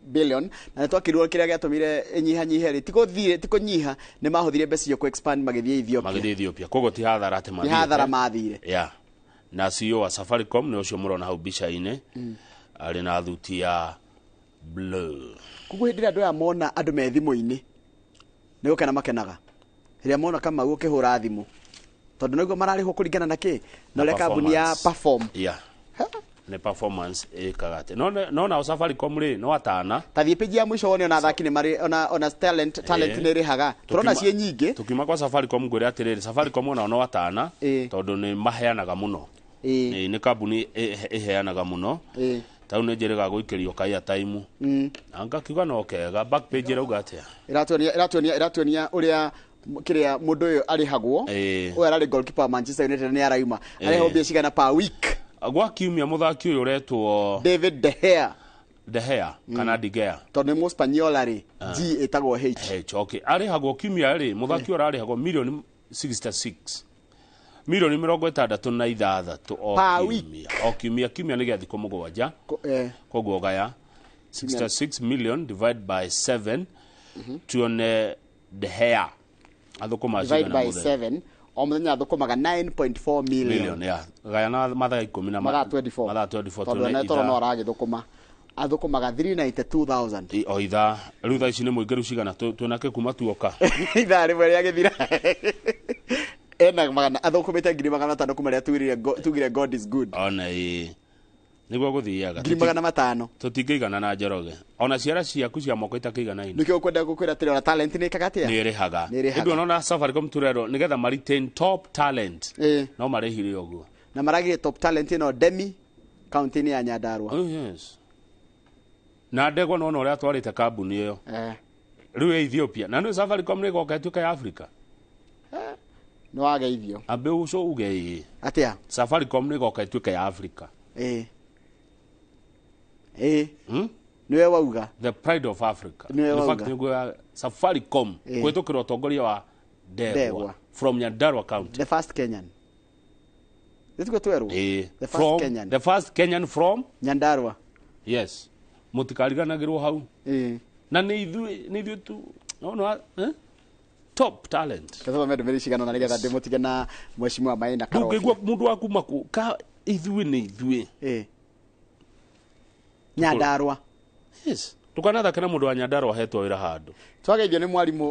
billion na nĩtwakĩrirwo kĩrĩa gĩatũmire ĩnyihanyihe rĩ tikũnyiha nĩ mahũthire mbeca icio expand magĩthiĩ Ethiopia koguo ti hathara atĩ mathire hathara mathire na CEO wa Safaricom nĩ ũcio mũrona hau mbica-inĩ arĩ na thuti ya blue koguo hĩndĩ ĩrĩa andũ aya mona andũ me thimũ-inĩ nĩ gũkena makenaga rĩrĩa mona Kamau ũkĩhũra thimũ tondũ nĩguo mararĩhwo kũringana na kĩ na ũrĩa kambuni ya perform nĩ performance ĩkaga no na Safaricom rĩ no atana tathiĩ page ya mũico wone ona athaki nĩ marĩ ona talent nĩ rĩhaga tũrona ciĩ nyingĩ tukiuma kwa Safaricom ngwĩre atĩrĩrĩ Safaricom ona no atana tondũ nĩ maheanaga mũno nĩ kambuni ĩheanaga mũno tau nĩ njĩrĩga gũikĩrio kaya time anga kiuga no kega back page ĩrauga atĩa ĩratuonia ũrĩa kiria mundu uyu arihagwo uyu arari goalkeeper Manchester United ni arauma ariho mbia cigana per week gwa kiumia muthaki uyu uretwo David De Gea kana De Gea tondu mu Spaniola ri G etagwo H okay arihagwo kiumia ri muthaki uyu arihagwo million 66 milioni 66 o kiumia nĩ gĩa thikũ mũgwanja koguo gaya 66 million divide by 7 tuone De Gea divide by 7 o muthenya athukumaga 9.4 million gaya na mathaa 10 na mathaa 24 tondu na toro no aragithukuma athukumaga 392,000 o ithaa rĩu thaa ici nĩ mũingĩ rĩu cigana tuonake kuma tuoka ithaa rĩmwe rĩagĩthira ena magana athukumĩte 500 kuma rĩrĩa tugire God is good ona niguo guthiaga 500 tutingĩigana na Njoroge ona ciara ciaku cia moko itakĩigana ino nikio kwenda gukwira atĩrĩ ona talent nĩ kagatia nĩ ĩrĩhaga ndio ona Safaricom turero nigetha maritain top talent no marĩhire ũguo na maragire top talent ino Demi county ya Nyandarua yes na ndego no ũrĩa atwarĩte kambuni ĩyo rĩu Ethiopia na nĩ Safaricom nĩ goka ĩtuĩka ya Africa no wageithio ambe uco uge atia Safaricom nĩ goka ĩtuĩka ya Africa niwe wauga the pride of Africa in fact nĩguo Safaricom kwĩtũkĩra ũtongoria wa Ndegwa from Nyandarua County the first Kenyan the first Kenyan from Nyandarua yes mutikariganagirwo hau na nĩ ithuĩ tu no top talent kaza medo merishigana na nigetha ndimutige na mheshimiwa Maina Karofi ndungĩigua mundu waku maku ka ithuĩ nĩ ithuĩ Nyandarua yes tukanathaka na mundu wa Nyandarua hetwo wĩra handũ twageithio nĩ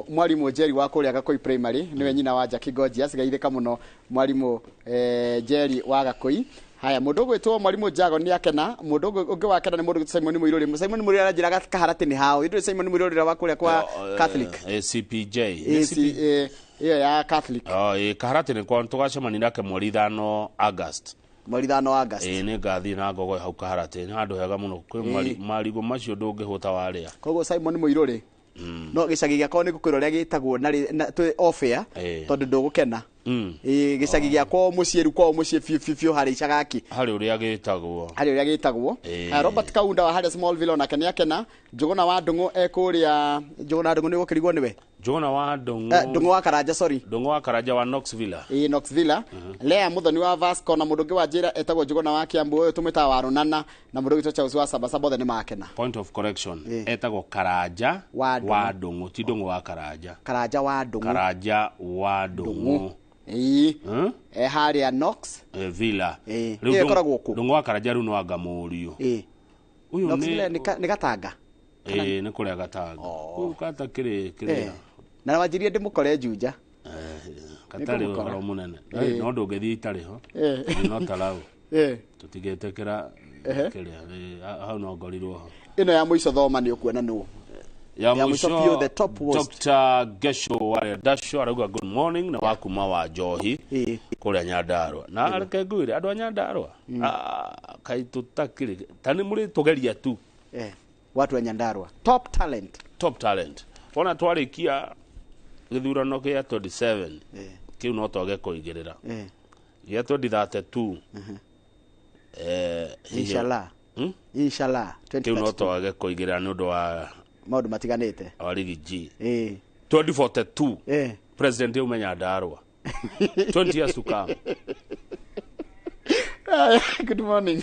mwarimu Jerry wa kũrĩa Gakũi primary niwe nyina wa Jackie Gorgeous gaithĩka mũno mwarimu Jerry wa Gakũi haya mundu gwitwo mwarimu Jago ni akena mundu ungi wa kena ni mundu Simon Muiruri Simon Muiruri aranjiraga kaharati ni hao ithu Simon Muiruri wa kũrĩa kwa Catholic CPJ iyo ya Catholic kaharati ni kwa tugacemania nake mweri 5 August nĩ ngathi na ngogo hau kaharati nĩ handũ hega mũno kwĩ marigo macio ndũngĩhũta warĩa koguo Simon Muiruri no gĩcagi gĩakwa nĩ gũkwĩra ũrĩa gĩtagwo na offer tondũ ndũgũkena gĩcagi gĩakwa mũciĩ kwa mũciĩ biũ harĩ icagaki harĩ ũrĩa gĩtagwo Robert Kaunda wa harĩa Smallville onake nĩ akena Njũgũna wa Ndũng'ũ ekũrĩa Njũgũna wa Ndũng'ũ nĩ gũkĩrigwo nĩwe Njũgũna wa Ndũng'ũ wa Karanja Ndũng'ũ wa Karanja wa Knoxville Knoxville Lea Muthoni wa Vasco na mũndũ ũngĩ wa njĩra etagwo Njũgũna wa Kiambu ũyũ tũmĩtaga wa Rũnana na mũndũ ũngĩ Charles wa Sabasaba othe nĩ makena point of correction etagwo Karanja wa Ndũng'ũ ti Ndũng'ũ wa Karanja Karanja wa Ndũng'ũ harĩa Knox Villa rĩu ĩkoragwo kũ Ndũng'ũ wa Karanja rĩu no anga mũriũ ũyũ nĩ Gatanga nĩ kũrĩa Gatanga ũyũ kata kĩrĩa na wanjirie ndĩmũkore Juja katarĩ ũhoro mũnene no ndũngĩthiĩ itarĩ ho no talau tũtigĩtĩkĩra kĩrĩa hau no ngorirwo ho ĩno ya mũico thoma nĩ ũkuona nũ ya mwisho the top host Dr. Gesho wale Dasho arauga good morning na wakuma wa Johi kule Nyandarua na arekegwire andu a Nyandarua kaitutakiri tani muri tugeria tu watu wa Nyandarua top talent ona twarikia githurano kia 27 kiu no toge kuigirira ya 2032 inshallah kiu no toge kuigirira ni undu wa maundu matiganite awaligi G 2042 president umenya Nyandarua 20 years to come. Good morning.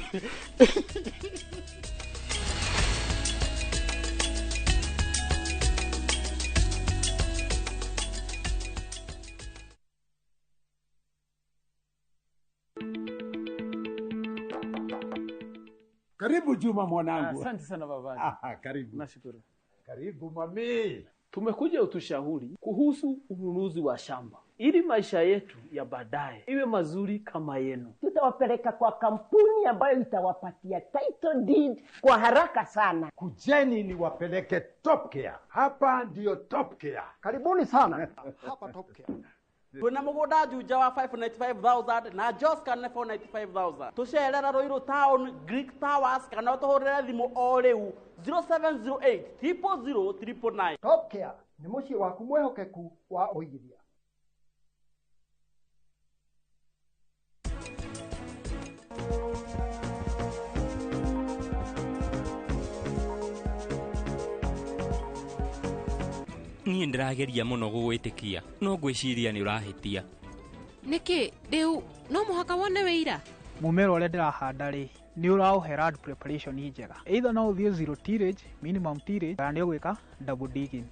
Karibu Juma mwanangu. Asante sana baba. Karibu. Nashukuru. Karibu mami. Tumekuja utushauri kuhusu ununuzi wa shamba ili maisha yetu ya baadaye iwe mazuri kama yenu. Tutawapeleka kwa kampuni ambayo itawapatia title deed kwa haraka sana. Kujeni ni wapeleke Top Care. Hapa ndio Top Care. Karibuni sana. Hapa Top Care. Tuna mugoda juja wa 595,000 na Jos kana 495,000. Tusherera Roiro Town Greek Towers kana tuhorera thimu o riu 0708 000 Top Care ni muci waku mwehokeku wa uigithia. Niĩ ndĩrageria mũno gũgwĩtĩkia no ngwĩciria nĩ ũrahitia. Nĩkĩ rĩu no mũhaka wone wĩira? Mũmera ũrĩa ndĩrahanda rĩ nĩ ũraũhe land preparation njega. Either no ũthiĩ zero tillage, minimum tillage, kana nĩ ũgwĩka double digging.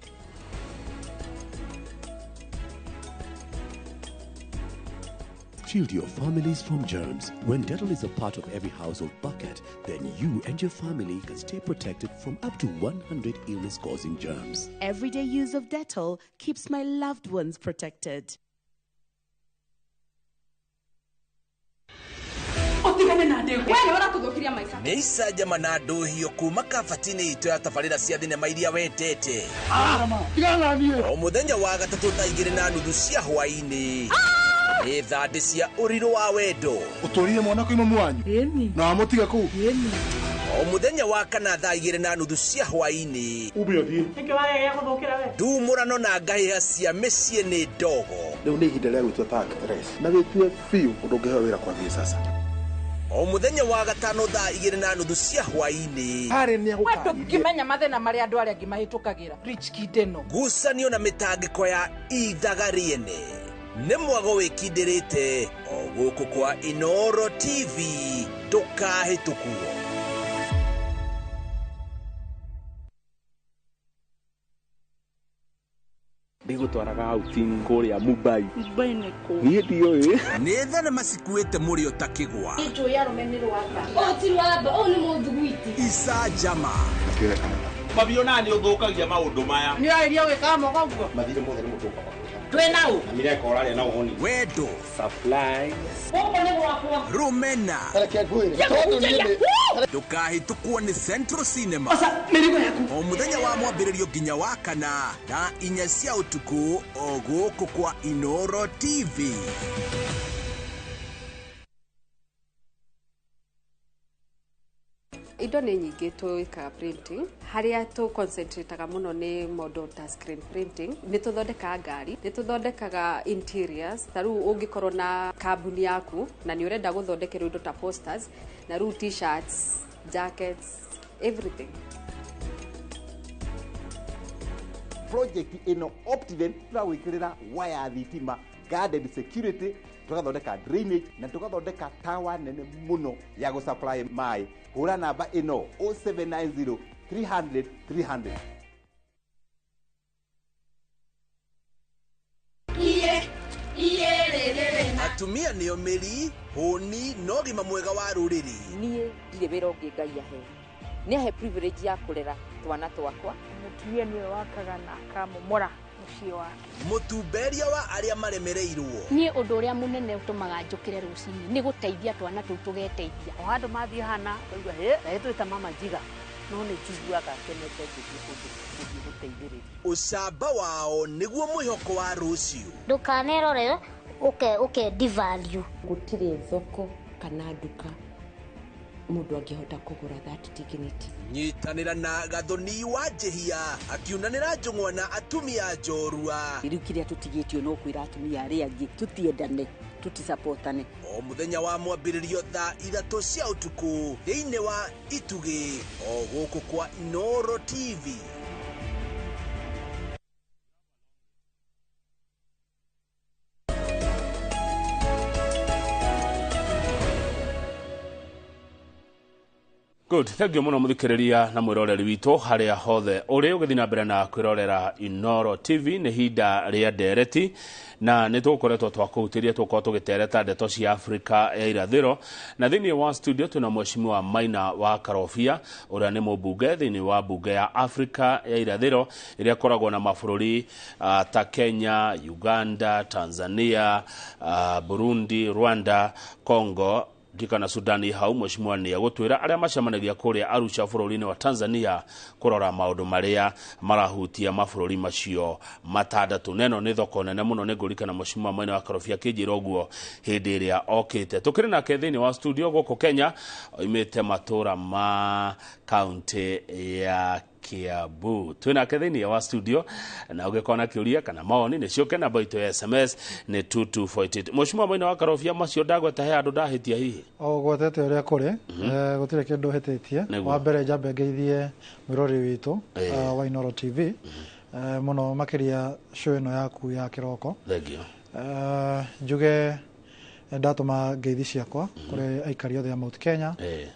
Shield your families from germs. When Dettol is a part of every household bucket, then you and your family can stay protected from up to 100 illness-causing germs. Everyday use of Dettol keeps my loved ones protected. nä icanjama na ndå hio kuma kabati-inä itå ya tabarä ra cia thinema iria wendete o må thenya wa gatatå thaa 2:30 cia hwainä nä thandä cia å rirå wa wendo å tå rire mwana kå ima mwanyu na wamå tiga kå o må thenya wa kana thaa 2:30 cia hwainä ndumå rano na ngahä ha cia mä ciä nä ndogo rä u nä ihinda rä a gwä tua na wä tue biå å ndå å ngä heo wä ra kwambie sasa o muthenya wa gatano thaa 2:30 cia hwainĩ wendo ngimenya mathĩna marĩa andũ arĩa angĩ mahĩtũkagĩra rich kideno ngucanio na mĩtangĩko ya ithaga rĩene nĩ mwago wĩkindĩrĩte o gũkũ kwa Inoro TV ndũkahĩtũkuo. Ndĩgũtwaraga outing kũrĩa Mumbai nĩ kũ niĩ ndiũĩ nĩ thenema cikuĩte mũrĩo ta kĩgwa nĩnjũĩ arũme nĩ rwaka o ti rwamba o nĩ mũthugwiti icanjama mabio na nĩ ũthũkagia maũndũ maya nĩ arĩria gwĩkaga mogo guo mathire mothe nĩ mũtũka twĩ naũ na mire korarĩa na ũhoni wendo supply gũkũ nĩ gwakwa rumena ndũkahĩtũkwo nĩ Central Cinema o mũthenya wa mwambĩrĩrio nginya wa kana na 4 cia ũtukũ o gũkũ kwa Inoro TV. Indo nĩ nyingĩ twĩkaga printing harĩa tũ concentrateaga mũno nĩ model ta screen printing nĩ tũthondekaga ngari nĩ tũthondekaga interiors ta rĩu ũngĩkorwo na kambuni yaku na nĩ ũrenda gũthondekerwo indo ta posters na rĩu t-shirts jackets everything. Project ino Optiven tũragwĩkĩrĩra waya thitima garden security tugathondeka drainage na tugathondeka tower nene muno ya go supply mai hura namba ino 0790 300 300. Atumia nĩo mĩri hũni no gima mwega wa rũrĩrĩ. Niĩ ndirĩ wĩra ũngĩ Ngai ahe nĩ ahe privilege ya kũrera twana twakwa. Mũtumia nĩwe wakaga na akamomora mũciĩ wake. Mũtumberia wa arĩa maremereirwo. Niĩ ũndũ ũrĩa mũnene ũtũmaga njũkĩre rũcinĩ nĩ gũteithia twana tũu tũgeteithia. O handũ mathiĩ hana oiga he twĩta mama njiga no nĩ njiguaga kenete ngĩthiĩ gũteithĩrĩria. Ucamba wao nĩguo mwĩhoko wa rũciũ. Ndũkanerore uke devalue. Gũtirĩ thoko kana nduka mũndũ angĩhota kũgũra that dignity. Nyitanĩra na Gathoni wa Njĩhia akiunanĩra njũng'wa na atumia njorua. Rĩu kĩrĩa tũtigĩtio no kwĩra atumia arĩa angĩ tutiendane tutisapotane. O mũthenya wa mwambĩrĩrio thaa 3 cia ũtukũ thĩinĩ wa Itugĩ o gũkũ kwa Inooro TV. Good, thank you muno muthikiriria na mwiroreri witu haria hothe uri ugithina mbere na kwirorera Inooro TV ni hinda ria ndereti na nitukoretwo twakuhutiria tuko tugitereta ndeto cia Afrika ya irathiro na thini wa studio tuna mheshimiwa Maina wa Karofia uria ni mubunge thini wa bunge ya Afrika ya irathiro iria koragwo na mabũrũri ta Kenya, Uganda, Tanzania, Burundi, Rwanda, Congo Dika na Sudani hau mheshimiwa ni agutwira aria macemanagia kuria Arusha bũrũri-inĩ wa Tanzania kurora maundu maria marahutia mabũrũri macio matandatu. Neno ni thoko nene muno ni ngurikana mheshimiwa Maina wa Karofia kinjira uguo hindi iria okite. Tukiri nake thini wa studio goko Kenya imete matura ma county ya Kiambu. Twina thini wa studio na ugekona kiuria kana maoni ni cioke namba itu ya SMS ni 2248. Mheshimiwa Maina wa Karofia macio ndagweta he andu ndahitia hihi gwetete uria kuri gutire kindu hititie wa mbere njambe ngeithie mwirori witu wa Inooro TV muno makiria show ino yaku ya kiroko. Thank you. Njuge ndatuma ngeithi ciakwa kuri aikari othe a Mount Kenya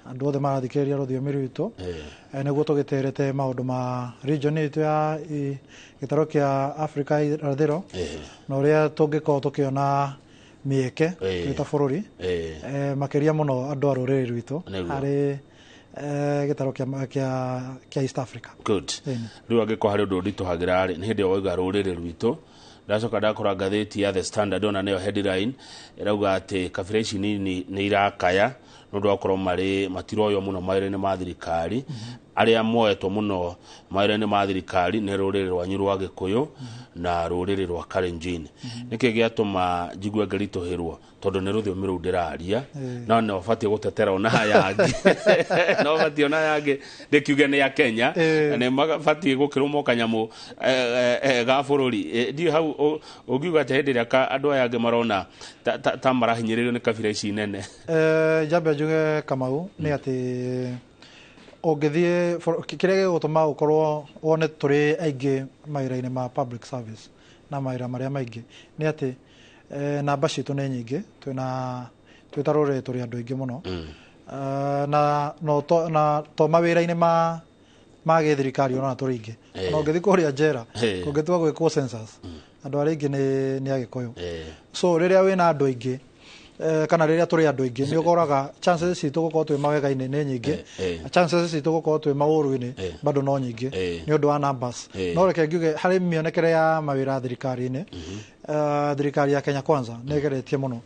andu othe marathikiriria rũthiomi rwitũ nĩguo tũgĩterete maũndũ ma region itu ya gĩtaro kĩa Afrika irathĩro na ũrĩa tũngĩkorwo tũkĩona mĩeke twĩta bũrũri makĩria mũno andũ a rũrĩrĩ rwitũ harĩ gĩtaro kĩa East Africa. Good. Rĩu angĩkorwo harĩ ũndũ nditũhagĩra nĩ hĩndĩ wauga rũrĩrĩ rwitũ ndacoka ndakora ngathĩti ya The Standard ona nayo headline irauga atĩ kabira ici nini nĩ irakaya nũndũ wakorwo marĩ matiroyo mũno mawĩra-inĩ ma thirikari aria moetwo mũno mawĩra-inĩ ma thirikari nĩ rũrĩrĩ rwanyu rwa Gĩkũyũ na rũrĩrĩ rwa Kalenjin. Nĩkĩ gĩatũma njigue ngeritũhĩrwo tondũ nĩ rũthiomi rũu ndĩraria no nĩ ũbatiĩ gũtetera ona yangi no ũbatiĩ ona yangi ndĩkiuge nĩ ya Kenya na nĩ mabatiĩ gũkĩrũmwo kanyamũ ga bũrũri. Ndiũ hau ũngiuga atĩ hĩndĩ ĩrĩa andũ aya angĩ marona ta marahinyĩrĩrio nĩ kabira ici nene. Njambe njuge Kamau nĩ atĩ ũngĩthiĩ kĩrĩa gĩgũtũma ũkorwo wone tũrĩ aingĩ mawĩra-inĩ ma public service na mawĩra marĩa maingĩ nĩ atĩ namba citũ nĩ nyingĩ twĩta rũrĩrĩ tũrĩ andũ aingĩ mũno na to mawĩra-inĩ ma gĩthirikari ona tũrĩ aingĩ na ũngĩthiĩ kũrĩa njera kũngĩtua gwĩkwo census andũ arĩa aingĩ nĩ Agĩkũyũ. So rĩrĩa wĩna andũ aingĩ kana rĩrĩa tũrĩ andũ aingĩ nĩ ũkoraga chances citũ gũkorwo twĩ mawega-inĩ nĩ nyingĩ chances citũ gũkorwo twĩ maũru-inĩ bado no nyingĩ nĩ ũndũ wa numbers. No reke ngiuge harĩ mĩonekere ya mawĩra thirikari-inĩ thirikari ya Kenya Kwanza nĩ ĩgeretie mũno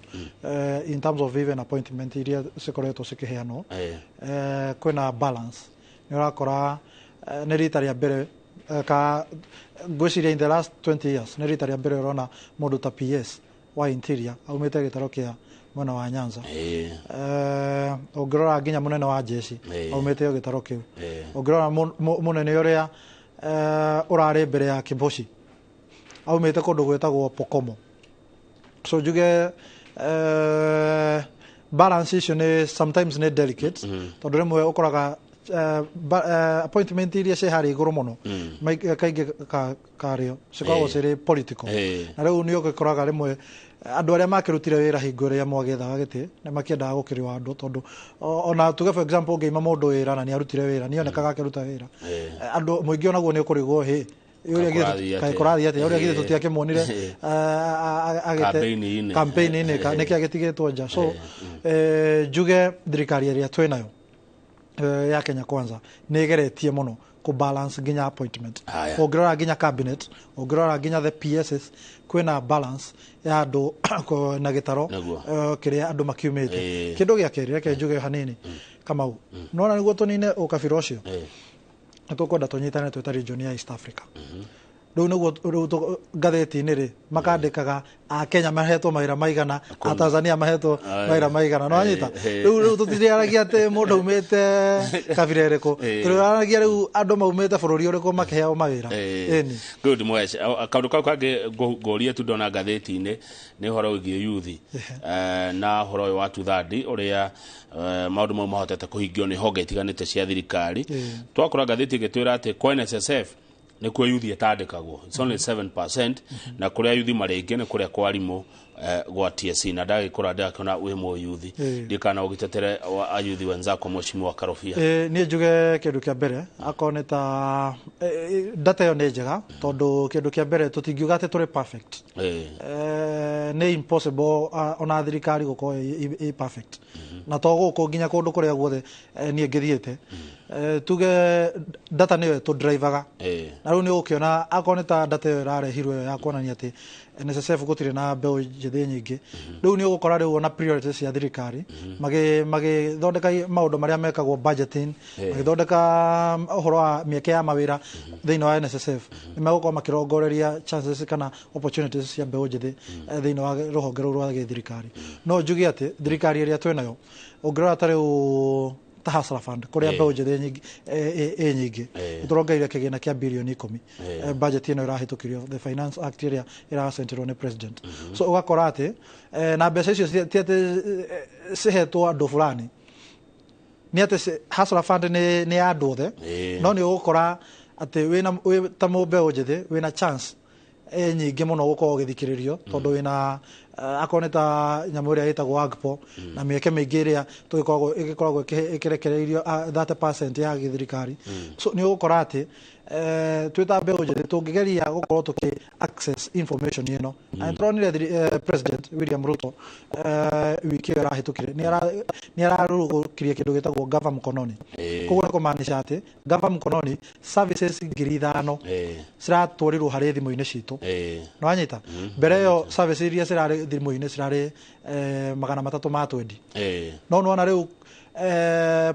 in terms of even appointment iria cikoretwo cikĩheanwo kwĩna balance. Nĩ ũrakora nĩ rita rĩa mbere ngwĩciria in the last 20 years nĩ rita rĩa mbere ũrona mũndũ ta PS wa interior aumĩte gĩtaro kĩa mwena wa Nyanza ũngĩrora nginya mũnene wa jeshi aumĩte gĩtaro kĩu ũngĩrora mũnene ũrĩa ũrarĩ mbere ya Kiboshi aumĩte kũndũ gwĩtagwo Pokomo. So njuge balance icio nĩ sometimes nĩ delicate tondũ rĩmwe ũkoraga appointment iria ciĩ harĩ igũrũ mũno kaingĩ karĩo cikoragwo cirĩ political na rĩu nĩ ũgĩkoraga rĩmwe andũ arĩa makĩrutire wĩra hingo ĩrĩa mwagĩethaga gĩtĩ nĩ makĩendaga gũkĩrĩo andũ tondũ ona tuge for example ũngĩima mũndũ wĩra na nĩ arutire wĩra nĩ onekaga akĩruta wĩra andũ mũingĩ onaguo nĩ ũkũrĩgwo hĩ kũrathiĩ atĩa ũrĩa githĩ tũtiakĩmuonire campaign-inĩ nĩkĩ agĩtigĩtwo nja. So njuge thirikari ĩrĩa twĩnayo ya Kenya Kwanza nĩ ĩgeretie mũno balance nginya appointment ũngĩrora nginya cabinet ũngĩrora nginya the PSs kwĩna balance ya andũ na gĩtaro kĩrĩa andũ makiumĩte. Kĩndũ gĩa kerĩ reke njuge hanini Kamau nona nĩguo tũnine ũkabira ũcio nitukwenda tunyitane twita region ya East Africa riu niguo ngatheti-inĩ rĩ makandĩkaga a Kenya mahetwo mawĩra maigana, a Tanzania mahetwo mawĩra maigana, no anyita riu tũtirĩaragia atĩ mũndũ umĩte kabira ĩrĩkũ, tũrĩaragia rĩu andũ maumĩte bũrũri ũrĩkũ makĩheo mawĩra. Good Mwesh, kaũndũ kau kangĩ ngũria tu ndona ngatheti-inĩ nĩ ũhoro wĩgiĩ yuthi na ũhoro ũyũ wa Tuthandi ũrĩa maũndũ mau mahotete kũhingio nĩ honge itiganĩte cia thirikari. Twakora ngatheti ĩgĩtwĩra atĩ kwa NSSF nĩ kuo yuthi ĩtandĩkagwo, it's only 7%, na kũrĩa yuthi marĩngĩ nĩ kũrĩa kwa arimũ gwa TSC, na ndagĩkora ndakona wĩ mũ yuthi ndikana ũgĩtetere ayuthi wenzako mheshimiwa Karofia. Niĩ njuge kĩndũ kĩa mbere akorwo nĩ ta data ĩyo nĩ njega tondũ kĩndũ kĩa mbere tũtingiuga atĩ tũrĩ perfect, nĩ impossible ona thirikari gũkorwo ĩ perfect, na to gũkũ nginya kũndũ kũrĩa guothe niĩ ngĩthiĩte tuge data nĩyo tũdrivaga, na rĩu nĩ ũkĩona akorwo nĩ ta data ĩyo ĩrarehirwo ĩyo ya kuonania atĩ NSSF gũtirĩ na mbeũ njĩthĩ nyingĩ, rĩu nĩ ũgũkora rĩu ona priorities cia thirikari magĩthondeka maũndũ marĩa mekagwo budgeting, magĩthondeka ũhoro wa mĩeke ya mawĩra thĩinĩ wa NSSF, nĩ megũkorwo makĩrongoreria chances kana opportunities cia mbeũ njĩthĩ thĩinĩ wa rũhonge rũu rwa thirikari. No njuge atĩ thirikari ĩrĩa twĩnayo ũngĩrora ta rĩu ta Hustler Fund kũrĩa mbeũ njĩthĩ nyingĩ tũrongereire kĩgĩna kĩa birioni 10 budget ĩno ĩrahĩtũkirio the Finance Act ĩrĩa ĩracenterwo nĩ president. So ũgakora atĩ na mbeca icio ti atĩ cihetwo andũ fulani, nĩ atĩ Hustler Fund nĩ ya andũ othe, no nĩ ũgũkora atĩ wĩ ta mũmbeũ njĩthĩ wĩna chance nyingĩ mũno gũkorwo ũgĩthikĩrĩrio tondũ wĩna akorwo nĩ ta nyamũ ĩrĩa ĩtagwo AGPO na mĩeke mĩingĩ ĩrĩa ĩgĩkoragwo ĩkĩrekereirio 30% ya gĩthirikari. So nĩ ũgũkora atĩ twĩta mbeũ njĩthĩ tũngĩgeria gũkorwo tũkĩ access information ĩno, na nĩtũronire President William Ruto wiki ĩyo ĩrahĩtũkire nĩ ararũgũkirie kĩndũ gĩtagwo gava mkononi. Koguo nĩ kũmaanisha atĩ gava mkononi services 5,000 ciratwarirwo harĩ thimũ-inĩ citũ, no anyita mbere ĩyo service iria cirarĩ thimũ-inĩ cirarĩ 320, no nona rĩu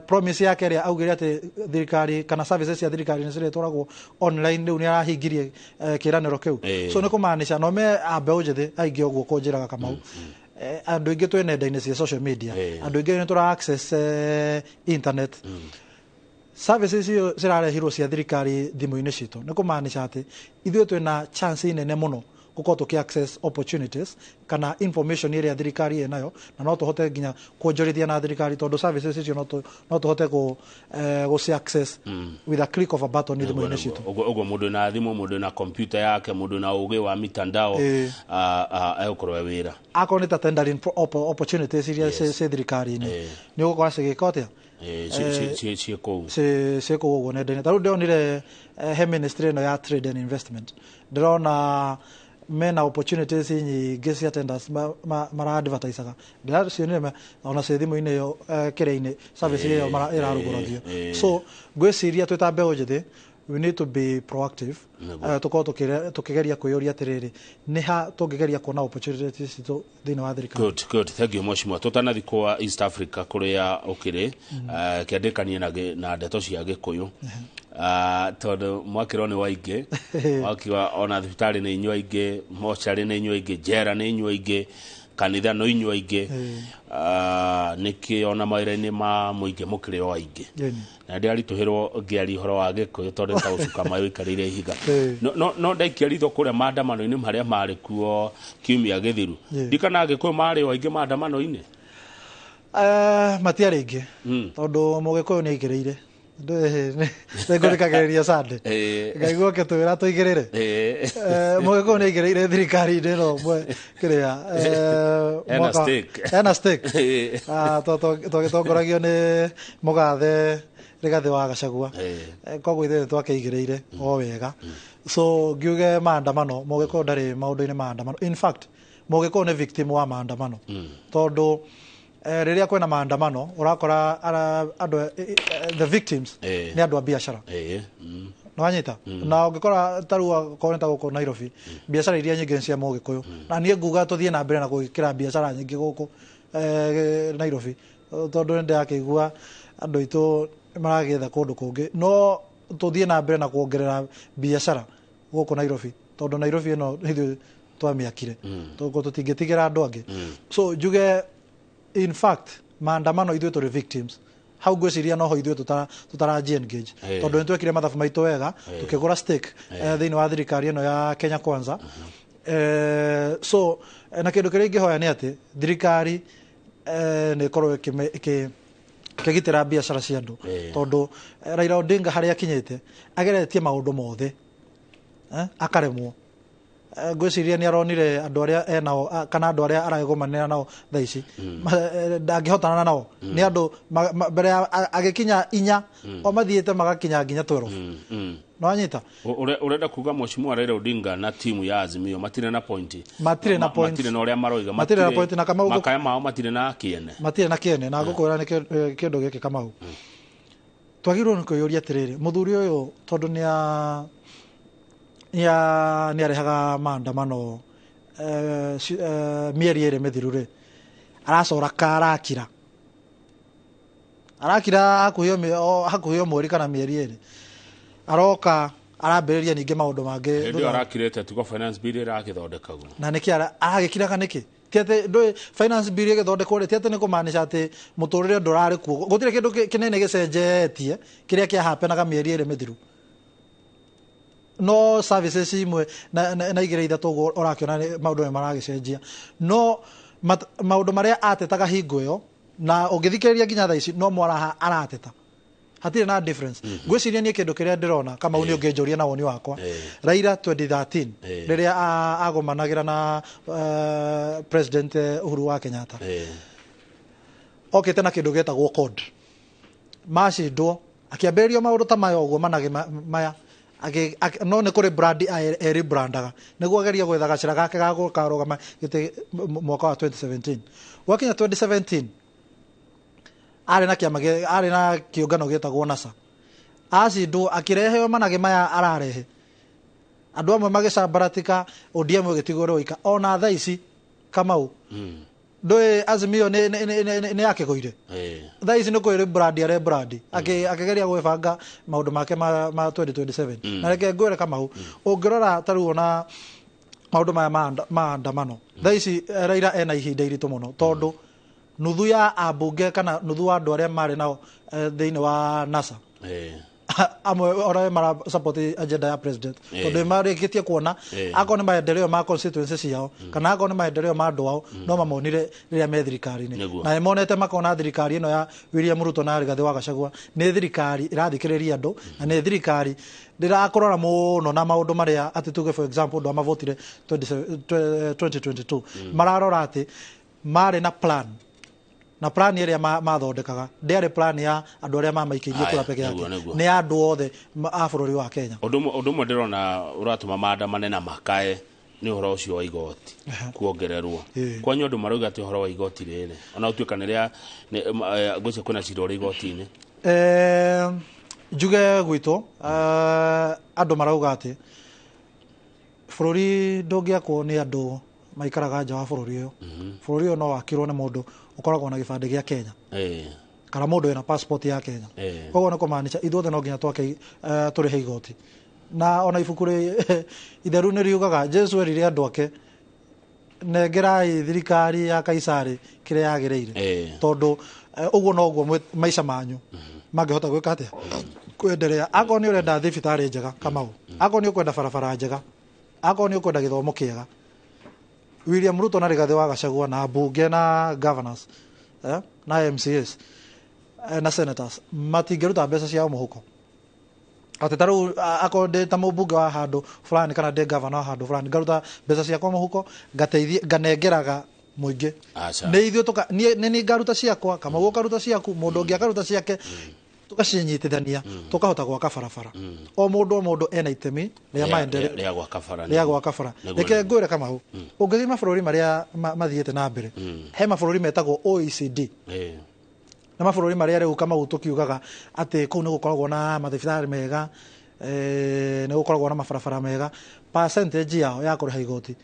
promise yake ĩrĩa augire atĩ thirikari kana services cia thirikari nĩ ciretwaragwo online, rĩu nĩ arahingirie kĩĩranĩro kĩu. So nĩ kũmaanisha no me mbeũ njĩthĩ aingĩ ũguo kũnjĩraga Kamau, andũ aingĩ twĩ nenda-inĩ cia social media, andũ aingĩ nĩ tũra access internet, services icio cirarehirwo cia thirikari thimũ-inĩ citũ, nĩ kũmaanisha atĩ ithuĩ twĩna chance nene mũno gũkorwo tũkĩ access opportunities kana information ĩrĩa thirikari ĩnayo, na no tũhote nginya kuonjorithia na thirikari tondũ services icio no tũhote gũci access with a click of a button thimũ-inĩ citũ. Ũguo mũndũ na thimũ, mũndũ na kompyuta yake, mũndũ na ũgĩ wa mitandao egũkorwo wĩra, akorwo nĩ ta tendering opportunities iria ci thirikari-inĩ nĩ ũgũkora cigĩka atĩa ciĩkũu ũguo nenda-inĩ. Tarĩu ndĩronire he ministry ĩno ya trade and investment, ndĩrona mena opportunities nyingĩ cia tenders mara-advertisaga, ndĩracionire ona cia thimũ-inĩ ĩyo kĩrĩa-inĩ service ĩyo ĩrarũgũrathio. So ngwĩciria twĩ ta mbeũ njĩthĩ we need to be proactive, tukorwo tukĩgeria kwĩyũria atĩrĩrĩ nĩ ha tũngĩgeria kuona opportunities thĩinĩ wa thirikari. Good, thank you mheshimiwa. Tutanathi kwa East Africa kũrĩa ũkĩrĩ kĩandĩkanie na ndeto cia Gĩkũyũ tondũ mwakĩrwo nĩ waingĩ wakiwa ona thibitarĩ nĩ inyuĩ aingĩ, mocarĩ nĩ inyuĩ aingĩ, njera nĩ inyuĩ aingĩ, kanitha no inyuĩ aingĩ, nĩkĩ ona mawĩra-inĩ ma mũingĩ mũkĩrĩ o aingĩ, na ndĩaritũhĩrwo ngĩaria ũhoro wa Gĩkũyũ tondũ ta ũcuka maĩ ũikarĩire ihiga. No ndaikia ritho kũrĩa maandamano-inĩ marĩa marĩ kuo kiumia gĩthiru, ndikana Gĩkũyũ marĩ o aingĩ maandamano-inĩ? Matiarĩ aingĩ tondũ Mũgĩkũyũ nĩ aigĩrĩire ngũrĩkagĩrĩria Sande ngaigua kĩtwĩra tũigĩrĩre Mũgĩkũyũ nĩ aigĩrĩire thirikari-inĩ ĩno kĩrĩa ena stake tũgĩtongoragio nĩ mũgathe Rigathĩ wa Gachagua, koguo ithuĩ twakĩigĩrĩire o wega. So ngiuge maandamano, Mũgĩkũyũ ndarĩ maũndũ-inĩ maandamano. In fact Mũgĩkũyũ nĩ victim wa maandamano tondũ rĩrĩa kwĩna maandamano ũrakora andũ the victims nĩ andũ a biacara, no anyita na ũngĩkora tarua koneta gũkũ Nairobi biacara iria nyingĩ cia Mũgĩkũyũ, na niĩ nguga tũthiĩ na mbere na gwĩkĩra biacara nyingĩ gũkũ Nairobi tondũ nĩ ndakĩigua andũ aitũ maragĩetha kũndũ kũngĩ, no tuthie na mbere na kuongerera biashara guku Nairobi tondu Nairobi ino ithu twamiakire tuko tutingitigira andu angi so juge in fact maandamano ithu turi victims how gweciria no ho ithu tutaraji engage tondu nitwekire mathabu maitu wega tukigura stake thiini wa thirikari ino ya Kenya Kwanza so na kindu kiria ingihoya ni ati thirikari ni korwo kigitira biashara cia andu tondu Raila Odinga haria akinyite ageretie maundu mothe akaremwo gwiciria ni aronire andu aria enao kana andu aria aragomanira nao thaici ndangihotana nao ni andu mbere agikinya inya o mathiete magakinya nginya 12 no anyita urenda kuga mheshimiwa Raila Odinga na timu ya Azimio matire na point matire na uria maroiga matire na point na kama makaya mao matire na kiene na gukwira ni kindu giki kama twagirwo ni kuyuria tiriri muthuri uyu tondu ni arehaga maandamano mieri iri mithiru aracora karakira hakuhio mweri kana mieri iri aroka arambiriria ninge maundu mangi ndio arakirete tuko finance bill irakithondekagwo na niki aragikiraga niki tiate ndo finance bill igithondekwo tiate ni kumanisha ati muturire ndurari kuo gutire kindu kinene gicenjetie kiria kia hapenaga mieri iri mithiru no services imwe na igire ithatu orakiona maundu maragicenjia no maundu maria atetaga hingo iyo na ungithikiriria nginya thaa ici no mwaraha arateta hatire na difference gwiciria ni kindu kiria ndirona kama uni ungejoria na woni wakwa Raila 2013 riria agomanagira na president Uhuru wa Kenyatta okete na kindu getagwo code macindwo akiamberio maundu ta mayo uguo manage maya no ne kuri brand eri brandaga niguo ageria gwetha gacira gake gagukarugama gite mwaka wa 2017 wakinya 2017 ari na kiungano getagwo NASA acindwo akireheo manage maya ararehe andu amwe magicambaratika ODM gitigoro ika ona thaa ici Kamau ndoe Azimio ne akigwire thaa ici niko iri brand akigeria gwebanga maundu make ma 2027 na reke ngwire Kamau ungirora taru ona maundu maya maandamano thaa ici Raila ena ihinda iritu muno tondu nuthu ya abunge kana nuthu wa andu aria mari nao thiini wa NASA amwe ora mara support agenda ya president tondu marikitie kuona ako ni maendeleo ma constituency ciao kana ako ni maendeleo ma andu ao no mamonire riria me thirikari-ini na imonete makona thirikari ino ya William Ruto na Rigathi wa Gachagua ni thirikari irathikiriria andu na ni thirikari ndirakorora muno na maundu maria ati tuge for example ndo amavotire 2022 mararora ati mari na plan na plan iria mathondekaga ndiari plan ya andu aria mamaikirie kura peke yake ni andu othe a bururi wa Kenya undu mwe ndirona uratuma maandamane na makae ni uhoro ucio wa igoti kuongererwo kwanyu andu marauga ati uhoro wa igoti riri ona utuika niria gwice kuna cira uri igoti-ini njuge gwitu andu marauga ati bururi ndungiakwo ni andu maikaraga nja wa bururi uyu bururi uyu no wakirwo ni mundu ukoragwo na gibande gia Kenya kana mundu ena passport ya Kenya koguo ni kumaanisha ithuothe no nginya twake turihe igoti na ona ibuku ri itheru ni riugaga Jesu erire andu ake nengerai thirikari ya Kaisari kiria yagireire tondu uguo no guo maisha manyu mangihota gwika atia kwenderea ako ni urenda thibitari njega Kamau ako ni ukwenda barabara njega ako ni ukwenda githomo kiega William Ruto na Rigathi wa Gachagua na bunge na governors na MCAs na senators matingeruta mbeca cia muhuko ati taru akonde ta mubunge wa handu fulani kana de governor wa handu fulani ngaruta mbeca cia kwa muhuko ngateithia nganengeraga muingi ni ithio tuka ni ngaruta ciakwa kama wo karuta ciaku mundu ungi akaruta ciake tukacinyitithania tukahota gwaka barabara o mundu ena itemi ria maendeleo ria gwaka bara reke ngwire Kamau ungithi mabururi maria mathiete na mbere he mabururi metagwo OECD na mabururi maria riu Kamau tukiugaga ati kuu ni gukoragwo na mathibitari mega ni gukoragwo na mabarabara mega percentage yao ya kuriha igoti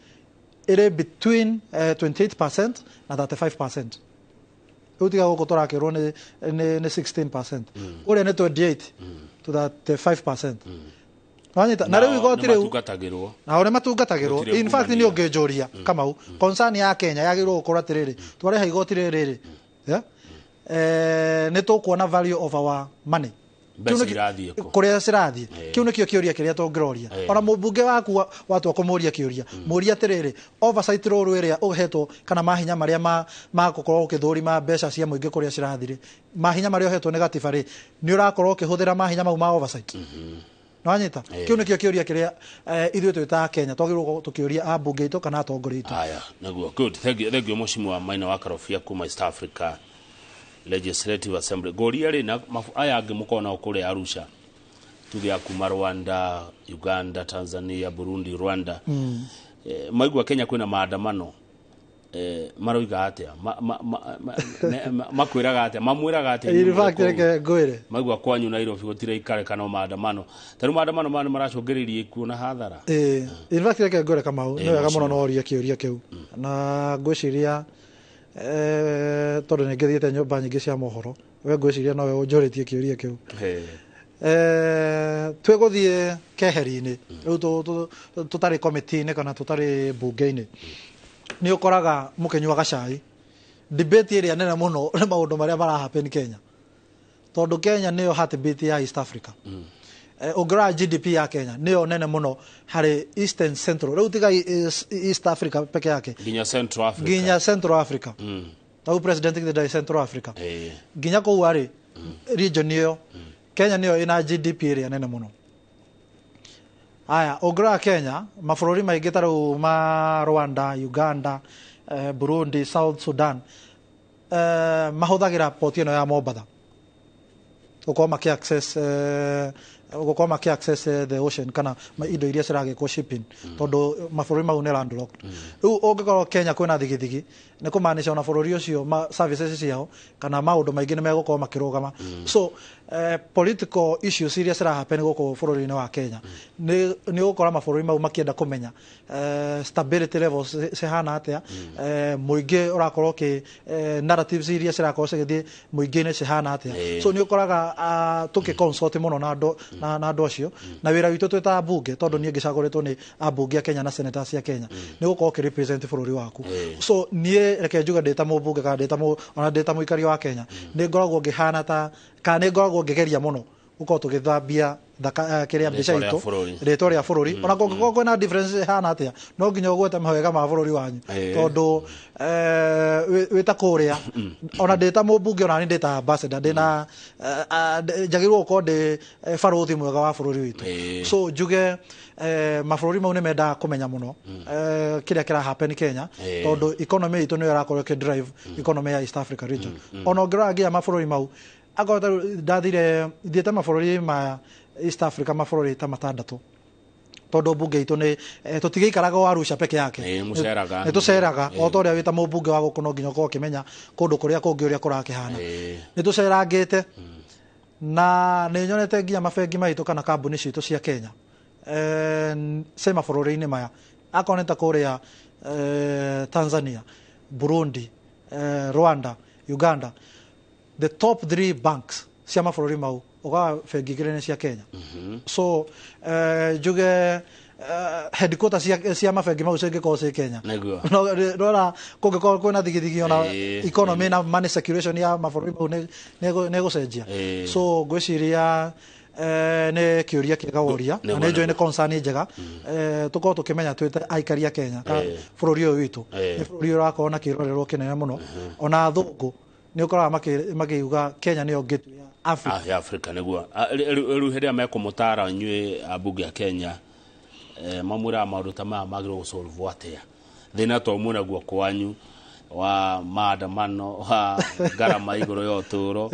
iri between 28% na 35% utiga guko turakirwo ni 16%. Uria ni 28 to that 5%. Wanyita na riu igoti riu na ore matungatagirwo in fact ni ongejoria Kamau concern ya Kenya yagirwo gukorwo atiriri tware ha igoti riri ni tukuona value of our money kuria cirathie kiu nikio kiuria kiria tongiroria ona mubunge waku watu akumuria kiuria muria atiriri oversight role iria uhetwo kana mahinya maria ma gukorwo ukithurima mbeca cia muingi kuria cirathire mahinya maria uhetwo ni gatiba ri ni urakorwo ukihuthira mahinya mau ma oversight Nwanyita kiu nikio kiuria kiria ithuĩ twita Kenya twagirwo tukiuria ambunge itu kana atongori itu aya naguo good thank you Mheshimiwa wa Maina wa Karofia kuma East Africa Legislative Assembly goria ri na aya angi mukona okure Arusha tugia kuma Rwanda Uganda Tanzania Burundi Rwanda maigwa Kenya kwina maandamano maroiga atia makwiraga atia mamwiraga atia in fact reke ngwire maigwa kwanyu Nairobi gutire ikare kana maandamano taru maandamano mani maracungiririe kuona hathara in fact reke ngwire Kamau ni wega muno no oria kiuria kiu na ngwiciria tondu ni ngithiete nyumba nyingi cia mohoro we ngwiciria no we unjuritie kiuria kiu tweguthie keheri-ini riu tutari committee-ini kana tutari bunge-ini ni ukoraga mukenyuaga cai debate iria nene muno ni maundu maria mara happen Kenya tondu Kenya niyo heartbeat ya East Africa ugra GDP ya Kenya niyo nene muno hari Eastern Central riu tiga East Africa peke yake ginya Central Africa tau president the Central Africa ginya ko wari region niyo Kenya niyo ina GDP iria nene muno aya ugra Kenya mafurori maingi taru ma Rwanda Uganda Burundi South Sudan mahuthagira port ino ya Mombasa ukoma ki access the ocean kana indo iria cirage ko shipping tondu mafurori mau ne landlocked riu ungikorwo Kenya kwina thigithigi ni kumanisha ona furori ucio services ciao kana maundu maingi ni megukorwo makirugama so political issues iria cira happen guko furori-ini wa Kenya ni gukora mafurori mau makienda kumenya stability levels cihana atia muingi urakorwo ki narratives iria cirakorwo cigithie muingi-ini cihana atia so ni ukoraga tuki consult muno na andu acio na wira witu twita bunge tondu nie ngicaguritwo ni ambunge ya Kenya na senators ya Kenya ni gukorwo ki represent furori waku so nie reke njuga ndita mubunge kana ndita muikari wa Kenya ni ngoragwo ngihana ta kana ni ngoragwo ngigeria muno gukorwo tugithambia kiria mbica itu ritwa ria furori ona ngoragwo kwina difference hana atia no nginya ugwete mawega ma furori wanyu tondu wita kuria ona ndita mubunge ona ni ndita ambassador ndina njagirwo ko ndi baruthi mwega wa furori witu so njuge mafurori mau ni menda kumenya muno kiria kira happen Kenya tondu economy itu ni irakorwo ki drive economy ya East Africa region ona ngira mafurori mau agora ndathire thiete mafurori ma East Africa mafurori ta matandatu tondu bunge itu ni tutigeikaraga wa Arusha peke yake ni tuceraga o toria wita mubunge wa gukono nginya ko kimenya kundu kuria kungi uria kurakihana ni tucerangite na ni nyonete nginya mafengi maitu kana kambuni citu cia Kenya sema mafurori-ini maya akoneta kuria Tanzania Burundi Rwanda Uganda the top 3 banks cia mafurori mau uga fengi girene cia Kenya so juge headquarters cia mafengi mau cia ko cia Kenya no rora kungiko kwina thigithigi ona economy na money circulation ya mafurori mau nego cenjia so gwiciria ne kiuria kiega woria na ne joine concern njega tuko tukimenya twite aikari ya Kenya furori uyu witu ni furori urakona na kirorerwo kinene muno ona thungu ni ukora makiuga Kenya niyo getu ya Africa ya Africa niguo riu heria mekumutara nywe abunge ya Kenya mamura maundu ta magiro gusolve atia thina to muna guo kwanyu wa maandamano wa garama igoro yo turo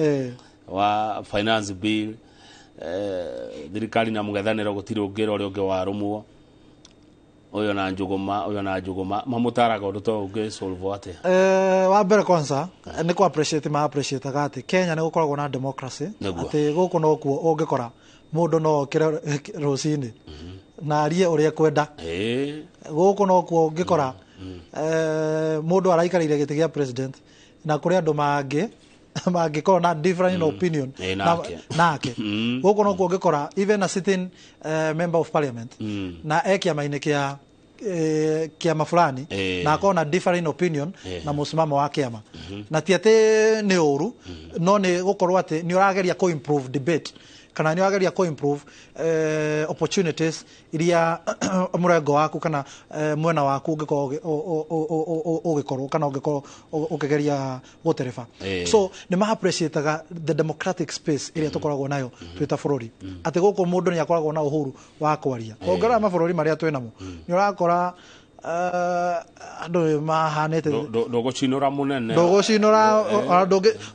wa finance bill thirikari na mugethaniro gutiri ungira uri ungi warumwo uyo na njuguma mamutaraga undu to ungi solve atia wa mbere kwanza ni ku appreciate gati Kenya ni gukoragwo na democracy ati guku no kuo ungikora mundu no kire rucini na arie uria kwenda guku no kuo ungikora mundu araikarire giti gia president na kuri andu mangĩkorwo na different opinion nake gũkũ no kũngĩkora even a sitting member of parliament na kĩama-inĩ kĩama fulani na akorwo na different opinion na mũsimamo wa kĩama na ti atĩ nĩ ũru no nĩ gũkorwo atĩ nĩ ũrageria kũ improve debate kana nĩ ũrageria kũ improve opportunities iria mũrengo waku kana mwena waku ũngĩkorwo kana ũngĩgeria gũtereba so nĩ ma appreciate the democratic space iria tũkoragwo nayo twĩ ta bũrũri atĩ gũkũ mũndũ nĩ akoragwo na ũhuru wa kwaria ongerera mabũrũri marĩa twĩ namo nĩ ũrakora andu mahanete ndũgũcinũra mũnene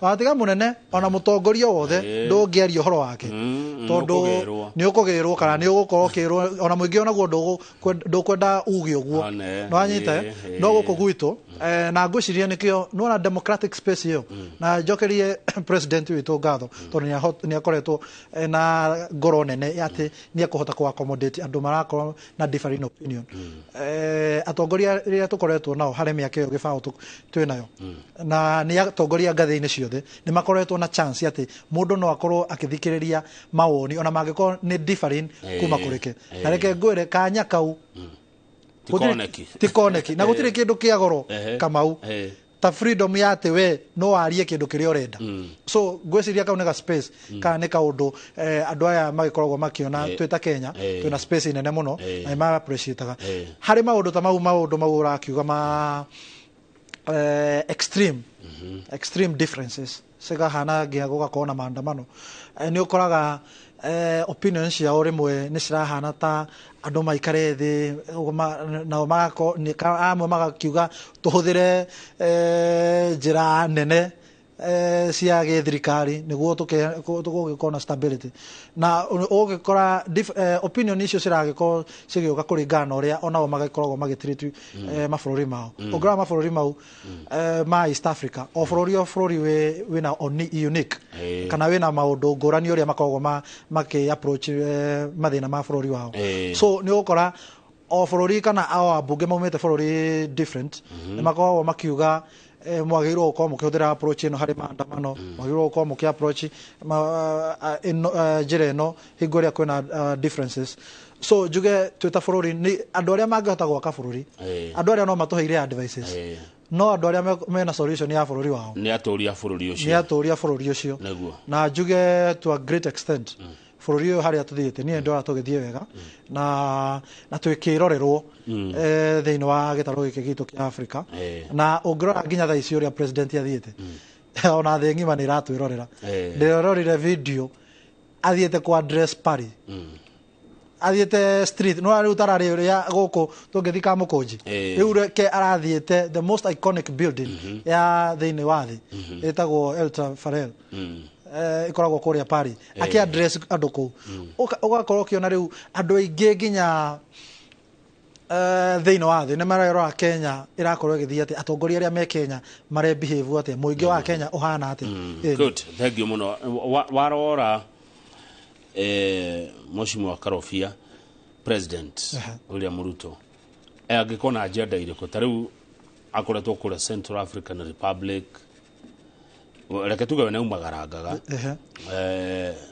watiga mũnene ona mũtongoria wothe ndũngĩaria ũhoro wake tondũ nĩ ũkũgĩrwo kana nĩ ũgũkorwo ũkĩrwo ona mũingĩ onaguo ndũkwenda uge ũguo no anyite no gũkũ gwitũ na ngwĩciria nĩkĩo nĩwona democratic space ĩyo na njokerie president witũ ngatho tondũ nĩ akoretwo na ngoro nene atĩ nĩ ekũhota kũ accommodate andũ marakorwo na different opinion atongoria rĩrĩa tũkoretwo nao harĩ mĩaka ĩyo gĩbaũ twĩ nayo na nĩ atongoria ngathĩ-inĩ ciothe nĩ makoretwo na chance atĩ mũndũ no akorwo akĩthikĩrĩria mawoni ona mangĩkorwo nĩ different kuma kũrĩke na reke ngwĩre kanya kau tikoneki na gũtirĩ kĩndũ kĩa goro Kamau ta freedom ya atĩ we no warie kĩndũ kĩrĩa ũrenda so ngwĩciria kau nĩ ga space kana nĩ kaũndũ andũ aya magĩkoragwo makĩona twĩ ta Kenya twĩna space nene mũno na ma appreciate-aga harĩ maũndũ ta maũndũ mau ũrakiuga ma extreme differences cigahana nginya gũgakorwo na maandamano nĩ ũkoraga opinions ciao rĩmwe nĩ cirahana ta andũ maikare thĩ nao amwe magakiuga tũhũthĩre njĩra nene cia gĩthirikari nĩguo tũgũgĩkorwo na stability na ũgĩkora opinion icio ciragĩkorwo cigĩũka kũringana na ũrĩa onao magĩkoragwo magĩtirĩtu mabũrũri mao ũngĩrora mabũrũri mau ma East Africa o bũrũri wĩna unique kana wĩna maũndũ ngũrani ũrĩa makoragwo makĩ-approach mathĩna ma bũrũri wao so nĩ ũgũkora o bũrũri kana o ambunge maumĩte bũrũri different nĩ makoragwo makiuga mwagĩrĩirwo gũkorwo mũkĩhũthĩra approach ĩno harĩ maandamano mwagĩrĩirwo gũkorwo mũkĩ-approach njĩra ĩno hingo ĩrĩa kwĩna differences so njuge twĩ ta bũrũri andũ arĩa mangĩhota gwaka bũrũri andũ arĩa no matũheire advices no andũ arĩa mena solution ya bũrũri wao nĩ atũria bũrũri ũcio na njuge to a great extent bũrũri ũyũ harĩa tũthiĩte niĩ ndĩrona tũgĩthiĩ wega na twĩkĩrorerwo thĩinĩ wa gĩtarũ gĩkĩ gitũ kĩa Africa na ũngĩrora nginya thaa ici ũrĩa president athiĩte ona thĩ ng'ima nĩ iratwĩrorera ndĩrorire video athiĩte kwa address Paris athiĩte street no rĩu tararĩ ũrĩa gũkũ tũngĩthi Kamũkũnji rĩu reke arathiĩte the most iconic building ya thĩinĩ wa thĩ ĩtagwo El Trafalgar ikoragwo kũrĩa Paris akĩ-address andũ kũu ũgakorwo ũkĩona rĩu andũ aingĩ nginya thĩinĩ wa thĩ nĩ marerora Kenya ĩrakorwo ĩgĩthiĩ atĩ atongoria arĩa me Kenya mare-behave atĩa mũingĩ wa Kenya ũhana atĩa good thank you mũno warora Mheshimiwa Karofia president William Ruto angĩkorwo na agenda irĩkũ ta rĩu akoretwo kũrĩa Central African Republic reke tuge we naumagarangaga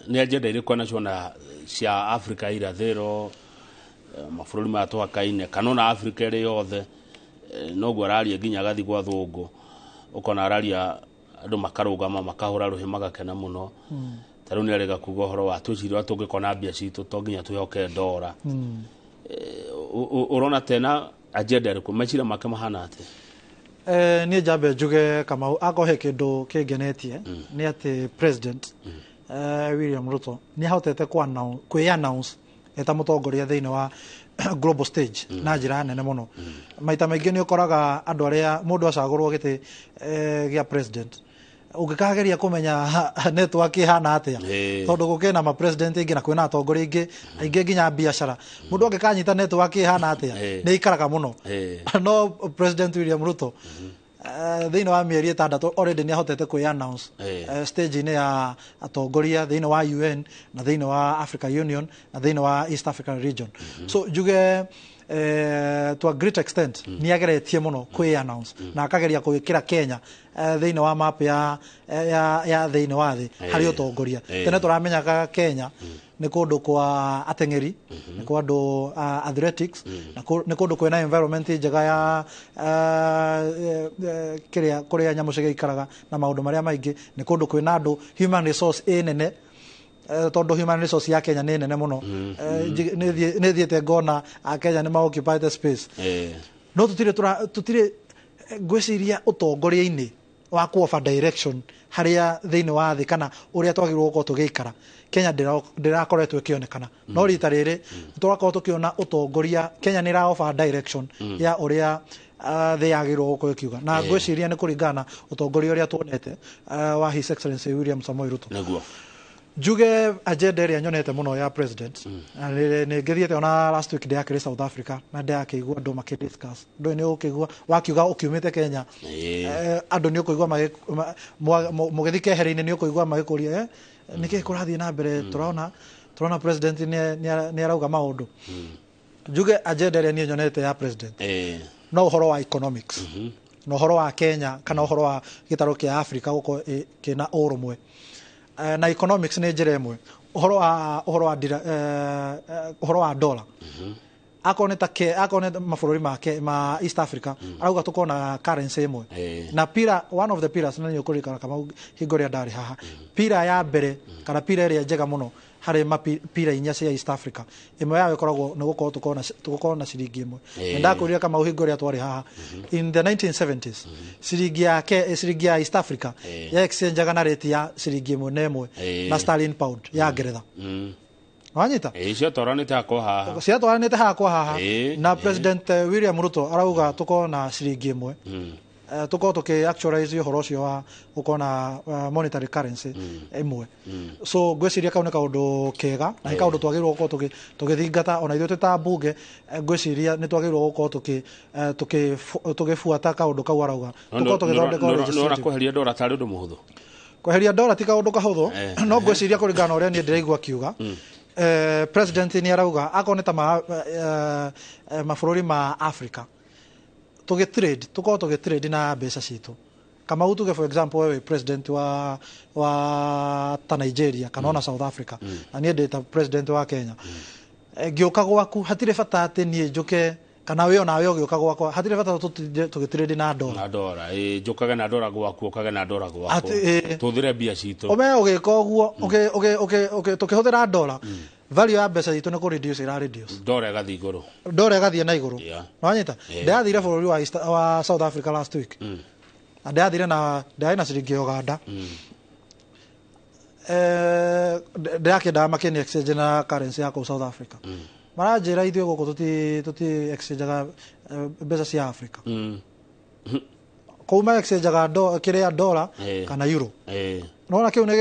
nĩ agenda irĩkũ anacio na cia Africa irathĩro mabũrũri ma tũhaka-inĩ kana ona Africa ĩrĩ yothe noguo araria nginya agathi gwa thũngũ ũkona araria andũ makarũgama makahũra rũhĩ magakena mũno ta rĩu nĩ arega kuga ũhoro wa twĩciria tũngĩkona mbia citũ to nginya twĩhoke ndora ũrona tena agenda ĩrĩkũ meciria make mahana atĩ niĩ njambe njuge Kamau akorwo he kĩndũ kĩngenetie nĩ atĩ president William Ruto nĩ ahotete kwĩ-announce eta mũtongoria thĩinĩ wa global stage na njĩra nene mũno maita maingĩ nĩ ũkoraga andũ arĩa mũndũ acagũrwo gĩtĩ gĩa president ũngĩkageria kũmenya network ihana atĩa tondũ gũkĩna ma president ingĩ na kwĩna atongoria ingĩ nginya biacara mũndũ angĩkanyita network ihana atĩa nĩ ikaraga mũno no president William Ruto thĩinĩ wa mĩeri 6 already nĩ ahotete kwĩ-announce stage-inĩ ya atongoria thĩinĩ wa UN na thĩinĩ wa Africa Union na thĩinĩ wa East African region so njuge to a great extent ni ageretie muno kwi announce na akageria gwikira Kenya thiini wa map ya thiini wa thi hari utongoria tene turamenyaga Kenya ni kundu kwa atengeri ni kundu athletics ni kundu kwina environment njega ya kuria nyamu cigaikaraga na maundu maria maingi ni kundu kwina andu human resource nene tondu human resource ya Kenya ni nene muno ni thiete ngona Kenya ni ma-occupy the space no tutire gwiciria utongoria-ini wa kuofa direction haria thiini wa thi kana uria twagirwo gukorwo tugiikara Kenya ndirakoretwo ikionekana no rita riri turakorwo tukiona utongoria Kenya ni raofa direction ya uria thi yagirwo gukorwo ikiuga na gwiciria ni kuringana utongoria uria tuonete wa His Excellency William Samoei Ruto naguo juge agenda iria nyonete muno ya president ni ngithiete ona last week ndakiri South Africa na ndakigua andu makidiscuss ndo ni ukigua wakiuga ukiumite Kenya andu ni ukigua mugithike heri-ini ni ukigua magikuria niki kurathie na mbere turona president ni arauga maundu juge agenda iria ni nyonete ya president no uhoro wa economics no uhoro wa Kenya kana uhoro wa gitaro kia Africa guko kina urumwe na economics ni njira imwe uhoro wa dollar akoneta mabũrũri ma East Africa arauga tukona currency imwe na one of the pillars na ni ukurikana kama hingo ria ndari haha pira ya mbere kana pira ria njega muno hari mapira inya cia East Africa imwe yawe koragwo ni gukorwo tukona ciringi imwe ndakuria kama hingo ria twari haha in the 1970s ciringi ya East Africa ya exchange na rate ya ciringi imwe na imwe na sterling pound ya Ngeretha wanyita cio twaranite hakwa haha na President William Ruto arauga tukona ciringi imwe tuko tuki-actualize uhoro ucio wa ukona monetary currency imwe so gwiciria kau ni kaundu kega na ni kaundu twagirwo gukorwo tugithingata ona ithuĩ ta mbunge gwiciria ni twagirwo gukorwo tugibuata kaundu kau arauga tuko tugithondeka no kweheria ndora tari undu muhuthu kweheria ndora ti kaundu kahuthu no gwiciria kuringana uria ni ndiraigua kiuga president ni arauga akoneta mabũrũri ma Africa tugitrade na mbeca citu kama utuge for example wewe president wa ta Nigeria kana ona South Africa na nie ndeta president wa Kenya ngioka gwaku hatire bata ati nie njuke kana we ona we ngioka gwakwa hatire bata tugitrade na dola njukaga na dola gwaku ukaga na dola gwakwa tuthire mbia citu ome ugika uguo tukihuthira dola value ya mbeca citu ni ku reduce dola igathi iguru na iguru wanyita ndathire bũrũri wa South Africa last week ndathire na ciringi Uganda ndakenda makini exchange na currency ya South Africa maranjira ithuĩ gũkũ tuti exchange mbeca cia Africa kuma exchange kiria dola kana euro nona kiu ni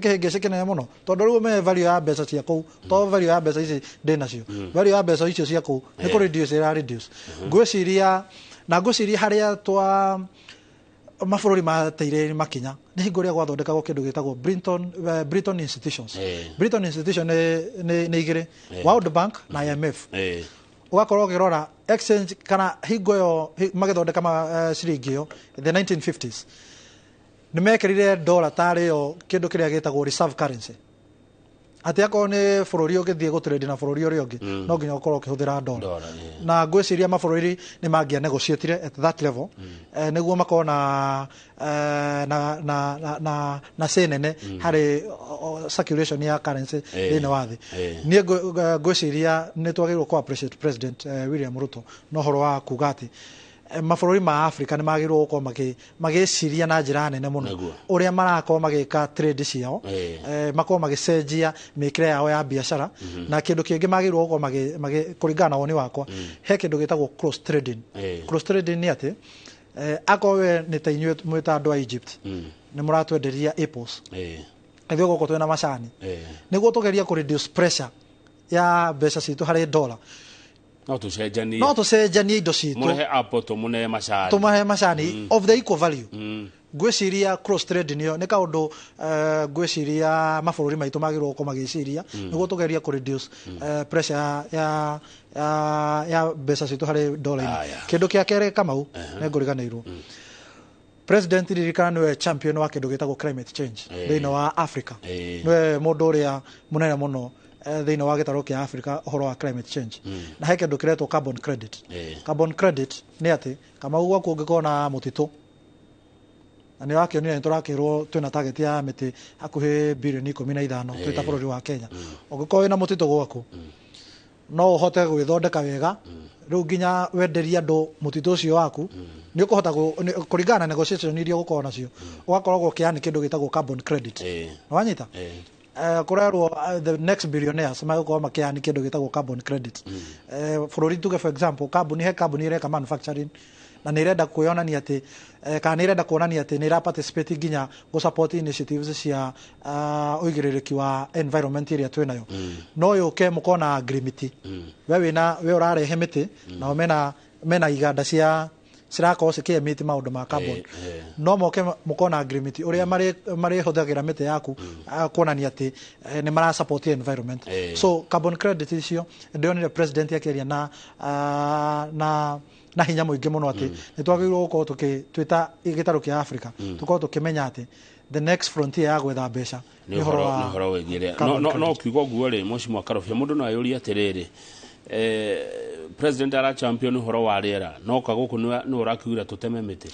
kihingĩci kinene muno tondu riu me value ya mbeca cia kuu to value ya mbeca ici ndinacio value ya mbeca icio cia kuu ni ku reduce gwiciria haria twa mabũrũri mateire makinya ni hingo ria gwathondekagwo kindu gitagwo Britain institutions Britain institution ni igire World Bank na IMF ugakorwo ukirora exchange kana hingo yo magithondeka ciringi yo the 1950s ni mekirire dollar tari yo kindu kiria gitagwo reserve currency ati akorwo ni bũrũri ũgĩthiĩ gũtrade na bũrũri ũrĩa ũngĩ no nginya ũkorwo ũkĩhũthĩra dola na ngwĩciria mabũrũri ni mangĩa negotiate at that level nĩguo makorwo na say nene harĩ circulation ya currency thĩinĩ wa thĩ niĩ ngwĩciria nĩ twagĩrĩirwo ku appreciate President William Ruto na ũhoro wa kuga atĩ mabũrũri ma Africa ni magĩrĩirwo gũkorwo magĩciria na njĩra nene mũno ũrĩa marakorwo magĩka trade ciao makorwo magĩcenjia mĩkĩre yao ya biacara na kĩndũ kĩngĩ magĩrĩirwo gũkorwo kũringana na woni wakwa he kĩndũ gĩtagwo cross trading nĩ atĩ akorwo we nĩ ta inyuĩ mwĩ ta andũ a Egypt nĩ mũratwenderia apples ithuĩ gũkũ twĩna macani nĩguo tũgeria kũ reduce pressure ya mbeca citũ harĩ dollar no tucenjanie indo citu murehe apple tumunehe macani of the equal value gwiciria cross trade niyo ne kaundu gwiciria mabũrũri maitũ magĩrwo gũkorwo magĩciria nĩguo tũgeria kũ reduce pressure ya mbeca citũ harĩ dollar. Kĩndũ kĩa kerĩ Kamau nĩ ngũriganĩirwo President ririkana niwe champion wa kĩndũ gĩtagwo climate change thĩinĩ wa Africa. Niwe mũndũ ũrĩa mũnene mũno thĩinĩ wa gĩtarũ kĩa Africa ũhoro wa climate change. Na he kĩndũ kĩretwo carbon credit. Carbon credit nĩ atĩ Kamau gwaku ũngĩkorwo na mũtitũ na nĩ wakĩonire tũrakĩrwo twĩna target ya mĩtĩ hakuhĩ bilioni 15 twĩ ta bũrũri wa Kenya. Ũngĩkorwo wĩna mũtitũ gwaku no ũhote gwĩthondeka wega rĩu nginya wenderia andũ mũtitũ ũcio waku nĩ ũkũhota kũringana na negotiation iria ũgũkorwo nacio ũgakoragwo ũkĩheana kĩndũ gĩtagwo carbon credit. Wanyita kurerwo the next billionaires magũkorwo makĩheana kĩndũ gĩtagwo carbon credit. Bũrũri tuge for example kambuni ĩreka manufacturing na nĩ irenda kwĩonania atĩ kana nĩ irenda kuonania atĩ nĩ ira participate nginya go support initiatives cia ũigĩrĩrĩki wa environment ĩrĩa twĩnayo. No yũke mũkona agreement we ũrarehe mĩtĩ na mena iganda cirakorwo cikĩemiti maũndũ ma carbon. No moke mũkona agreement ũrĩa marĩhũthagĩra mĩtĩ yaku kuonania atĩ nĩ mara support environment. So carbon credit icio ndionire president akĩaria na hinya mũingĩ mũno atĩ nĩ twagĩrĩirwo gũkorwo twĩta gĩtarũ kĩa Africa tũkorwo tũkĩmenya atĩ the next frontier ya gwetha mbeca nĩ ũhoro wĩgiĩ no kiugo guo rĩ Mheshimiwa Karobia mũndũ no ayũrie atĩrĩrĩ president ara champion ũhoro wa rĩera no kagũkũ nĩ ũrakiugira tũteme mĩtĩ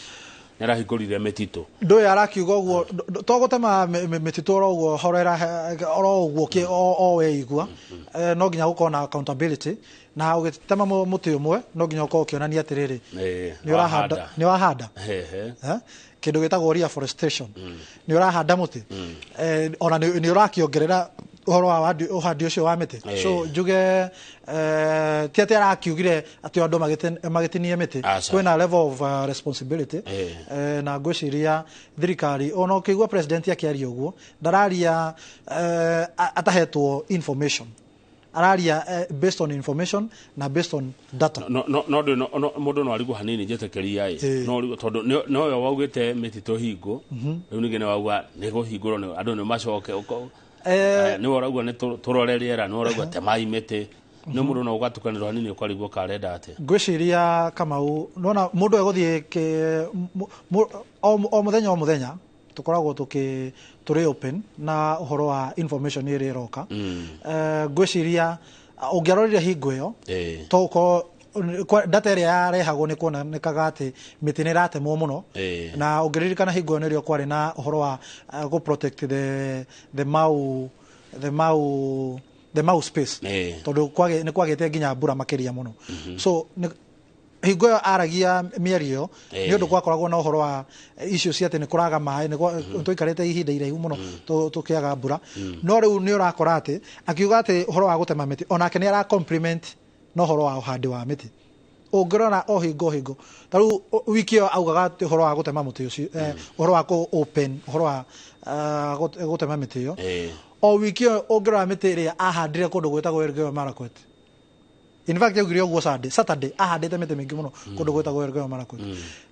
nĩ arahingũrire mĩtitũ ndũĩ arakiuga ũguo togũtema mĩtitũ oro ũguo o weigua no nginya gũkorwo na accountability na ũgĩtema mũtĩ ũmwe no nginya ũkorwo ũkĩonania atĩrĩrĩ nĩ wahanda kĩndũ gĩtagwo reforestation nĩ ũrahanda mũtĩ ona nĩ ũrakĩongerera ũhoro wa ũhandi ũcio wa mĩtĩ. So njuge ti atĩ arakiugire atĩ andũ magĩtinie mĩtĩ kwĩna level of responsibility na ngwĩciria thirikari ona ũkĩigua president akĩaria ũguo ndararia atahetwo information araria based on information na based on data. Mũndũ no arigwo hanini njetekeria no tondũ no yo waugĩte mĩtitũ hingo rĩu ningĩ nĩ wauga nĩ kũhingũrwo andũ nĩ macoke nĩ waragua nĩ tũrore rĩera nĩ waragua temai mĩtĩ nĩ mũndũ no ũgatukanĩrwo hanini ũkarigwo karenda atĩ ngwĩciria Kamau nona mũndũ egũthiĩ o mũthenya tũkoragwo tũrĩ open na ũhoro wa information ĩrĩa ĩroka. Ngwĩciria ũngĩarorire hingo ĩyo tũkorwo data ĩrĩa yarehagwo nĩ kuonekaga atĩ mĩtĩ nĩ ĩratemwo mũno na ũngĩririkana hingo ĩyo nĩrĩo kwarĩ na ũhoro wa go protect the mau space tondũ nĩ kwagĩte nginya mbura makĩria mũno. So hingo ĩyo aragia mĩario nĩ ũndũ gwakoragwo na ũhoro wa icio cia atĩ nĩ kũraga maĩ tũikarĩte ihinda iraihu mũno tũkĩaga mbura. No rĩu nĩ ũrakora atĩ akiuga atĩ ũhoro wa gũtema mĩtĩ onake nĩ ara compliment no horo wa ũhandi wa mĩtĩ ũngĩrora o hingo ta rĩu wiki ĩyo augaga atĩ ũhoro wa gũtema mũtĩ ũcio ũhoro wa open ũhoro wa gũtema mĩtĩ ĩyo o wiki ĩyo ũngĩrora mĩtĩ ĩrĩa ahandire kũndũ gwĩtagwo Elgeyo Marakwet. In fact augire ũguo Saturday ahandĩte mĩtĩ mĩingĩ mũno kũndũ gwĩtagwo Elgeyo Marakwet.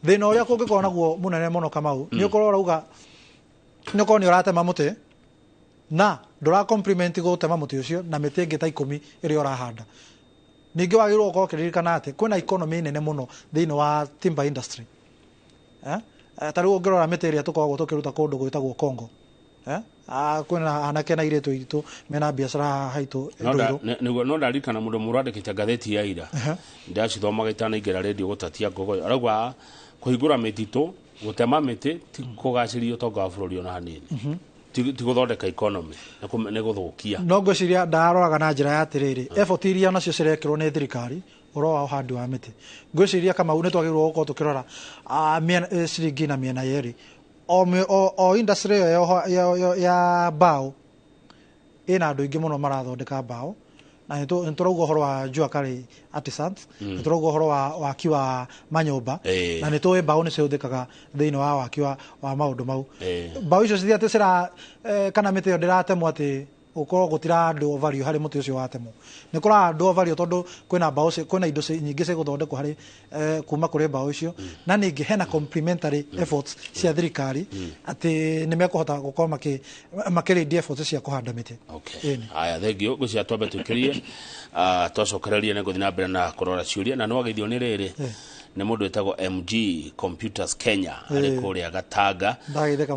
Thĩna ũrĩa kũngĩkorwo naguo mũnene mũno Kamau nĩ ũkorwo ũrauga nĩ ũkorwo nĩ ũratema mũtĩ na ndũra compliment gũtema mũtĩ ũcio na mĩtĩ ĩngĩ ta 10 ĩrĩa ũrahanda. Ningĩ wagĩrĩirwo gũkorwo ũkĩririkana atĩ kwĩna economy nene mũno thĩinĩ wa timber industry. Ta rĩu ũngĩrora mĩtĩ ĩrĩa tũkoragwo tũkĩruta kũndũ gwĩtagwo Congo kwĩna anake na airĩtu aitũ mena biacara haitũ nĩguo no ndarikana mũndũ mũrandĩkĩte ngathĩti ya ira ndacithomaga itanaingĩra redio gũtatia ngogoyo arauga kũhingũra mĩtitũ gũtema mĩtĩ ti kũgacĩria ũtonga wa bũrũri ona hanini ti gũthondeka economy nĩ gũthũkia. No ngwĩciria ndaroraga na njĩra ya atĩrĩrĩ effort iria nacio cirekĩrwo nĩ thirikari ũhoro wa ũhandi wa mĩtĩ ngwĩciria Kamau nĩ twagĩrĩirwo gũkorwo tũkĩrora ciringi na mĩena yerĩ o industry ĩyo ya mbaũ ĩna andũ aingĩ mũno marathondeka mbaũ na nĩ tũrauga ũhoro wa jua kali artisans nĩ tũrauga ũhoro wa waki wa manyũmba na nĩ tũĩ mbaũ nĩ cihũthĩkaga thĩinĩ wa waki wa maũndũ mau. Mbaũ icio cithi atĩ kana mĩtĩ ĩyo ndĩratemwo atĩ ukorwo gutira andu value hari muti ucio watemo ni kura andu value tondu kwina mbao kwina indo nyingi cia guthondekwo hari kuma kuri mbao ucio na ningi hena complementary efforts cia thirikari ati ni mekuhota gukorwo makiri efforts cia kuhanda miti. Okay, aya thengio gucia twambe tukirie twacokereria ne guthina mbere na kurora ciuria na no geithio ni riri ni mundu etagwo MG Computers Kenya ari kuria Gatanga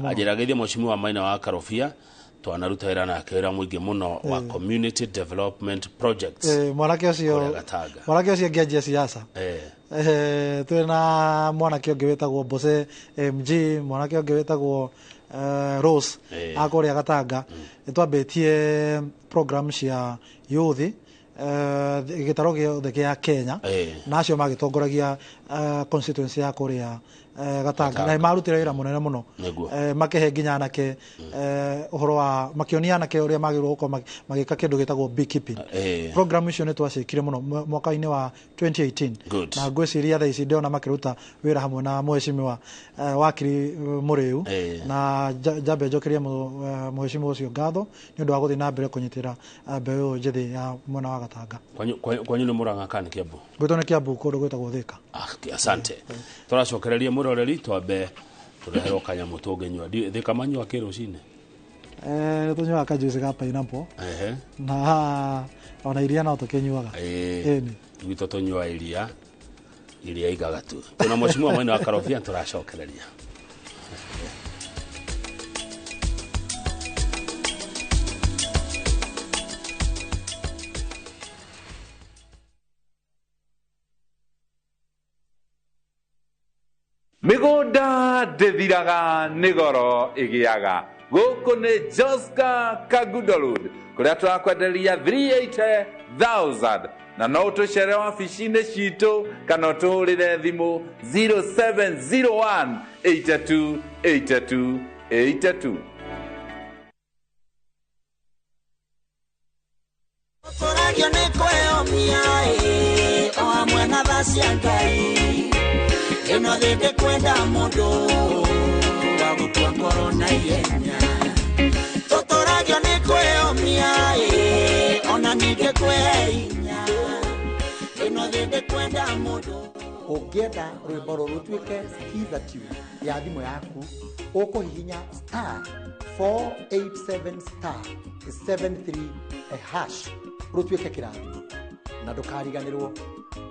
ajira geithio mheshimiwa wa Maina wa Karofia twanaruta wira nake wira mwingi muno wa community development projects mwanake ucio ngianjia siasa twina mwanake ungi wetagwo Bose MG mwanake ungi wetagwo Rose akuria Gatanga twambitie program cia youth gitaro giothe gia Kenya nacio magitongoragia constituency ya kuria Gatanga na marutira wira munene muno makehe nginya nake uhoro wa makionia nake uria magirwo guko magika kindu gitagwo beekeeping program icio ni twacikire muno mwaka-ini wa 2018 na ngwiciria tha ici ndiona makiruta wira hamwe na mheshimiwa wakiri Muriu na jambe njokerie mheshimiwa ucio ngatho ni undu wa guthi na mbere kunyitira mbeu njithi ya mwena wa Gatanga kwanyu ni Murang'a kana Kiambu gwito ni Kiambu kundu gwitagwo Thika. Asante turacokereria muroreri twambe turehero kanyamu tungenywa Thika manywa kirucine tunywa kajuice ga pineapple na ona iria no tukinyuaga gwito tunywa iria igagatu tuna mheshimiwa Maina wa Karofia turacokereria migunda ndithiraga nigoro igiaga guku ni Joska Kagundo Road kuria turakwenderia 380,000 na no tucere wabici-ini citu kana tuhurire thimu 0701 82 82 82. Toragio ni kweyomia o amwe na thacia Ngai ino thinde kwenda mundu wa gutua ngoro na ihenya totoragio ni kweyomia ona ninge kwehinya ino thinde kwenda mundu. Ungienda rwimbo ruru tuike hitha tu ya thimu yaku ukuhihinya *487*73 rutuike kirathimo na ndukariganirwo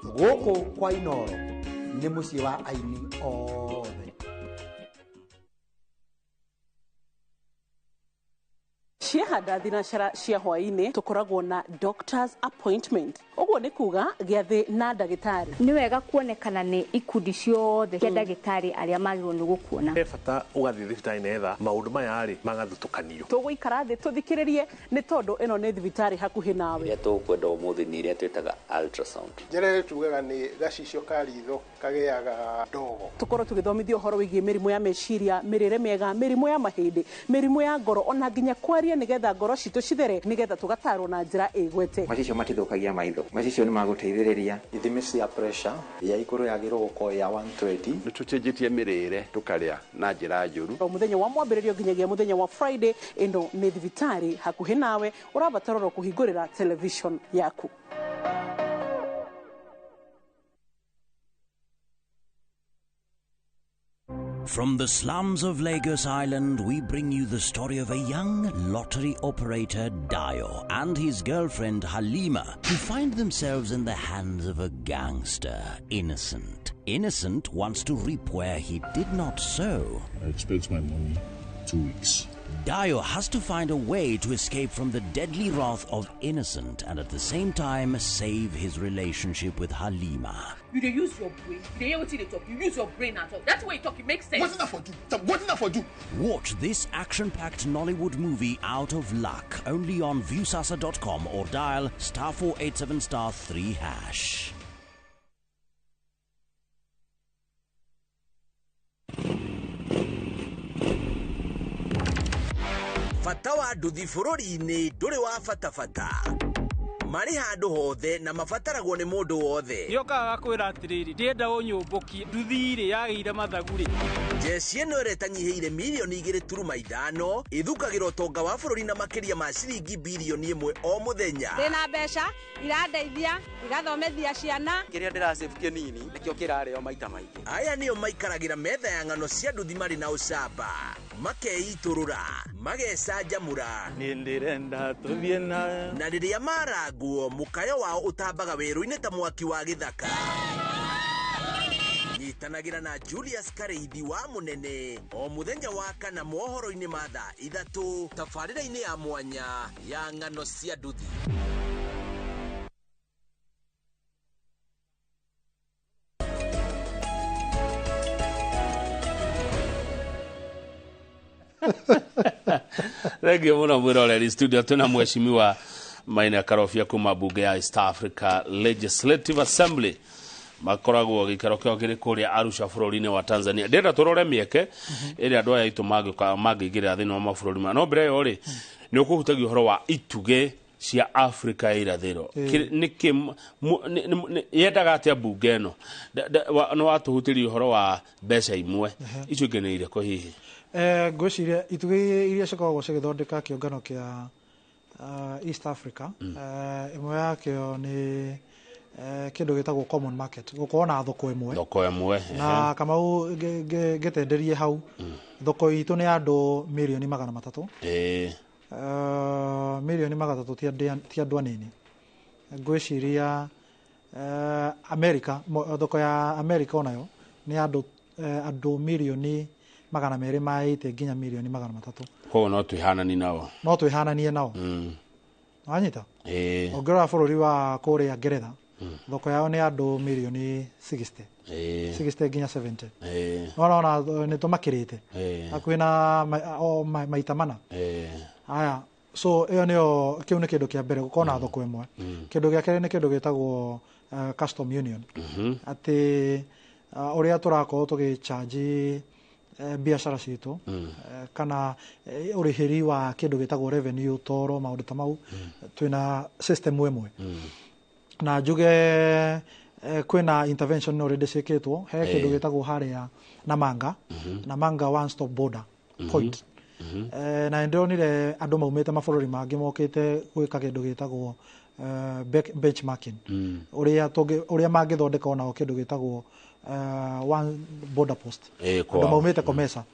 guku kwa Inoro ni mucii wa aini othe. ciahanda thinacara cia hwaini tukoragwo na doctors appointment uguo ni kuga giathi na ndagitari ni wega kuonekana ni ikundi ciothe cia ndagitari aria magirwo ni gukuona bata ugathi thibitari netha maundu maya ari magathutukanio tuguikara thi tuthikiririe ni tondu ino ni thibitari hakuhi nawe ya tukwenda umuthi ni iria twitaga ultrasound njere tugaga ni gacicio karitho kageaga ndogo tukorwo tugithomithio horo wigie mirimu ya meciria mirire miega mirimu ya mahindi mirimu ya ngoro ona nginya kwaria nigetha ngoro citu cithere nigetha tugatarwo na njira igwete macicio matithukagia maitho macicio ni maguteithiriria ithimi cia pressure ya iguru yagirwo guko ya 120 nitucenjetie mirire tukaria na njira njuru muthenya wa mwambiririo nginyagia muthenya wa Friday ino ni thibitari hakuhi nawe urabatarwo kuhingurira television yaku. From the slums of Lagos Island, we bring you the story of a young lottery operator, Dio, and his girlfriend, Halima, who find themselves in the hands of a gangster, Innocent. Innocent wants to reap where he did not sow. I expect my money 2 weeks. Dio has to find a way to escape from the deadly wrath of Innocent and at the same time save his relationship with Halima. You dey use your brain. You dey hear wetin dey talk. You use your brain at all. That's why you talk. It makes sense. What's that for you? What's that for you? Watch this action-packed Nollywood movie Out of Luck only on viewsasa.com or dial *487*3#. Fata wa nduthi bururi-ini nduri wa fatafata marĩ handũ hothe na mabataragwo nĩ mũndũ wothe. Nĩokaga kwĩra atĩrĩrĩ ndĩenda ũnyũmbũkie nduthi ĩrĩ yagĩire mathagu rĩ. Jeci ĩno ĩretanyihĩire mirioni 2.5 ithukagĩra ũtonga wa bũrũri na makĩria ma ciringi bilioni 1 o mũthenya. Ndĩna mbeca irandeithia igathomithia ciana. Kĩrĩa ndĩrasave kĩnini nĩkĩo kĩrarĩo maita maingĩ. Aya nĩo maikaragĩra metha ya ng'ano cia nduthi marĩ na ũcamba, makeitũrũra, magecanjamũra. Nĩndĩrenda tũthiĩ na rĩrĩa marangwo mũkayo wao ũtambaga werũ-inĩ ta mwaki wa gĩthaka. Nyitanagĩra na Julius Kareithi wa Mũnene o mũthenya wa kana mohoro-inĩ ma thaa 3 tabarĩra-inĩ ya mwanya ya ng'ano cia nduthi. Thank you muno mwiroreri. Studio tuna mheshimiwa Maina Karofia kuma bunge ya East Africa Legislative Assembly makoragwo gikero kyo kiri kuria Arusha bũrũri-inĩ wa Tanzania. Ndĩrenda tũrore mĩeke ĩrĩa andũ aya aitũ mangĩingĩrĩra thĩinĩ wa mabũrũri ma no mbere yo rĩ nĩ ũkũhutagia ũhoro wa itugĩ cia Africa ya irathĩro. Nĩkĩ yendaga atĩa bunge ĩno no watũhutirie ũhoro wa mbeca imwe icio ingĩ nĩ irĩkũ hihi? Ngwĩciria itugĩ iria cikoragwo cigĩthondeka kĩũngano kĩa East Africa ĩmwe yakĩo nĩ kĩndũ gĩtagwo common market, gũkorwo na thoko ĩmwe na Kamau ngĩtenderie hau thoko itũ nĩ andũ mirioni 300 mirioni 300 ti andũ anini. Ngwĩciria America, thoko ya America onayo nĩ andũ mirioni 280 nginya mirioni 300. Ho no twihanani nao. No twihananie nao. Wanyita? Ongera bũrũri wa kũrĩa Ngeretha. Thoko yao nĩ andũ mirioni 60. 60 nginya 70. Ona nĩ tũmakĩrĩte. Hakuhĩ na maita mana. Aya, so ĩyo nĩyo kĩu nĩ kĩndũ kĩa mbere gũkorwo na thoko ĩmwe. Kĩndũ gĩa kerĩ nĩ kĩndũ gĩtagwo custom union. Atĩ ũrĩa tũrakorwo tũgĩcharge biacara citũ kana ũrĩhĩri wa kĩndũ gĩtagwo revenue toro maũndũ ta mau twĩna system ĩmwe. Na njuge kwĩna intervention already ciĩkĩtwo he kĩndũ gĩtagwo harĩa Namanga one stop border point. Na ndĩronire andũ maumĩte mabũrũri mangĩ mokĩte gwĩka kĩndũ gĩtagwo benchmarking ũrĩa mangĩthondeka onao kĩndũ gĩtagwo one border post. Andũ maumĩte Komesa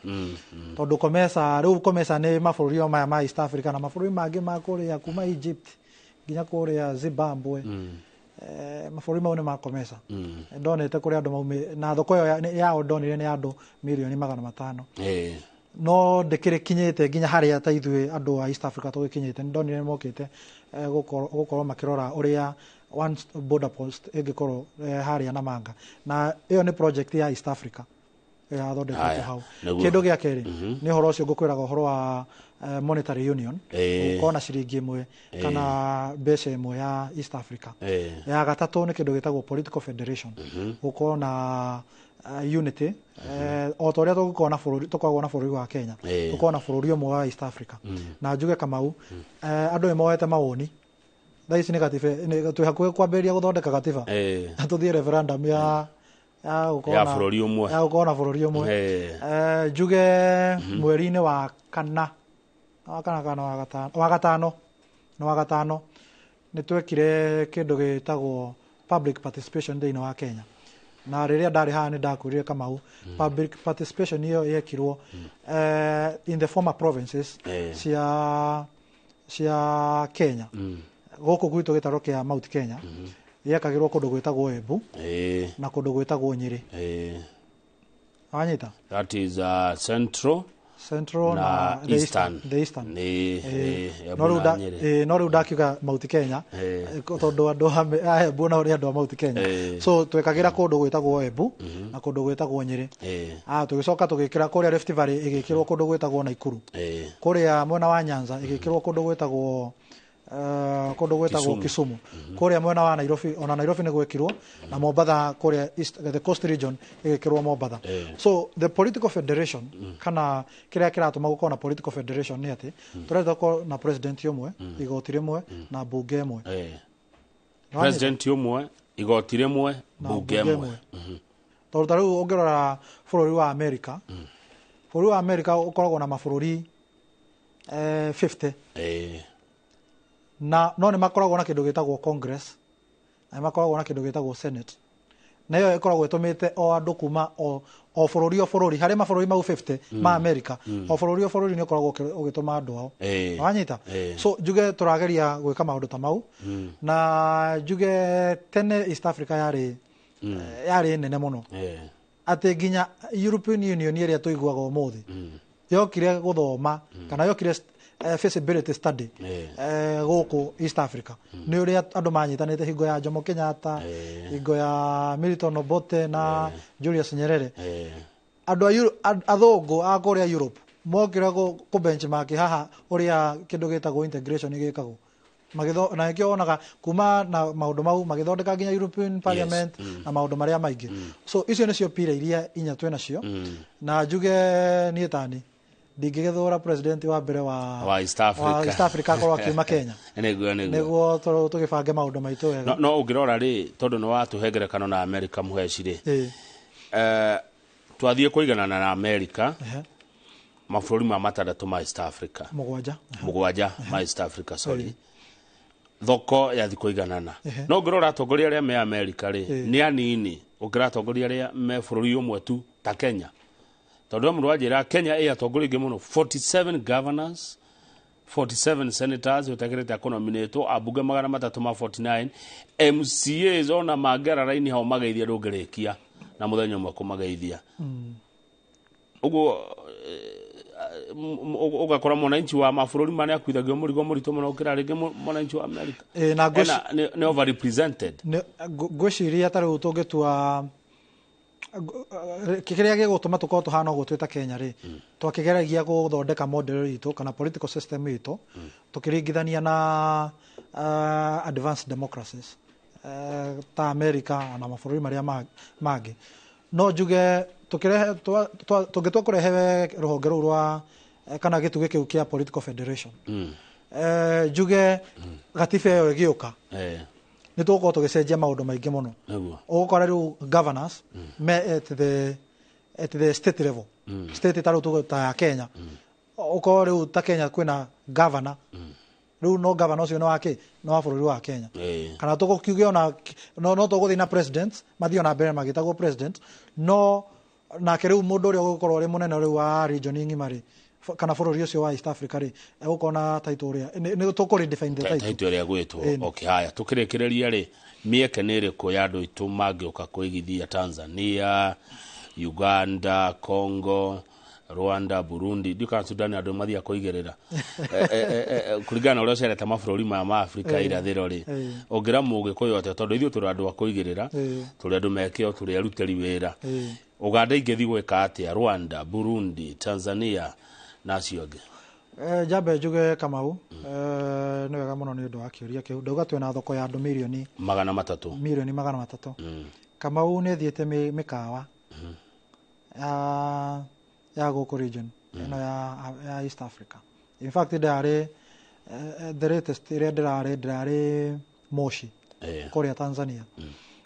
tondũ Komesa rĩu Komesa nĩ mabũrũri maya ma East Africa na mabũrũri mangĩ ma kũrĩa kuma Egypt nginya kũrĩa Zimbabwe mabũrũri mau nĩ ma Komesa. Ndonete kũrĩa andũ maumĩ na thoko ĩyo yao ndonire nĩ andũ mirioni 500. No ndĩkĩrĩ kinyĩte nginya harĩa ta ithuĩ andũ a East Africa tũgĩkinyĩte. Ndonire mokĩte gũkorwo makĩrora ũrĩa one border post ĩngĩkorwo harĩa Namanga na ĩyo nĩ project ya East Africa yathondeketwo hau. Kĩndũ gĩa kerĩ nĩ ũhoro ũcio ngũkwĩraga ũhoro wa monetary union gũkorwo na ciringi ĩmwe kana mbeca ĩmwe ya East Africa. Ya gatatũ nĩ kĩndũ gĩtagwo political federation gũkorwo na unity o ta ũrĩa tũkoragwo na bũrũri wa Kenya tũkorwo na bũrũri ũmwe wa East Africa. Na njuge Kamau andũ nĩ moete mawoni thaa ici nĩ gatiba twĩ hakuhĩ kwambĩrĩria gũthondeka gatiba tũthiĩ referendum ya gũkorwo na bũrũri ũmwe. Njuge mweri-inĩ wa gatano nĩ twekire kĩndũ gĩtagwo public participation thĩinĩ wa Kenya. Na rĩrĩa ndarĩ haha nĩ ndakwĩrire Kamau public participation ĩyo yekirwo in the former provinces cia Kenya. Gũkũ gwitũ gĩtaro kĩa Mount Kenya yekagĩrwo kũndũ gwĩtagwo Embu na kũndũ gwĩtagwo Nyĩrĩ. Wanyita? That is central na the eastern. No rĩu ndakiuga Mount Kenya tondũ andũ a Embu na ũrĩa andũ a Mount Kenya. So twekagĩra kũndũ gwĩtagwo Embu na kũndũ gwĩtagwo Nyĩrĩ. Tũgĩcoka tũgĩkĩra kũrĩa Rift Valley ĩgĩkĩrwo kũndũ gwĩtagwo Naikuru. Kũrĩa mwena wa Nyanza ĩgĩkĩrwo kũndũ gwĩtagwo Kisumu. Kũrĩa mwena wa Nairobi ona Nairobi nĩ gwekirwo na Mombasa kũrĩa the coast region ĩgĩkĩrwo Mombasa. So the political federation kana kĩrĩa kĩratũma gũkorwo na political federation nĩ atĩ tũrenda gũkorwo na president ũmwe igoti rĩmwe na bunge ĩmwe. president umwe igoti rimwe bunge imwe tondu tariu ungirora bururi wa America bururi wa America ukoragwo na mabururi 50 na no ni makoragwo na kindu gitagwo Congress na makoragwo na kindu gitagwo Senate na yo ikoragwo itumite o andu kuma o bururi hari mabururi mau 50 ma America o bururi ni ukoragwo ugituma andu ao wanyita so juge turageria gwika maundu ta mau na juge tene East Africa yari nene muno ati nginya European Union iria tuiguaga umuthi yokire guthoma kana yokire feasibility study guku East Africa ni uria andu manyitanite hingo ya Jomo Kenyatta hingo ya Milton Obote na Julius Nyerere andu athungu a kuria Europe mokire ku benchmark haha uria kindu gitagwo integration gikagwo magitho na ikio onaga kuma na maundu mau magithondeka nginya European Parliament na maundu maria maingi so icio nicio pira iria inya twena cio na juge ni tani ndingigethura president wa mbere wa East Africa akorwo akiuma Kenya niguo tugibange maundu maitu wega no ungirora ri tondu ni watuhengerekano na America muhecire twathie kuiganana na America mabũrũri ma matandatu ma East Africa mugwanja ma East Africa sorry thoko ya thiko iganana no ngirora atongoria aria me America ri ni anini ukira atongoria aria me bũrũri umwe tu ta Kenya tondu mundu wajira Kenya atongoria ingi muno 47 governors 47 senators utakirete akunominate abunge 349 MCAs ona magera raini hao magaithia ndungirikia na muthenya umwe kumageithia ugo ugakora mwananchi wa mabũrũri mane akuithagio murigo muritu muno ukira ringi mwananchi wa America ni over represented ngwiciria tari tungitua kikiria gigutuma tukorwo tuhana uguo twita Kenya ri twakigeragia guthondeka model ritu kana political system ritu tukiringithania na advanced democracies ta America na mabũrũri maria mangi no juge tugitua kurehe ruhonge ruru rwa kana gituge kiu kia political federation juge gatiba yo giuka ni tuko tugicenjia maundu maingi muno ugukora riu governors me at the state level state taru tuko ta Kenya ukora riu ta Kenya kwina governor riu no governor ucio no wake no wa bũrũri wa Kenya kana tuko kiuge ona no tuguthi na president mathio na mbere magitagwo president no na keriu mundu uri gukorwo ri munene riu wa region ngimari kana bũrũri ucio wa East Africa ri egukona title ria ni tukuri define the title ria gwitwo okay haya tukirekereria ri mieke nire ko yado itu magioka kuigithia Tanzania Uganda Congo Rwanda Burundi duka Sudan ando mathia kuigerera kurigana uria cereta mabũrũri ma Africa irathiro ri ongira muge koyote tondu ithu turi andu akuigerera turi andu mekeo turi aruteri wira Uganda ingethi gweka atia Rwanda Burundi Tanzania na cionge jabe juge Kamau ni wega muno ni undu wa kiuria kiu ndauga twina thoko ya andu milioni 300 Kamau ni thiete mikawa ya guku region ino ya East Africa in fact ndari the latest ndari Moshi kuria Tanzania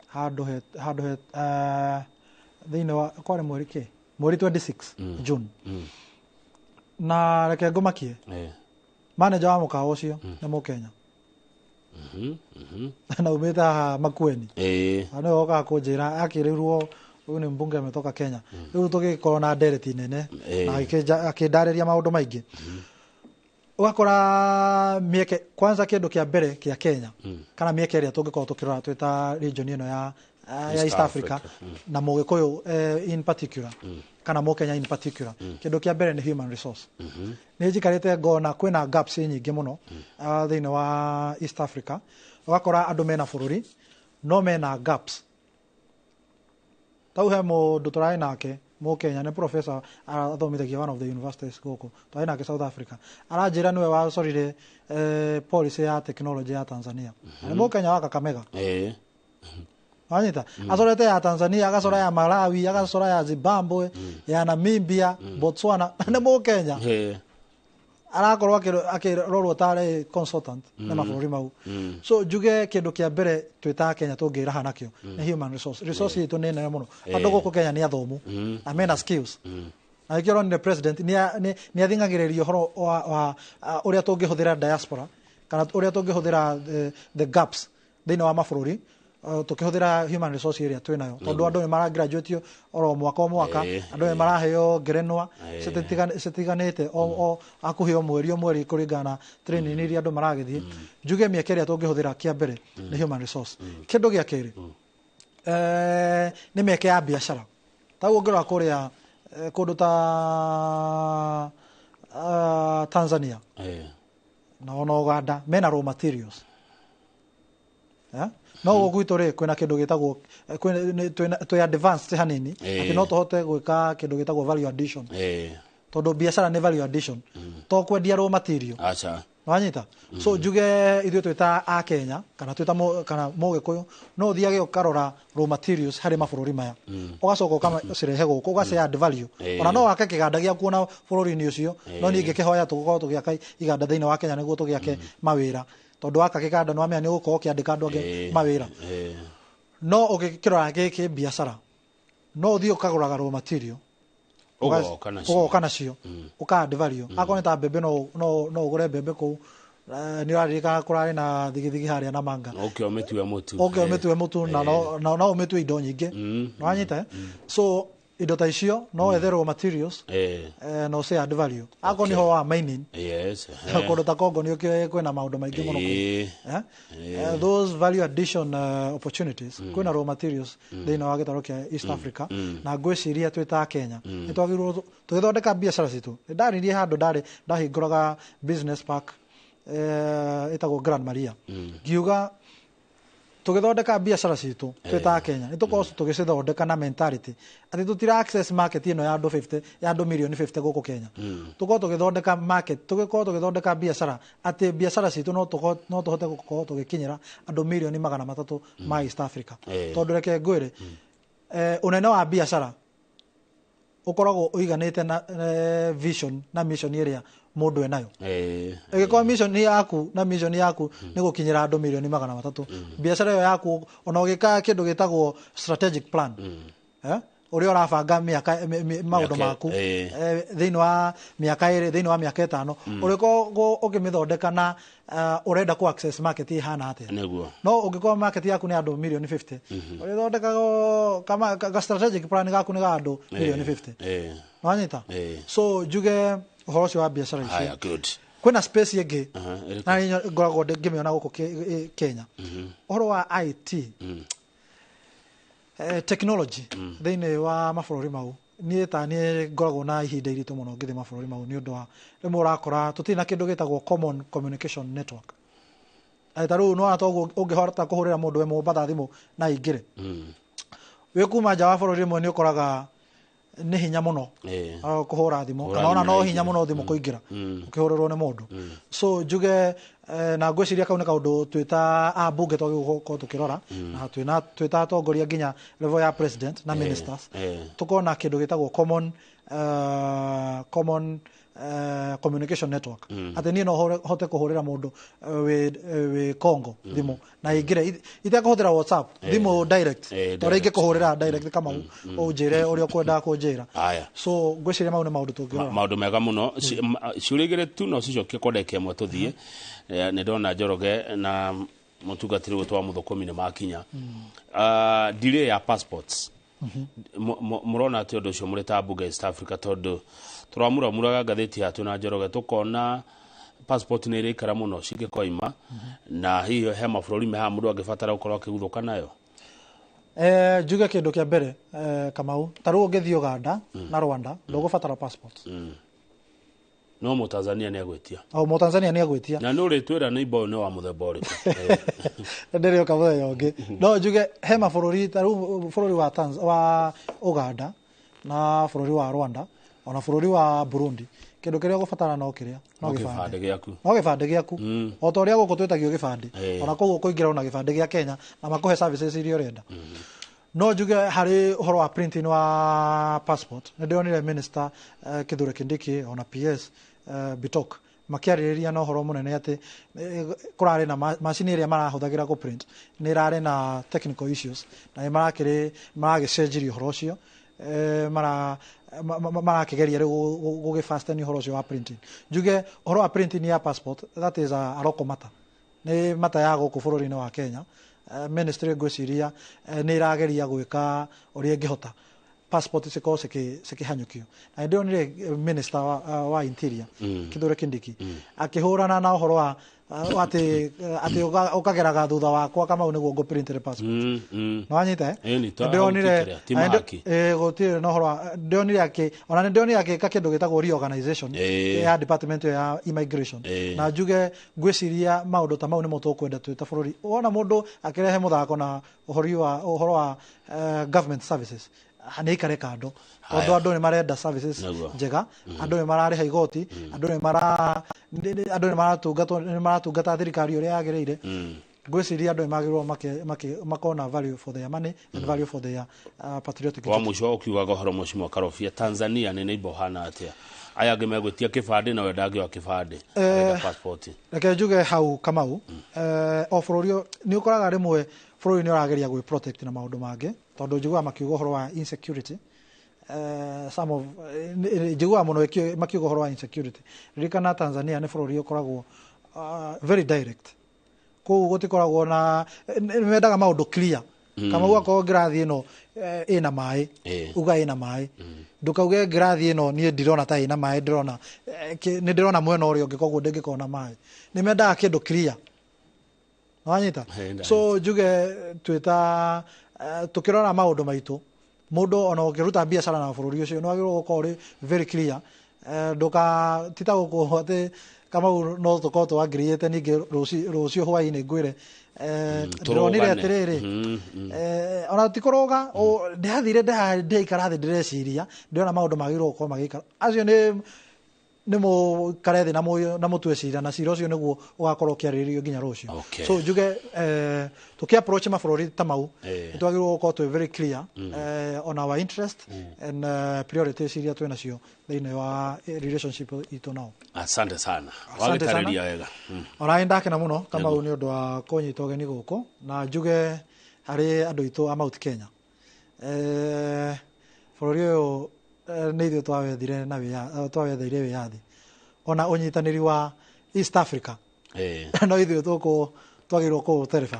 handu he thini wa kwari mweri 26 June na reke ngumakie manager wa mukawa ucio ni Mukenya na umeta Makueni ana oka kunjira akirirwo uyu ni mbunge ametoka Kenya riu tugikorwo na ndereti nene na akindariria maundu maingi ugakora mieke kwanza kindu kia mbere kia Kenya kana mieke iria tungikorwo tukirora twita region ino ya East Africa na Mugikuyu in particular kana Mukenya in particular kindu kia mbere ni human resource ni njikarite ngona kwina gaps nyingi muno thiini wa East Africa ugakora andu mena bururi no mena gaps tau he mundu turai nake Mukenya ni professor athomithagia one of the universities guku turai nake South Africa aranjira niwe wacorire policy ya technology ya Tanzania ni Mukenya wa Kakamega anyita acorete ya Tanzania agacora ya Malawi agacora ya Zimbabwe ya Namibia Botswana ni Mukenya arakorwo akirorwo tare consultant na mabũrũri mau. So njuge kĩndũ kĩa mbere twĩta Kenya tũngĩraha nakĩo nĩ human resource itũ nĩ nene mũno. Andũ gũkũ Kenya nĩ athomu na mena skills. Na ikĩrwo ni president ni athingagĩrĩria ũhoro wa ũrĩa tũngĩhũthĩra diaspora kana ũrĩa tũngĩhũthĩra the gaps thĩinĩ wa mabũrũri tukihũthĩra human resource area twĩnayo tondũ andũ nĩ mara graduate oro mwaka andũ nĩ maraheo ngerenwa citiganĩte o akuheo mweri kũringana training iria andũ maragĩthiĩ. Njuge mĩeke ĩrĩa tũngĩhũthĩra kĩa mbere nĩ human resource. Kĩndũ gĩa kerĩ nĩ mĩeke ya biacara. Taguo ngĩrora kũrĩa kũndũ ta Tanzania na Uganda mena raw materials. No gwitũ rĩ kwĩna kĩndũ gĩtagwo twĩ advanced hanini atĩ no tũhote gwĩka kĩndũ gĩtagwo value addition. Tondũ biacara nĩ value addition. To kwendia raw material. Acha. Wanyita. So njuge ithuĩ twĩta a Kenya kana twĩta kana Mũgĩkũyũ no thiage ũkarora raw materials harĩ mabũrũri maya. Ũgacoka ũkacirehe gũkũ ũgace add value. Ona no wake kĩganda gĩaku na bũrũri-inĩ ũcio no niĩ ngĩkĩhoya tũgũkorwo tũgĩaka iganda thĩinĩ wa Kenya nĩguo tũgĩake mawĩra. Tondu waka kĩganda no amenya nĩ gũkorwo kĩandĩka andũ angĩ mawĩra. No ũgĩkĩrora gĩkĩ biacara no ũthiĩ ũkagũraga raw material ũgoka nacio ũka-add value. Akorwo nĩ ta mbembe no ũgũre mbembe kũu nĩ ũraririkana kũrarĩ na thigithigi harĩa na manga ũmĩtue mũtu na no ũmĩtue indo nyingĩ nĩ wanyita. So indo ta icio no wethe raw materials no say add value. Akorwo nĩ ho wa mining kũndũ ta Congo nĩ kwĩna maũndũ maingĩ mũno. Those value addition opportunities kwĩna raw materials thĩinĩ wa gĩtarũ kĩa East Africa na ngwĩciria twĩta Kenya nĩ twagĩrĩirwo tũgĩthondeka biacara citũ. Ndaririe handũ ndahingũraga business park ĩtagwo Grand Maria ngiuga tũgĩthondeka biacara citũ twĩta Kenya nĩ tũkorwo tũgĩcithondeka na mentality atĩ tũtira access market ĩno ya andũ 50 ya andũ milioni 50 gũkũ Kenya. Tũkorwo tũgĩthondeka market tũgĩkorwo tũgĩthondeka biacara atĩ biacara citũ no tũhote gũkorwo tũgĩkinyĩra andũ milioni 300 ma East Africa. Tondũ reke ngwĩre ũnene wa biacara ũkoragwo ũiganĩte na vision na mission ĩrĩa mũndũ enayo. Ĩgĩkorwo mission yaku na mission yaku nĩ gũkinyĩra andũ milioni 300 biacara ĩyo yaku ona ũgĩka kĩndũ gĩtagwo strategic plan ũrĩa ũrabanga maũndũ maku thĩinĩ wa mĩaka 2 thĩinĩ wa mĩaka 5 ũrĩkorwo ũkĩmĩthondeka na ũrenda ku access market ihana atĩa. No ũngĩkorwo market yaku nĩ andũ milioni 50 ũrĩthondeka kama strategic plan gaku nĩ ga andũ milioni 50 wanyita. So njuge ũhoro ũcio wa biacara icio kwĩna space ĩngĩ na ngoragwo ngĩmĩona gũkũ Kenya ũhoro wa IT technology thĩinĩ wa mabũrũri mau. Niĩ ngoragwo na ihinda iritũ mũno ngĩthiĩ mabũrũri mau nĩ ũndũ wa rĩmwe ũrakora tũtirĩ na kĩndũ gĩtagwo common communication network. Ta rĩu no atoguo ũngĩhota kũhũrĩra mũndũ we Mombatha thimũ na ingĩre wĩ kuma nja wa bũrũri ĩmwe nĩ ũkoraga nĩ hinya mũno kũhũra thimũ kana ona no hinya mũno thimũ kũingĩra ũkĩhũrĩrwo nĩ mũndũ. So njuge na ngwĩciria kau nĩ kaũndũ twĩta ambunge twagĩrĩirwo tũkĩrora na twĩta atongoria nginya level ya president na ministers tũkorwo na kĩndũ gĩtagwo common communication network atĩ niĩ no hote kũhũrĩra mũndũ wĩ Congo thimũ na ingĩre itekũhũthĩra WhatsApp thimũ direct tondũ ingĩkũhũrĩra direct kama ũnjĩre ũrĩa ũkwendaga kũnjĩra. So ngwĩciria mau nĩ maũndũ tũngĩrora maũndũ mega mũno. Ciũria igĩrĩ tu no cicokie kwa ndagĩka ĩmwe tũthiĩ. Nĩ ndona Njoroge na mũtungatĩri witũ wa Mũthũkũmi nĩ makinya. Delay ya passports mũrona atĩ ũndũ ũcio mũrĩ ta mbunge East Africa tondũ tũramũramũraga ngathĩti yatũ na Njoroge tũkona passport nĩ ĩrĩikara mũno cingĩkoima na hihi he mabũrũri meha mũndũ angĩbatara gũkorwo akĩguthũka nayo. Njuge kĩndũ kĩa mbere Kamau ta rĩu ũngĩthiĩ Uganda na Rwanda ndũgũbatara passport. No Mũtanzania nĩ agwĩtia. Mũtanzania nĩ agwĩtia. Na nĩ ũrĩtwĩra nĩ ibo nĩ wa mũthemba ũrĩkũ. Ndĩrĩ ũkamũthenya ũngĩ. No njuge he mabũrũri ta rĩu bũrũri wa Uganda na bũrũri wa Rwanda ona bũrũri wa Burundi kĩndũ kĩrĩa ũgũbatara no kĩrĩa no gĩbandĩ gĩaku o ta ũrĩa gũkũ twĩtagio gĩbandĩ ona koguo kũingĩra na gĩbandĩ gĩa Kenya na makũhe services iria ũrenda. No njuge harĩ ũhoro wa printing wa passport nĩ ndĩronire minister Kithure Kindiki ona PS Bitok makiarĩrĩria na ũhoro mũnene atĩ kũrarĩ na macini ĩrĩa marahũthagĩra gũ print nĩ ĩrarĩ na technical issues na maragĩcenjirie ũhoro ũcio marakĩgeria rĩu gũgĩfasten ũhoro ũcio wa printing. Njuge ũhoro wa printing ya passport, that is a local matter, nĩ mata ya gũkũ bũrũri-inĩ wa Kenya. Ministry ngwĩciria nĩ ĩrageria gwĩka ũrĩa ĩngĩhota passport cikorwo cikĩhanyũkio. Na ndĩronire minister wa interior Kithure Kindiki akĩhũrana na ũhoro wa atĩ ũkageraga thutha wakwa kama nĩguo ngũ print passport. Nĩ wanyita ndĩronire gũtirĩ na ũhoro ndĩronire ona ndĩronire agĩka kĩndũ gĩtagwo reorganization ya department ya immigration. Na njuge ngwĩciria maũndũ ta mau nĩmo tũkwenda twĩ ta bũrũri. Wona mũndũ akĩrehe mũthako na ũhoro wa government services nĩ ikare kando tondũ andũ nĩ marenda services njega, andũ nĩ mararĩha igoti, andũ nĩ maratungata thirikari ũrĩa yagĩrĩire. Ngwĩciria andũ nĩ magĩrĩirwo makona value for their money and value for their patriotic. Wa mũico ũkiugaga ũhoro mũcio Karobia, Tanzania nĩ neighbor hana atĩa? Aya angĩ megwĩtia kĩbandĩ na wenda angĩ wa kĩbandĩ passport. Reke njuge hau Kamau, o bũrũri nĩ ũkoraga rĩmwe bũrũri nĩ ũrageria gwĩ protect na maũndũ mangĩ tondũ njiguaga makiuga ũhoro wa insecurity. Njiguaga mũno makiuga ũhoro wa insecurity. Ririkana Tanzania nĩ bũrũri ũkoragwo very direct. Kũu gũtikoragwo na mendaga maũndũ clear. Kama ũgakorwo ngirathi ĩno ĩna maĩ, uga ĩna maĩ. Ndũkauge ngirathi ĩno niĩ ndirona ta ĩna maĩ, nĩ ndĩrona mwena ũrĩa ũngĩ koguo ndĩngĩkorwo na maĩ. Nĩ mendaga kĩndũ clear. Wanyita? So njuge twĩta tukirona maũndũ maitũ, mũndũ ona ũkĩruta biacara na bũrũri ũcio nĩ wagĩrĩirwo gũkorwo ũrĩ very clear. Tita gũkũ atĩ kama no tũkorwo tũangirĩte ningĩ rũciũ hwaĩ-inĩ ngwĩre ndĩronire atĩrĩrĩ ona tikũrũga ndĩrathire ndĩraikara thĩ ndĩreciria ndĩrona maũndũ magĩrĩirwo gũkorwo magĩikara acio nĩ mũkare thĩ na mũtue cira na cira ũcio nĩguo ũgakorwo ũkĩarĩrĩrio nginya rũciũ. So njuge tũkĩ approach mabũrũri ta mau nĩ twagĩrĩirwo gũkorwo twĩ very clear on our interest and priorities iria twĩ nacio thĩinĩ wa relationship itũ nao. Asante sana, wagĩtarĩria wega. Ona ndakena mũno Kamau nĩ ũndũ wa kũnyita ũgeni gũkũ na njuge harĩ andũ aitũ a Mount Kenya. Bũrũri ũyũ nĩ ithuĩ twawetheire wĩyathi ona ũnyitanĩri wa East Africa no ithuĩ twagĩrĩirwo kũũtereba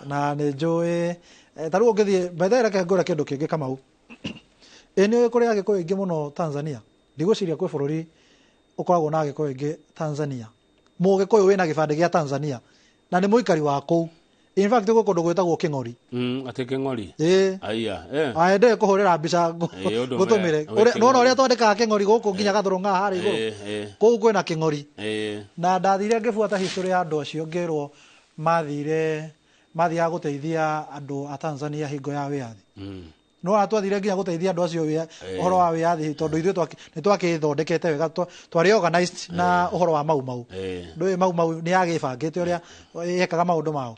na nĩ njũĩ ta rĩu ũngĩthiĩ mbere reke ngũre kĩndũ kĩngĩ Kamau. Nĩ kũrĩ agĩkũyũ aingĩ mũno Tanzania, ndigwĩciria kwĩ bũrũri ũkoragwo na agĩkũyũ aingĩ Tanzania. Mũgĩkũyũ wĩna gĩbandĩ gĩa Tanzania na nĩ mũikari wa kũu. In fact gũkũ kũndũ gwĩtagwo Kĩng'ori. Atĩ Kĩng'ori? Aya ndĩ kũhũrĩra mbica gũtũmĩre. Nona ũrĩa twandĩkaga Kĩng'ori gũkũ nginya Gathũrũng'a harĩa igũrũ. Kũu kwĩna Kĩng'ori. Na ndathire ngĩbuata history ya andũ acio ngĩrwo mathiaga gũteithia andũ a Tanzania hingo ya wĩyathi. No twathire nginya gũteithia andũ acio ũhoro wa wĩyathi tondũ ithuĩ nĩ twakĩthondekete wega twarĩ organized na ũhoro wa mau. Ndũĩ mau nĩ yagĩbangĩte ũrĩa yekaga maũndũ mao.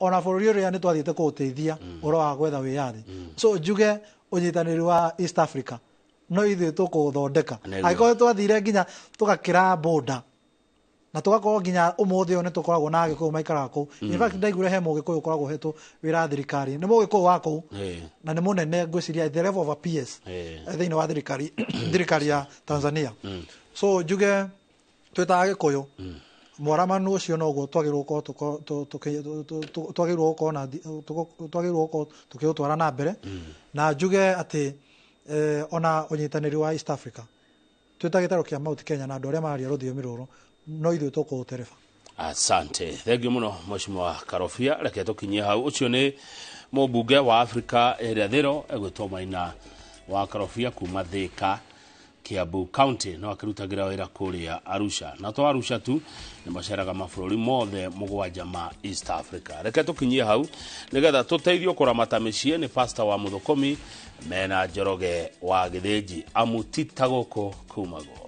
Ona bũrũri ũrĩa nĩ twathiĩte kũũteithia ũhoro wa gwetha wĩyathi. So njuge ũnyitanĩri wa East Africa no ithuĩ tũkũũthondeka. Angĩkorwo twathire nginya tũgakĩra border na tũgakorwo nginya ũmũthĩ ũyũ nĩ tũkoragwo na agĩkũyũ maikaraga kũu. In fact ndaiguire he mũgĩkũyũ ũkoragwo hetwo wĩra thirikari, nĩ mũgĩkũyũ wa kũu na nĩ mũnene ngwĩciria the level of a PS thĩinĩ wa thirikari ya Tanzania. So njuge twĩta agĩkũyũ mwaramanu ũcio noguo twagĩrĩirwo gũkorwo tũkĩũtwara na mbere na njuge atĩ ona ũnyitanĩri wa East Africa twĩta gĩtarũ kĩa Mount Kenya na andũ arĩa mararia rũthiomi rũrũ no ithuĩ tũkũũtereba. Asante, thengiũ mũno Mheshimiwa Karobia. Reke tũkinyie hau. Ũcio nĩ mũmbunge wa Afrika ĩrĩa egwĩtwo Maina wa Karobia kuma Thika, Kiambu County, no akĩrutagĩra wĩra kũrĩa Arusha. Na to Arusha tu, nĩ maceraga mabũrũri mothe mũgwanja ma East Africa. Reke tũkinyie hau nĩgetha tũteithio kũramata mĩciĩ nĩ pastor wa Mũthũkũmi mena Njoroge wa Gĩthĩnji amutita gũkũ kumago.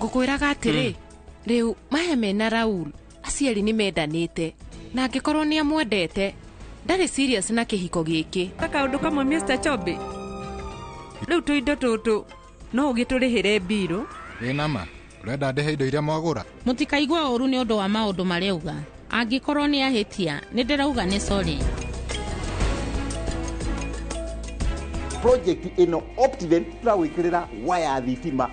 ngukwiraga atiri riu maya mena Raul aciari ni mendanite na angikorwo ni amwendete ndari serious na kihiko giki kaundu kamwe Mr. Chobe riu tuindo tutu no ugiturihire biro nama urenda ndihe indo iria mwagura mutikaigwa uru ni undu wa maundu mariuga angikorwo ni ahitia ni ndirauga ni sorry project ino Optiven trawikirira waya thitima